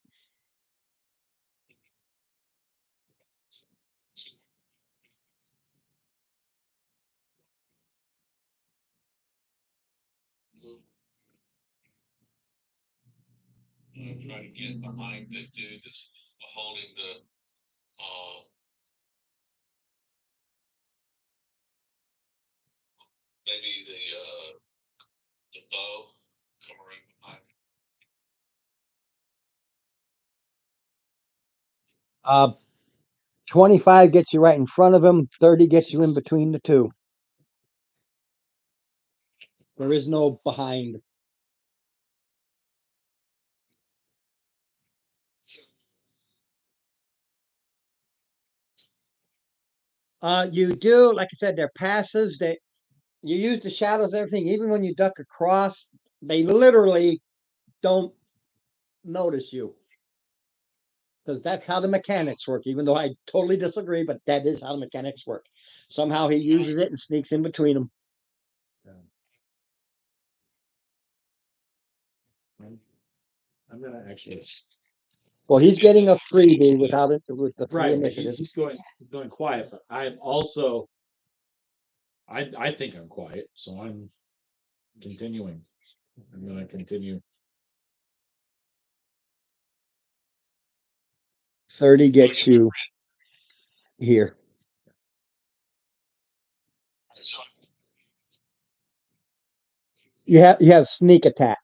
[SPEAKER 1] I'm trying to get behind the dude that's holding the, maybe the bow covering behind.
[SPEAKER 3] 25 gets you right in front of him, 30 gets you in between the two. There is no behind. You do, like I said, they're passives that you use the shadows, everything, even when you duck across, they literally don't notice you. Because that's how the mechanics work, even though I totally disagree, but that is how the mechanics work. Somehow he uses it and sneaks in between them.
[SPEAKER 7] I'm gonna actually.
[SPEAKER 3] Well, he's getting a freebie without it with the free
[SPEAKER 7] Right, but
[SPEAKER 3] initiative.
[SPEAKER 7] he's going quiet, but I'm also. I think I'm quiet, so I'm continuing. I'm gonna continue.
[SPEAKER 3] 30 gets you here. You have sneak attack.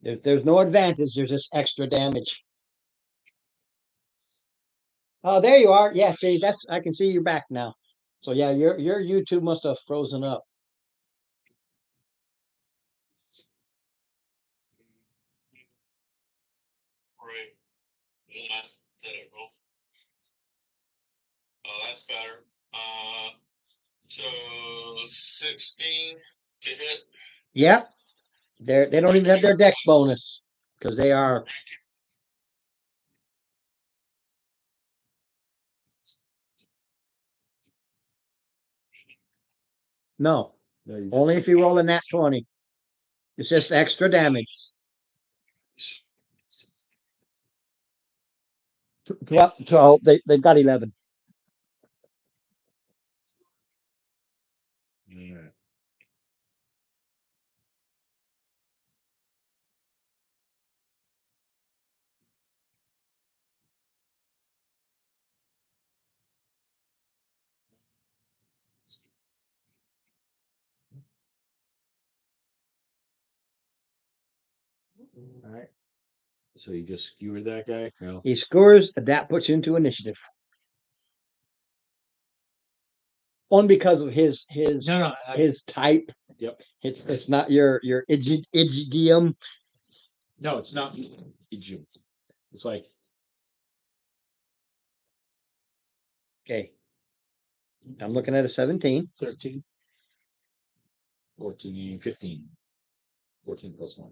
[SPEAKER 3] There's no advantage. There's just extra damage. Oh, there you are. Yeah, see, I can see you back now. So yeah, your YouTube must have frozen up.
[SPEAKER 1] Right. Yeah, did it roll? Oh, that's better. So 16 to hit.
[SPEAKER 3] Yep. They don't even have their dex bonus because they are. No, only if you roll a nat 20. It's just extra damage. 12, they've got 11.
[SPEAKER 7] Yeah. All right. So you just skewered that guy? No.
[SPEAKER 3] He scores, that puts you into initiative. Only because of his
[SPEAKER 7] No.
[SPEAKER 3] his type.
[SPEAKER 7] Yep.
[SPEAKER 3] It's not your Igidium.
[SPEAKER 7] No, it's not. It's like
[SPEAKER 3] Okay. I'm looking at a 17.
[SPEAKER 7] 13, 14, 15. 14 plus 1.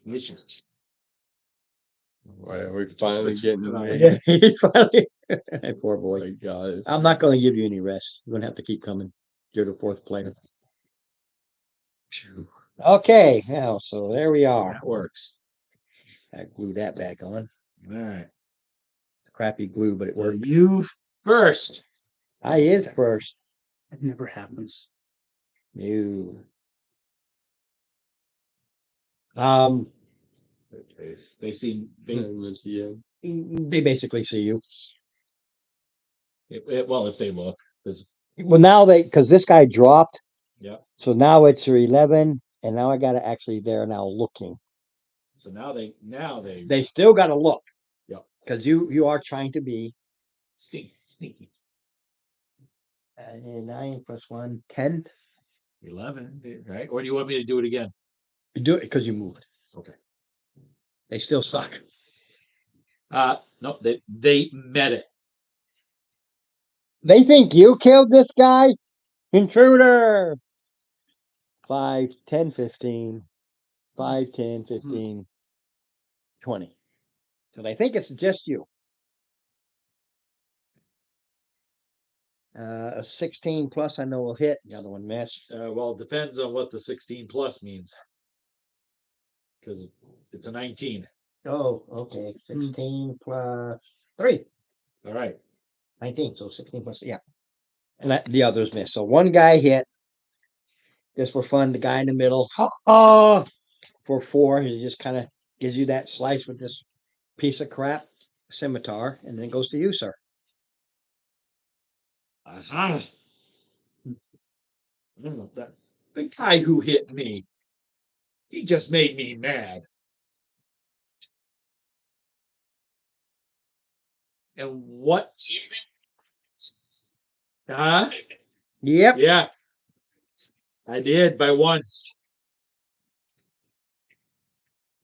[SPEAKER 7] Missions.
[SPEAKER 4] Why are we finally getting
[SPEAKER 7] Yeah.
[SPEAKER 4] away?
[SPEAKER 3] Poor
[SPEAKER 4] Oh
[SPEAKER 3] boy.
[SPEAKER 4] my God.
[SPEAKER 3] I'm not going to give you any rest. You're going to have to keep coming. You're the fourth player. Okay, now so there we are.
[SPEAKER 7] That works.
[SPEAKER 3] I glued that back on.
[SPEAKER 7] All right.
[SPEAKER 3] Crappy glue, but it
[SPEAKER 7] Well,
[SPEAKER 3] worked.
[SPEAKER 7] you first.
[SPEAKER 3] I is first.
[SPEAKER 2] It never happens.
[SPEAKER 3] You.
[SPEAKER 7] They seem
[SPEAKER 3] They basically see you.
[SPEAKER 7] well if they look because
[SPEAKER 3] Well, now because this guy dropped.
[SPEAKER 7] yeah.
[SPEAKER 3] So now it's your 11, and now I got to actually, they're now looking.
[SPEAKER 7] So now they
[SPEAKER 3] They still got to look.
[SPEAKER 7] Yeah.
[SPEAKER 3] Because you are trying to be
[SPEAKER 7] sneaky.
[SPEAKER 3] 9 plus 1, 10.
[SPEAKER 7] 11, right? Or do you want me to do it again?
[SPEAKER 3] You do it because you moved.
[SPEAKER 7] Okay.
[SPEAKER 3] They still suck.
[SPEAKER 7] No, they met it.
[SPEAKER 3] They think you killed this guy? Intruder! 5, 10, 15. 5, 10, 15, 20. So they think it's just you. A 16 plus I know will hit, the other one missed.
[SPEAKER 7] Well, it depends on what the 16 plus means. Cause it's a 19.
[SPEAKER 3] Oh, okay, 16 plus 3,
[SPEAKER 7] All right.
[SPEAKER 3] 19, so 16 plus, yeah. And the others missed, so one guy hit. Just for fun, the guy in the middle, for 4, he just kind of gives you that slice with this piece of crap scimitar, and then it goes to you, sir.
[SPEAKER 7] Aha. I don't know if that the guy who hit me, he just made me mad. And what? Huh?
[SPEAKER 3] Yep.
[SPEAKER 7] Yeah, I did by once.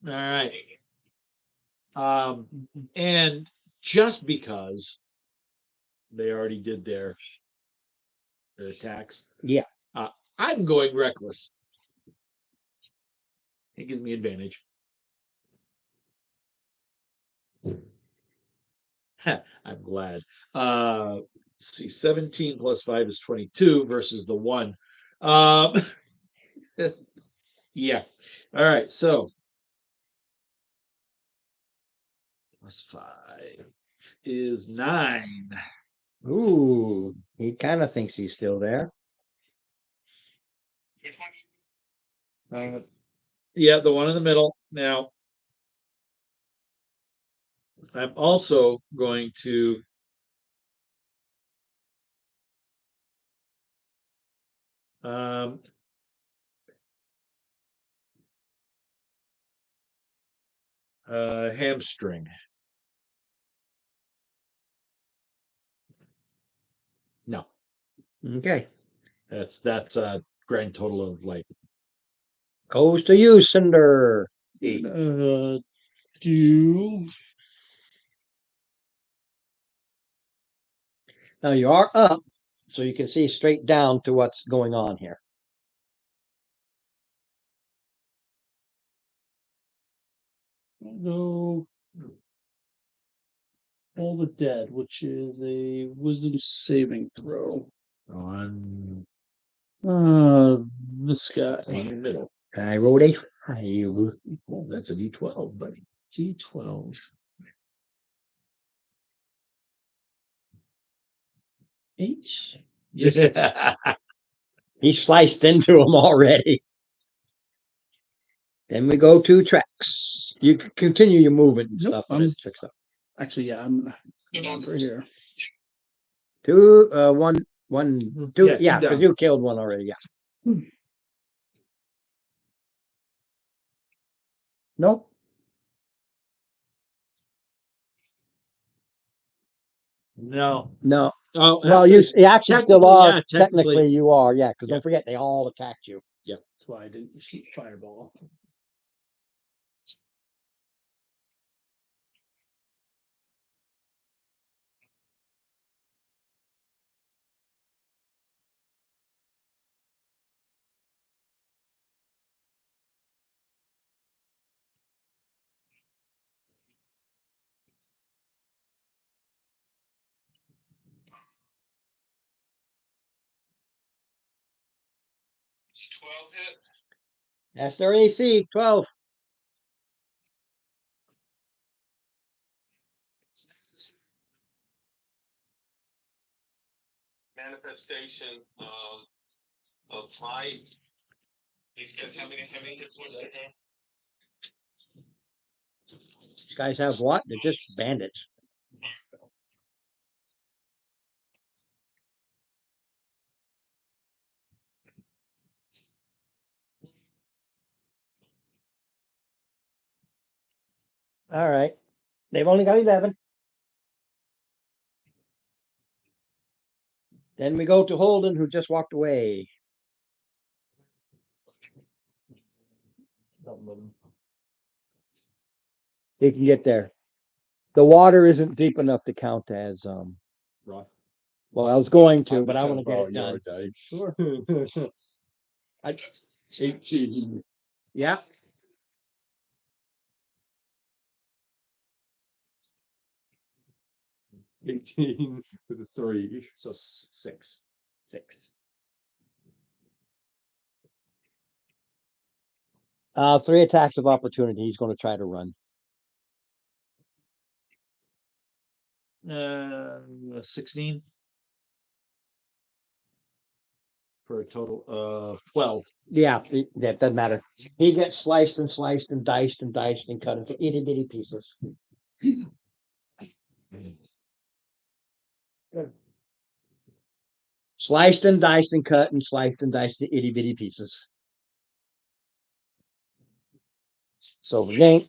[SPEAKER 7] All right. And just because they already did their attacks,
[SPEAKER 3] Yeah.
[SPEAKER 7] I'm going reckless. It gives me advantage. I'm glad. Let's see, 17 plus 5 is 22 versus the 1. Yeah. All right. So plus 5 is 9.
[SPEAKER 3] Ooh, he kind of thinks he's still there.
[SPEAKER 7] Yeah, the one in the middle. Now, I'm also going to um, hamstring. No,
[SPEAKER 3] Okay,
[SPEAKER 7] that's a grand total of like
[SPEAKER 3] goes to you, Cinder.
[SPEAKER 2] Do
[SPEAKER 3] Now you are up, so you can see straight down to what's going on here.
[SPEAKER 2] go all the dead, which is a wisdom saving throw.
[SPEAKER 7] on
[SPEAKER 2] This guy.
[SPEAKER 7] in the middle.
[SPEAKER 3] I rolled a 5.
[SPEAKER 7] Oh, that's a D12, buddy.
[SPEAKER 2] D12. H.
[SPEAKER 7] Yeah.
[SPEAKER 3] He sliced into him already. Then we go to tracks. You can continue your movement and
[SPEAKER 2] Nope,
[SPEAKER 3] stuff, but it's tricks up.
[SPEAKER 2] Actually, yeah, I'm over here.
[SPEAKER 3] 2, 1, 1, 2.
[SPEAKER 7] Yeah, two
[SPEAKER 3] Yeah, because
[SPEAKER 7] down.
[SPEAKER 3] you killed one already. Yeah.
[SPEAKER 2] Nope.
[SPEAKER 7] No.
[SPEAKER 3] No.
[SPEAKER 7] Oh,
[SPEAKER 3] Well, you actually still
[SPEAKER 7] technically,
[SPEAKER 3] are.
[SPEAKER 7] yeah,
[SPEAKER 3] Technically, you are. Yeah, because
[SPEAKER 7] Yeah.
[SPEAKER 3] don't forget they all attacked you.
[SPEAKER 2] That's why I didn't shoot fireball.
[SPEAKER 3] That's their AC, 12.
[SPEAKER 1] Manifestation of light. These guys how many hit points they have?
[SPEAKER 3] These guys have what? They're just bandits. All right. They've only got 11. Then we go to Holden, who just walked away. He can get there. The water isn't deep enough to count as
[SPEAKER 7] Rough.
[SPEAKER 3] well, I was going to, but I want to get it
[SPEAKER 4] Your
[SPEAKER 3] done.
[SPEAKER 4] dice.
[SPEAKER 3] Sure.
[SPEAKER 4] 18.
[SPEAKER 3] Yeah.
[SPEAKER 4] 18 with a 3.
[SPEAKER 7] So 6.
[SPEAKER 3] 6. 3 attacks of opportunity. He's going to try to run.
[SPEAKER 7] 16. For a total of 12.
[SPEAKER 3] Yeah, that doesn't matter. He gets sliced and sliced and diced and diced and cut into itty bitty pieces. Sliced and diced and cut and sliced and diced to itty bitty pieces. So yank.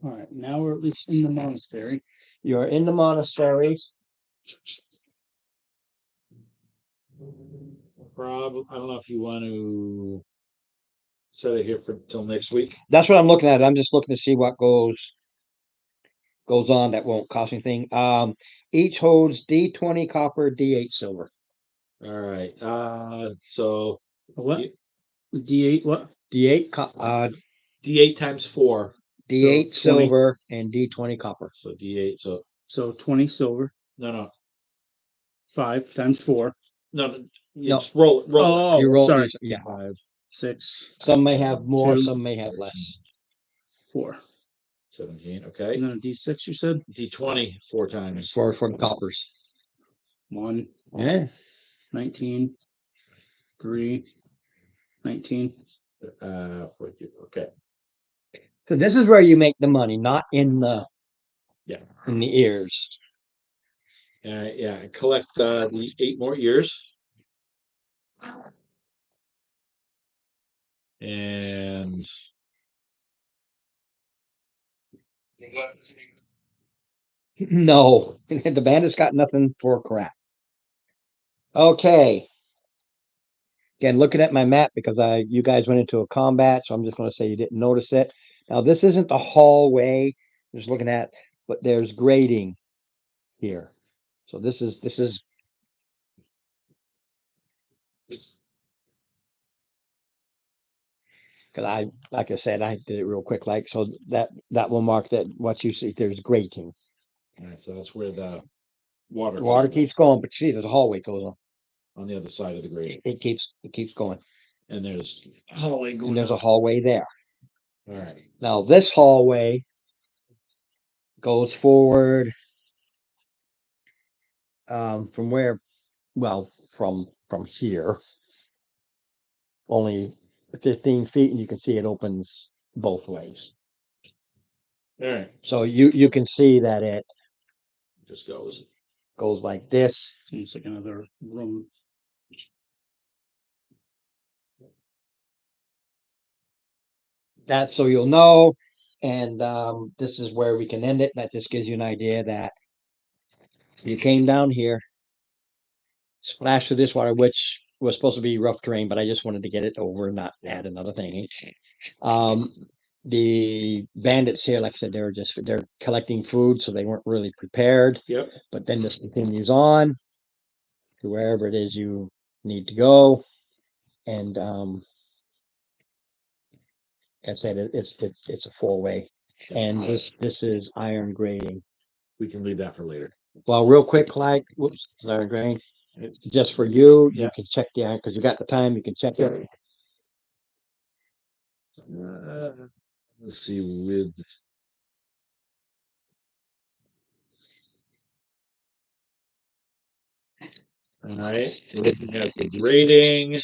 [SPEAKER 2] All right, now we're at least in the monastery.
[SPEAKER 3] You're in the monasteries.
[SPEAKER 7] Rob, I don't know if you want to set it here for till next week.
[SPEAKER 3] That's what I'm looking at. I'm just looking to see what goes on that won't cost anything. Each holds D20 copper, D8 silver.
[SPEAKER 7] All right. So
[SPEAKER 2] What? D8, what?
[SPEAKER 7] D8 times 4.
[SPEAKER 3] D8
[SPEAKER 2] So 20.
[SPEAKER 3] silver and D20 copper.
[SPEAKER 7] So D8. So
[SPEAKER 2] So 20 silver,
[SPEAKER 7] no.
[SPEAKER 2] 5 times 4,
[SPEAKER 7] You
[SPEAKER 3] No.
[SPEAKER 7] just roll it.
[SPEAKER 2] Oh,
[SPEAKER 3] You roll
[SPEAKER 2] sorry.
[SPEAKER 3] these- yeah.
[SPEAKER 7] 5,
[SPEAKER 2] 6,
[SPEAKER 3] Some may have more,
[SPEAKER 2] 2.
[SPEAKER 3] some may have less.
[SPEAKER 2] 4.
[SPEAKER 7] 17. Okay.
[SPEAKER 2] And then a D6, you said?
[SPEAKER 7] D20 4 times.
[SPEAKER 3] For coppers.
[SPEAKER 2] 1,
[SPEAKER 3] Yeah.
[SPEAKER 2] 19, 3, 19.
[SPEAKER 7] For you. Okay.
[SPEAKER 3] So this is where you make the money, not in the
[SPEAKER 7] Yeah.
[SPEAKER 3] in the ears.
[SPEAKER 7] Yeah. Collect the 8 more ears. And
[SPEAKER 3] No, the bandit's got nothing for crap. Okay. Again, looking at my map because you guys went into a combat, so I'm just going to say you didn't notice it. Now this isn't the hallway. Just looking at, but there's grading here. So this is because like I said, I did it real quick, like so that will mark that what you see there's grating.
[SPEAKER 7] all right, so that's where the water
[SPEAKER 3] Water keeps going, but see, there's a hallway goes
[SPEAKER 7] on the other side of the grate.
[SPEAKER 3] it keeps going.
[SPEAKER 7] And there's a hallway going.
[SPEAKER 3] And there's a hallway there.
[SPEAKER 7] All right.
[SPEAKER 3] Now this hallway goes forward from where? Well, from here, only 15 feet, and you can see it opens both ways.
[SPEAKER 7] All right.
[SPEAKER 3] So you can see that it
[SPEAKER 7] Just goes.
[SPEAKER 3] goes like this.
[SPEAKER 2] Seems like another room.
[SPEAKER 3] That's so you'll know. And this is where we can end it. That just gives you an idea that you came down here, splashed through this water, which was supposed to be rough terrain, but I just wanted to get it over, not add another thing. The bandits here, like I said, they're collecting food, so they weren't really prepared.
[SPEAKER 7] Yep.
[SPEAKER 3] But then this continues on to wherever it is you need to go. And I said it's a 4-way. And this is iron grading.
[SPEAKER 7] We can leave that for later.
[SPEAKER 3] Well, real quick, like, whoops, iron grading. Just for you, you
[SPEAKER 7] Yeah.
[SPEAKER 3] can check the iron because you got the time. You can check it.
[SPEAKER 7] Let's see with. All right, looking at the grading.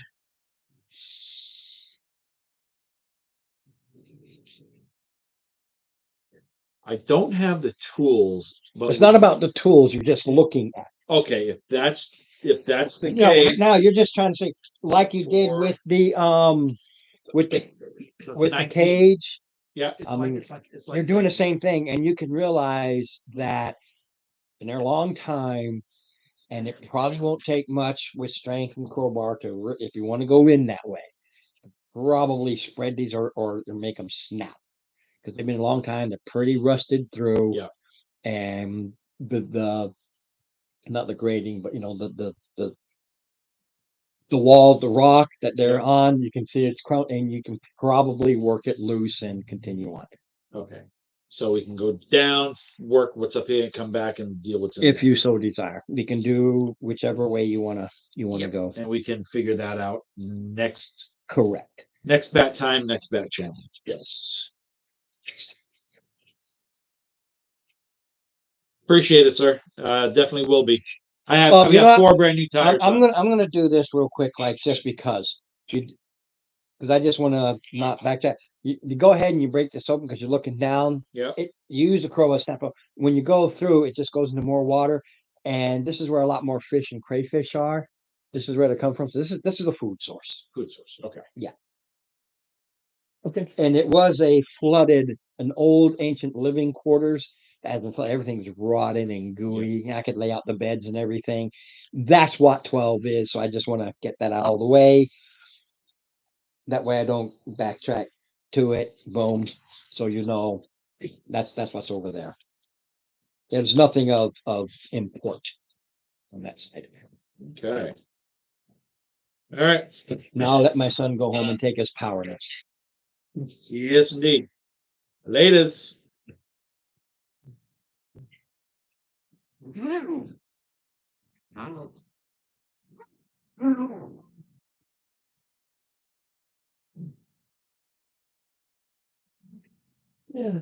[SPEAKER 7] I don't have the tools, but
[SPEAKER 3] It's not about the tools. You're just looking at.
[SPEAKER 7] okay. If that's the
[SPEAKER 3] You know, right
[SPEAKER 7] case,
[SPEAKER 3] now you're just trying to say, like you did
[SPEAKER 7] Or-
[SPEAKER 3] with the with the
[SPEAKER 7] so
[SPEAKER 3] with the
[SPEAKER 7] 19.
[SPEAKER 3] cage.
[SPEAKER 7] Yeah, it's
[SPEAKER 3] I mean,
[SPEAKER 7] it's like
[SPEAKER 3] You're doing the same thing, and you can realize that in a long time, and it probably won't take much with strength and crowbar to, if you want to go in that way, probably spread these or make them snap because they've been a long time. They're pretty rusted through.
[SPEAKER 7] Yeah.
[SPEAKER 3] And the not the grading, but you know the the wall, the rock that they're on, you can see it's and you can probably work it loose and continue on.
[SPEAKER 7] Okay. So we can go down, work what's up here and come back and deal what's in
[SPEAKER 3] If
[SPEAKER 7] there.
[SPEAKER 3] you so desire, you can do whichever way you wanna go.
[SPEAKER 7] And we can figure that out next
[SPEAKER 3] Correct.
[SPEAKER 7] bat time, next bat challenge. Yes. Appreciate it, sir. Definitely will be. I have,
[SPEAKER 3] Well,
[SPEAKER 7] we
[SPEAKER 3] you know
[SPEAKER 7] have
[SPEAKER 3] what?
[SPEAKER 7] 4 brand new tires.
[SPEAKER 3] I'm
[SPEAKER 7] on.
[SPEAKER 3] gonna do this real quick like this because I just wanna not backtrack. You go ahead and you break this open because you're looking down.
[SPEAKER 7] Yeah.
[SPEAKER 3] You use the crowbar snap up. When you go through, it just goes into more water. And this is where a lot more fish and crayfish are. This is where they come from. So this is a food source.
[SPEAKER 7] Food source. Okay.
[SPEAKER 3] Okay. And it was an old ancient living quarters. As everything's rotted and gooey. I could lay out the beds and everything. That's what 12 is. So I just want to get that out of the way. That way I don't backtrack to it. Boom. So you know that's what's over there. There's nothing of import on that side.
[SPEAKER 7] Okay. All right.
[SPEAKER 3] Now I'll let my son go home and take his power nap.
[SPEAKER 7] Yes, indeed. Latest.
[SPEAKER 3] Yeah.